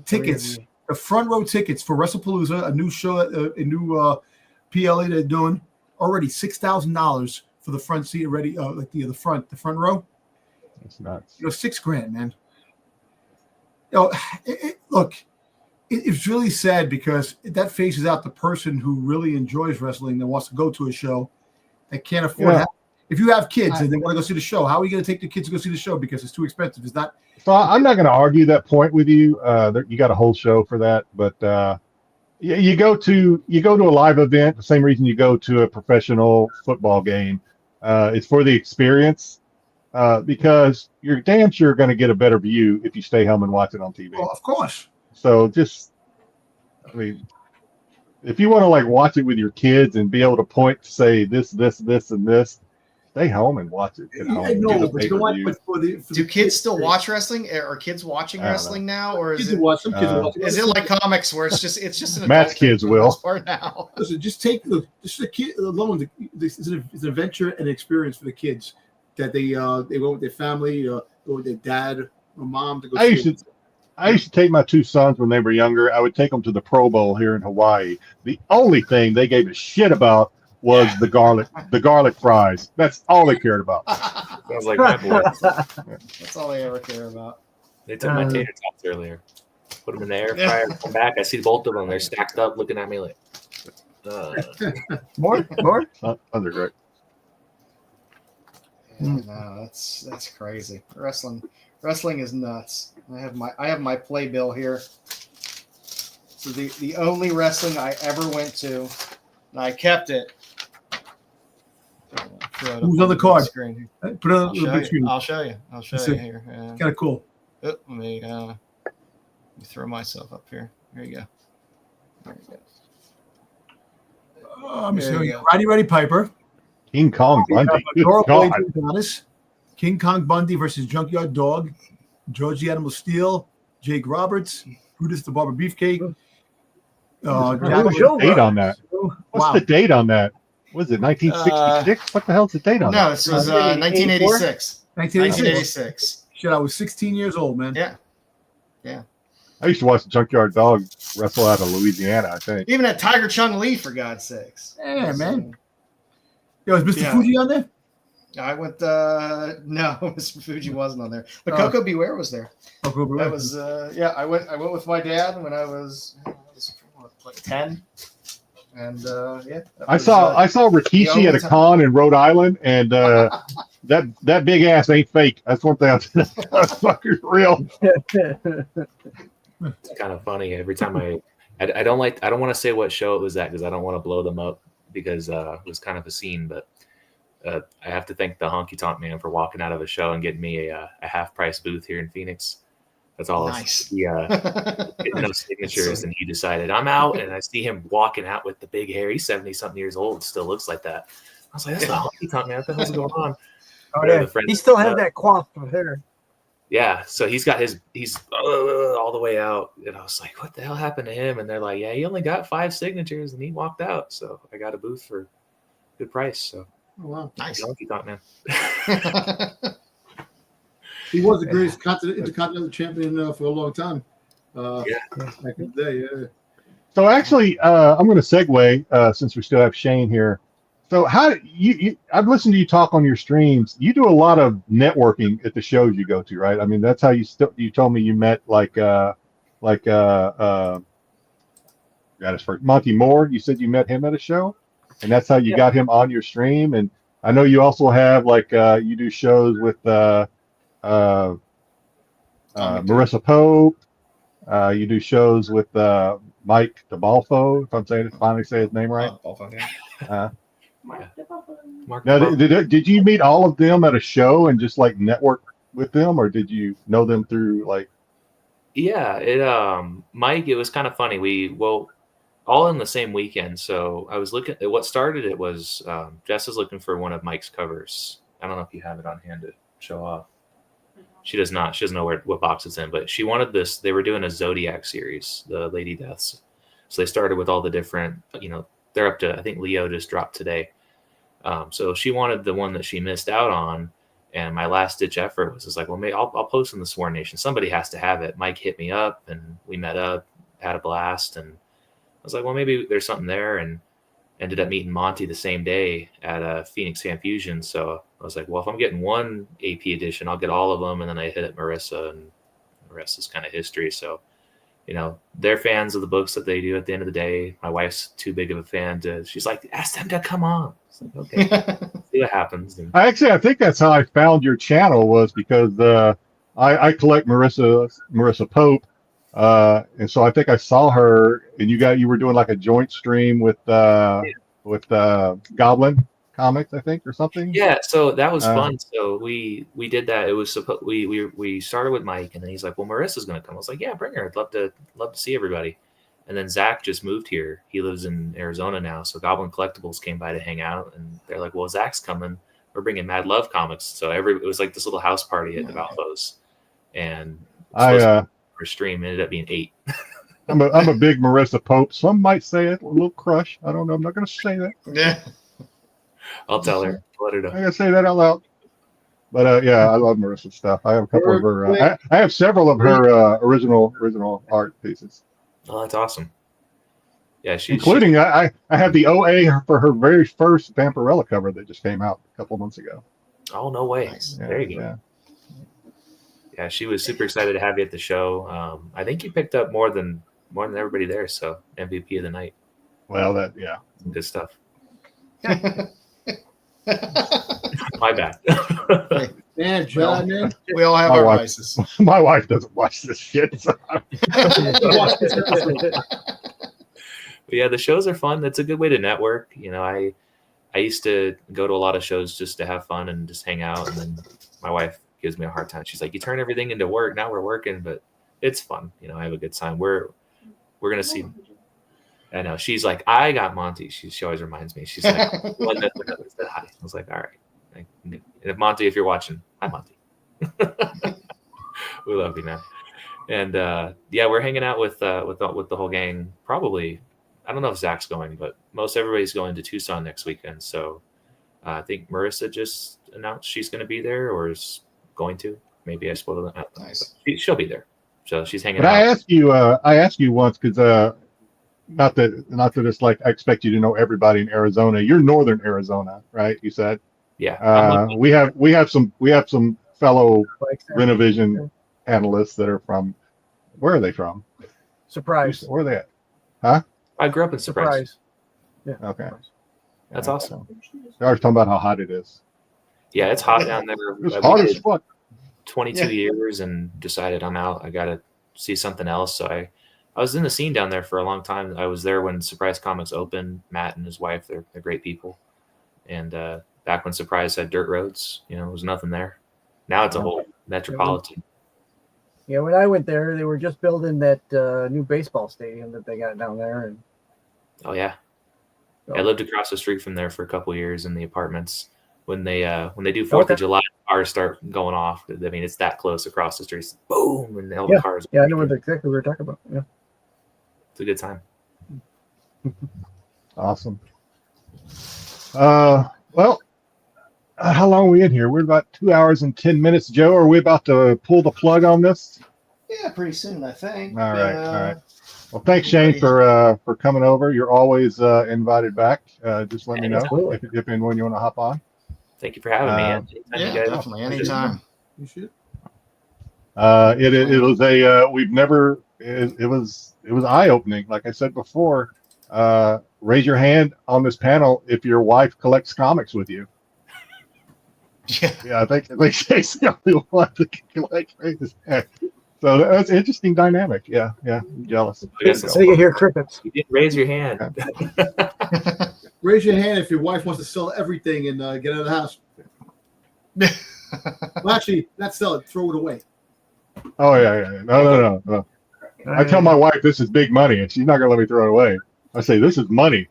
tickets. The front row tickets for WrestlePalooza, a new show, a new PLE they're doing. Already $6,000 for the front seat already, the front row. That's nuts. $6,000, man. It's really sad because that faces out the person who really enjoys wrestling that wants to go to a show that can't afford it. If you have kids and they want to go see the show, how are you going to take the kids to go see the show because it's too expensive? It's not. So I'm not going to argue that point with you. You got a whole show for that, but. You go to a live event. The same reason you go to a professional football game. It's for the experience, because you're damn sure going to get a better view if you stay home and watch it on TV. Well, of course. So if you want to watch it with your kids and be able to point to say this, and this, stay home and watch it. Do kids still watch wrestling? Are kids watching wrestling now, or is it like comics where it's just an Matt's kids will part now? Listen, just the kid alone. It's an adventure and experience for the kids that they go with their family, go with their dad or mom to go. I used to take my two sons when they were younger. I would take them to the Pro Bowl here in Hawaii. The only thing they gave a shit about was the garlic fries. That's all they cared about. Sounds like my boy. That's all they ever care about. They took my tater tots earlier. Put them in the air fryer. Come back. I see both of them. They're stacked up, looking at me like. More. They're great. No, that's crazy. Wrestling is nuts. I have my playbill here. So the only wrestling I ever went to, and I kept it. Who's on the card? Put it on the big screen. I'll show you here. Kind of cool. Let me throw myself up here. Here you go. There you go. I'm showing you. Roddy Piper. King Kong Bundy. King Kong Bundy versus Junkyard Dog. George the Animal Steel. Jake Roberts. Brutus the Barber Beefcake. What's the date on that? What's the date on that? Was it 1966? What the hell's the date on that? No, this was 1986. 1986. Shit, I was 16 years old, man. Yeah. I used to watch the Junkyard Dog wrestle out of Louisiana, I think. Even at Tiger Chung Lee, for God's sakes. Yeah, man. Yo, is Mr. Fuji on there? I went. No, Mr. Fuji wasn't on there. But Coco Beware was there. Coco Beware. That was. I went with my dad when I was like 10. And yeah, I saw Rikishi at a con in Rhode Island, and that big ass ain't fake. That's one thing. That fucker's real. It's kind of funny every time I don't want to say what show it was at because I don't want to blow them up because it was kind of a scene, but I have to thank the Honky Tonk Man for walking out of a show and getting me a half price booth here in Phoenix. That's all. Nice. He getting those signatures, and he decided I'm out. And I see him walking out with the big hair. He's 70-something years old, still looks like that. I was like, that's not Honky Tonk Man. What the hell's going on? Oh yeah, he still has that coif of hair. Yeah, so he's all the way out, and I was like, "What the hell happened to him?" And they're like, "Yeah, he only got 5 signatures, and he walked out." So I got a booth for a good price. So wow, nice. Honky Tonk Man. He was the greatest intercontinental champion for a long time. Back in the day, yeah. So actually, I'm going to segue since we still have Shane here. So how you I've listened to you talk on your streams. You do a lot of networking at the shows you go to, right? I mean, that's how you told me you met Monty Moore. You said you met him at a show, and that's how you got him on your stream. And I know you also have you do shows with Marissa Pope. You do shows with Mike DeBalfo, if I'm finally say his name right. Now, did you meet all of them at a show and just network with them, or did you know them through Yeah, Mike, it was kind of funny. We all in the same weekend. So I was looking at what started it was Jess is looking for one of Mike's covers. I don't know if you have it on hand to show off. She does not. She doesn't know what box it's in, but she wanted this. They were doing a Zodiac series, the Lady Deaths. So they started with all the different, they're up to, I think Leo just dropped today. So she wanted the one that she missed out on. And my last ditch effort was just like, well, maybe I'll post in the Sworn Nation. Somebody has to have it. Mike hit me up and we met up, had a blast. And I was like, well, maybe there's something there. And ended up meeting Monty the same day at Phoenix Fan Fusion. So I was like, well, if I'm getting one AP edition, I'll get all of them. And then I hit up Marissa, and the rest is kind of history. So, they're fans of the books that they do at the end of the day. My wife's too big of a fan she's like, ask them to come on. It's like, okay, see what happens. And I think that's how I found your channel, was because I collect Marissa Pope. And so I think I saw her, and you were doing a joint stream with Goblin Comics, I think, or something. Yeah, so that was fun. So we did that. It was we started with Mike, and then he's like, "Well, Marissa's going to come." I was like, "Yeah, bring her. I'd love to see everybody." And then Zach just moved here. He lives in Arizona now. So Goblin Collectibles came by to hang out, and they're like, "Well, Zach's coming. We're bringing Mad Love Comics." So it was like this little house party at the Valpos, and our stream ended up being 8. I'm a big Marissa Pope. Some might say it a little crush. I don't know. I'm not going to say that. Yeah. I'll tell her. Let her know. I'm going to say that out loud. But I love Marissa's stuff. I have a couple of her. I have several of her original art pieces. Oh, that's awesome. Yeah, including I have the OA for her very first Vampirella cover that just came out a couple of months ago. Oh, no way! Nice. Yeah, there you go. Yeah, she was super excited to have you at the show. I think you picked up more than everybody there. So MVP of the night. Well, good stuff. My bad. Man, John, man. We all have our vices. My wife doesn't watch this shit. So. Yeah, the shows are fun. That's a good way to network. I used to go to a lot of shows just to have fun and just hang out, and then my wife gives me a hard time. She's like, "You turn everything into work. Now we're working, but it's fun. I have a good time. We're gonna see." I know. She's like, "I got Monty." She always reminds me. She's like, "One that said hi." I was like, "All right." And if Monty, if you're watching, hi Monty. We love you, man. And we're hanging out with the whole gang. Probably, I don't know if Zach's going, but most everybody's going to Tucson next weekend. So I think Marissa just announced she's going to be there, or is going to. Maybe I spoiled it. Nice. She'll be there. So she's hanging out. But I asked you once because not that it's like I expect you to know everybody in Arizona. You're northern Arizona, right? You said. Yeah. We have some fellow Rennavision analysts that are from. Where are they from? Surprise. Where are they at? Huh? I grew up in Surprise. Okay. That's awesome. I was talking about how hot it is. Yeah, it's hot down there. It's We hot as did fuck. 22 years and decided I'm out. I got to see something else. So I was in the scene down there for a long time. I was there when Surprise Comics opened. Matt and his wife, they're great people. And back when Surprise had dirt roads, there was nothing there. Now it's a whole metropolitan. Yeah, when I went there, they were just building that new baseball stadium that they got down there, and Oh yeah. so, I lived across the street from there for a couple of years in the apartments. When they do 4th of July, cars start going off. I mean, it's that close across the street. Boom, and all the cars. Yeah, I know exactly what we're talking about. Yeah. It's a good time. Awesome. Well, how long are we in here? We're about 2 hours and 10 minutes. Joe, are we about to pull the plug on this? Yeah, pretty soon, I think. All right. Well, thanks, Shane, for coming over. You're always invited back. Just let me know if and when you want to hop on. Thank you for having me. Anytime Yeah, you guys- definitely. Anytime. You should. It was a we've never. It was eye opening. Like I said before, raise your hand on this panel if your wife collects comics with you. Yeah. I think she's the only one that can collect. Raise his hand. So that's an interesting dynamic. Yeah, I'm jealous. I guess So you hear crickets. you didn't raise your hand. Raise your hand if your wife wants to sell everything and get out of the house. Well, actually, not sell it, throw it away. Oh yeah. No. I tell my wife this is big money, and she's not gonna let me throw it away. I say this is money.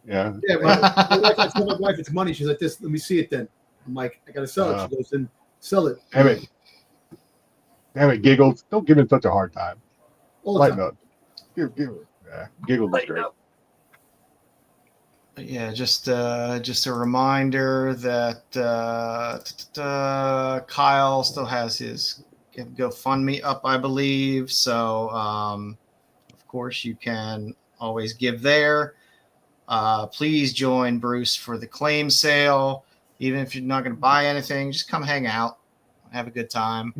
Yeah. Yeah, I tell my wife it's money. She's like, "This, let me see it then." I'm like, "I gotta sell it." She goes, "Then sell it." Damn it, Giggles! Don't give him such a hard time. All the Lighten time. up. Giggles is great. Yeah, just a reminder that Kyle still has his GoFundMe up, I believe. So, of course, you can always give there. Please join Bruce for the claim sale. Even if you're not going to buy anything, just come hang out, have a good time,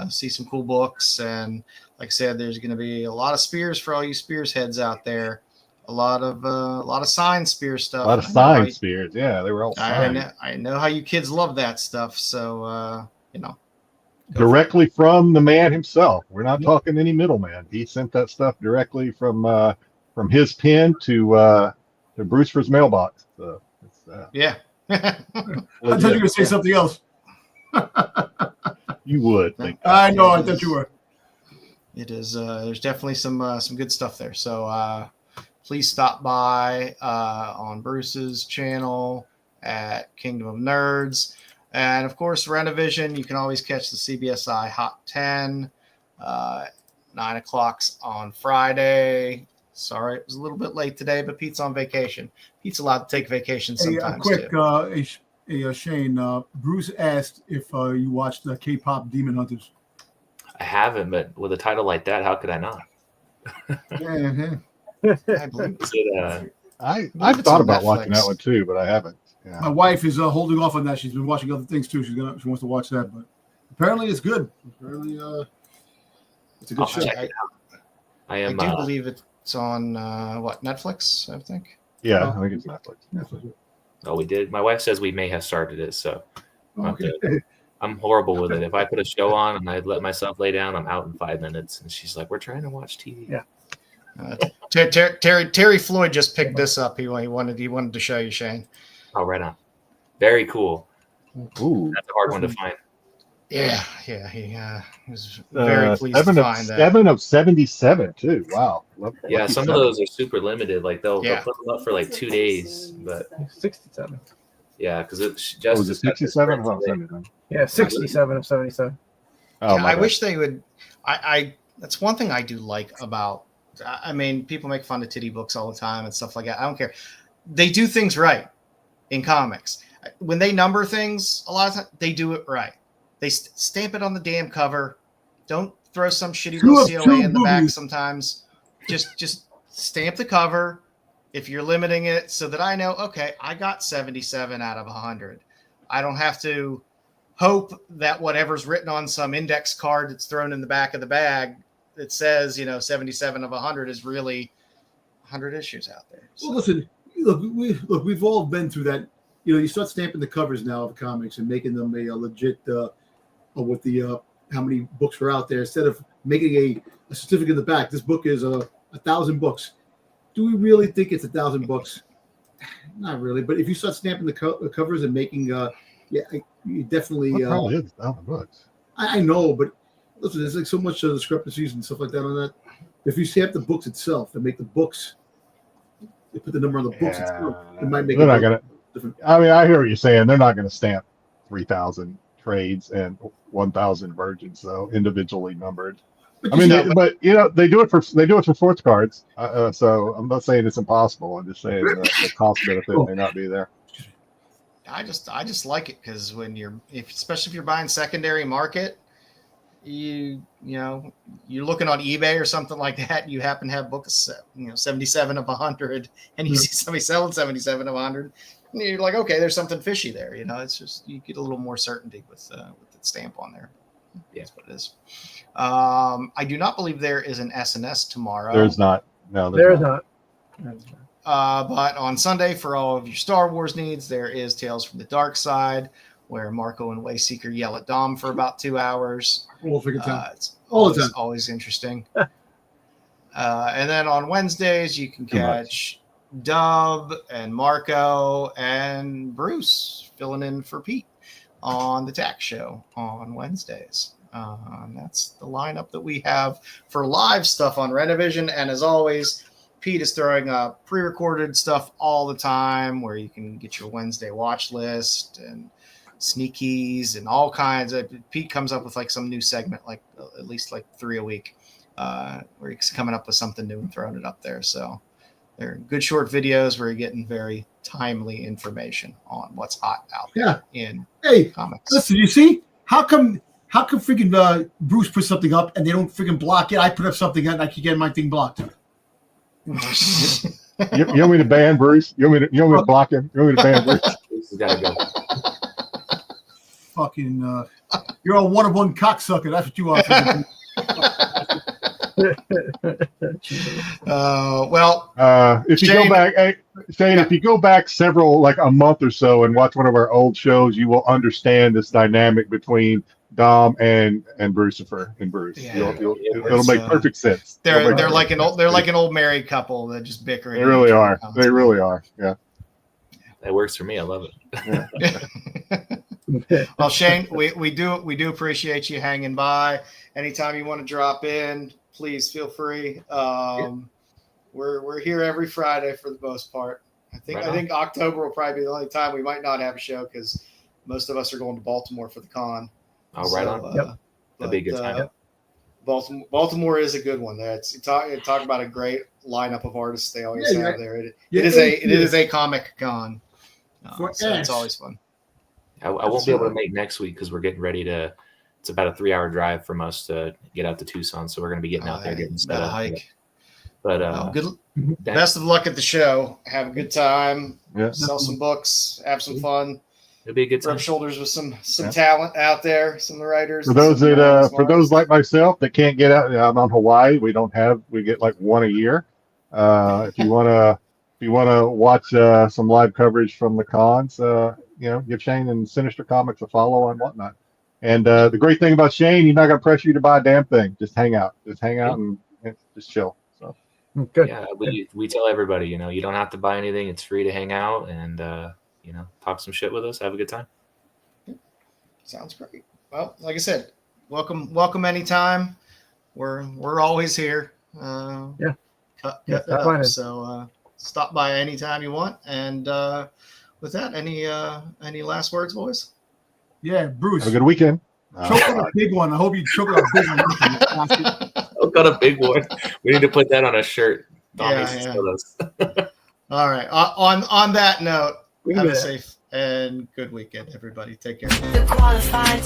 see some cool books. And like I said, there's going to be a lot of Spears for all you Spears heads out there. A lot of signed Spear stuff. A lot of signed Spears. Yeah, they were all signed. I know how you kids love that stuff. So, Directly from the man himself. We're not talking any middleman. He sent that stuff directly from his pen to Bruce for his mailbox. So it's, yeah. I thought you were going to say something else. You would think. I know. I thought you were. It is. There's definitely some good stuff there. So please stop by on Bruce's channel at Kingdom of Nerds, and of course Rennavision. You can always catch the CBSI Hot 10, 9 o'clock on Friday. Sorry, it was a little bit late today, but Pete's on vacation. Pete's allowed to take vacation sometimes. Quick, Shane. Bruce asked if you watched the K-pop Demon Hunters. I haven't, but with a title like that, how could I not? Yeah. I believe I thought about watching that one too, but I haven't. Yeah. My wife is holding off on that. She's been watching other things too. She wants to watch that, but apparently it's good. Apparently, it's a good show. Check it out. I do believe it's on Netflix, I think. Yeah, I think it's Netflix. Oh, we did. My wife says we may have started it, so Okay. I'm horrible with it. If I put a show on and I let myself lay down, I'm out in 5 minutes. And she's like, "We're trying to watch TV." Yeah. Terry Floyd just picked this up. He wanted to show you, Shane. Oh, right on. Very cool. Ooh, That's a hard one to find. Yeah. He was very pleased to find that. 7 of 77 too. Wow. Yeah, some of those are super limited. Like they'll put them up for like 2 days, but 67. yeah, because it's Was just it 67? Well, 79. Yeah, 67 of 77. Oh, Yeah, my I bad. wish they would. I that's one thing I do like about. I mean, people make fun of titty books all the time and stuff like that. I don't care. They do things right in comics. When they number things, a lot of times they do it right. They stamp it on the damn cover. Don't throw some shitty little COA in the back sometimes. Just stamp the cover if you're limiting it so that I know, okay, I got 77 out of 100. I don't have to hope that whatever's written on some index card that's thrown in the back of the bag that says, 77 of 100 is really 100 issues out there. So. Well, listen, we've all been through that. You know, you start stamping the covers now of comics and making them a legit with the how many books are out there instead of making a certificate in the back. This book is 1,000 books. Do we really think it's 1,000 books? Not really. But if you start stamping the covers and making, you definitely. What probably is 1,000 books. I know, but listen, there's like so much discrepancies and stuff like that on that. If you stamp the books itself and make the books, they put the number on the books itself, it might make. They're not gonna. Different. I mean, I hear what you're saying. They're not going to stamp 3,000 trades and 1,000 virgins, though, individually numbered. But I mean, they do it for fourth cards. So I'm not saying it's impossible. I'm just saying the cost benefit may not be there. I just like it because when especially if you're buying secondary market, you're looking on eBay or something like that. You happen to have books, 77 of 100, and you see somebody selling 77 of 100. And you're like, okay, there's something fishy there. It's just you get a little more certainty with the stamp on there. Yeah, that's what it is. I do not believe there is an SNS tomorrow. There's not. No, There's not. But on Sunday, for all of your Star Wars needs, there is Tales from the Dark Side, where Marco and Wayseeker yell at Dom for about 2 hours. It's always interesting. And then on Wednesdays, you can catch Dub and Marco and Bruce filling in for Pete on the Tax Show on Wednesdays. That's the lineup that we have for live stuff on Rennavision. And as always, Pete is throwing up pre-recorded stuff all the time where you can get your Wednesday watch list and sneakies and all kinds of. Pete comes up with like some new segment, like at least like 3 a week, where he's coming up with something new and throwing it up there. So they're good short videos where you're getting very timely information on what's hot out there in comics. Listen, you see, how come freaking Bruce puts something up and they don't freaking block it? I put up something and I keep getting my thing blocked. you want me to ban Bruce? You want me to block him? You want me to ban Bruce? Bruce has got to go. Fucking, you're a one-of-one cocksucker. That's what you are. If you Shane, go back, Shane, if you go back several, like a month or so, and watch one of our old shows, you will understand this dynamic between Dom and Brucifer and Bruce. Yeah, it'll make perfect sense. They're like an old married couple that just bicker. They really are. They really are. Yeah. That works for me. I love it. Yeah. Well, Shane, we do appreciate you hanging by. Anytime you want to drop in, please feel free. We're here every Friday for the most part. I think October will probably be the only time we might not have a show because most of us are going to Baltimore for the con. Oh, right on. Yep. That'd be a good time. Baltimore is a good one. That's talk about a great lineup of artists they always have there. It is a comic con. So it's always fun. I won't be able to make next week because we're getting ready to. It's about a 3-hour drive from us to get out to Tucson, so we're going to be getting out there getting set up. Hike. But best of luck at the show. Have a good time. Yeah. Sell some books. Have some fun. It'll be a good time. Rub shoulders with some talent out there. Some writers. For those like myself that can't get out, I'm on Hawaii. We get like one a year. If you wanna watch some live coverage from the cons, give Shane and Sinister Comics a follow on whatnot. And the great thing about Shane, he's not gonna pressure you to buy a damn thing. Just hang out. And just chill. So good. Yeah, we tell everybody, you don't have to buy anything. It's free to hang out and talk some shit with us. Have a good time. Sounds great. Well, like I said, welcome anytime. We're always here. So stop by anytime you want. And with that, any last words, boys? Yeah, Bruce. Have a good weekend. Choke on a big one. I hope you choke on a big one. Choke on a big one. We need to put that on a shirt. All right. On that note, have a safe and good weekend, everybody. Take care. The qualified.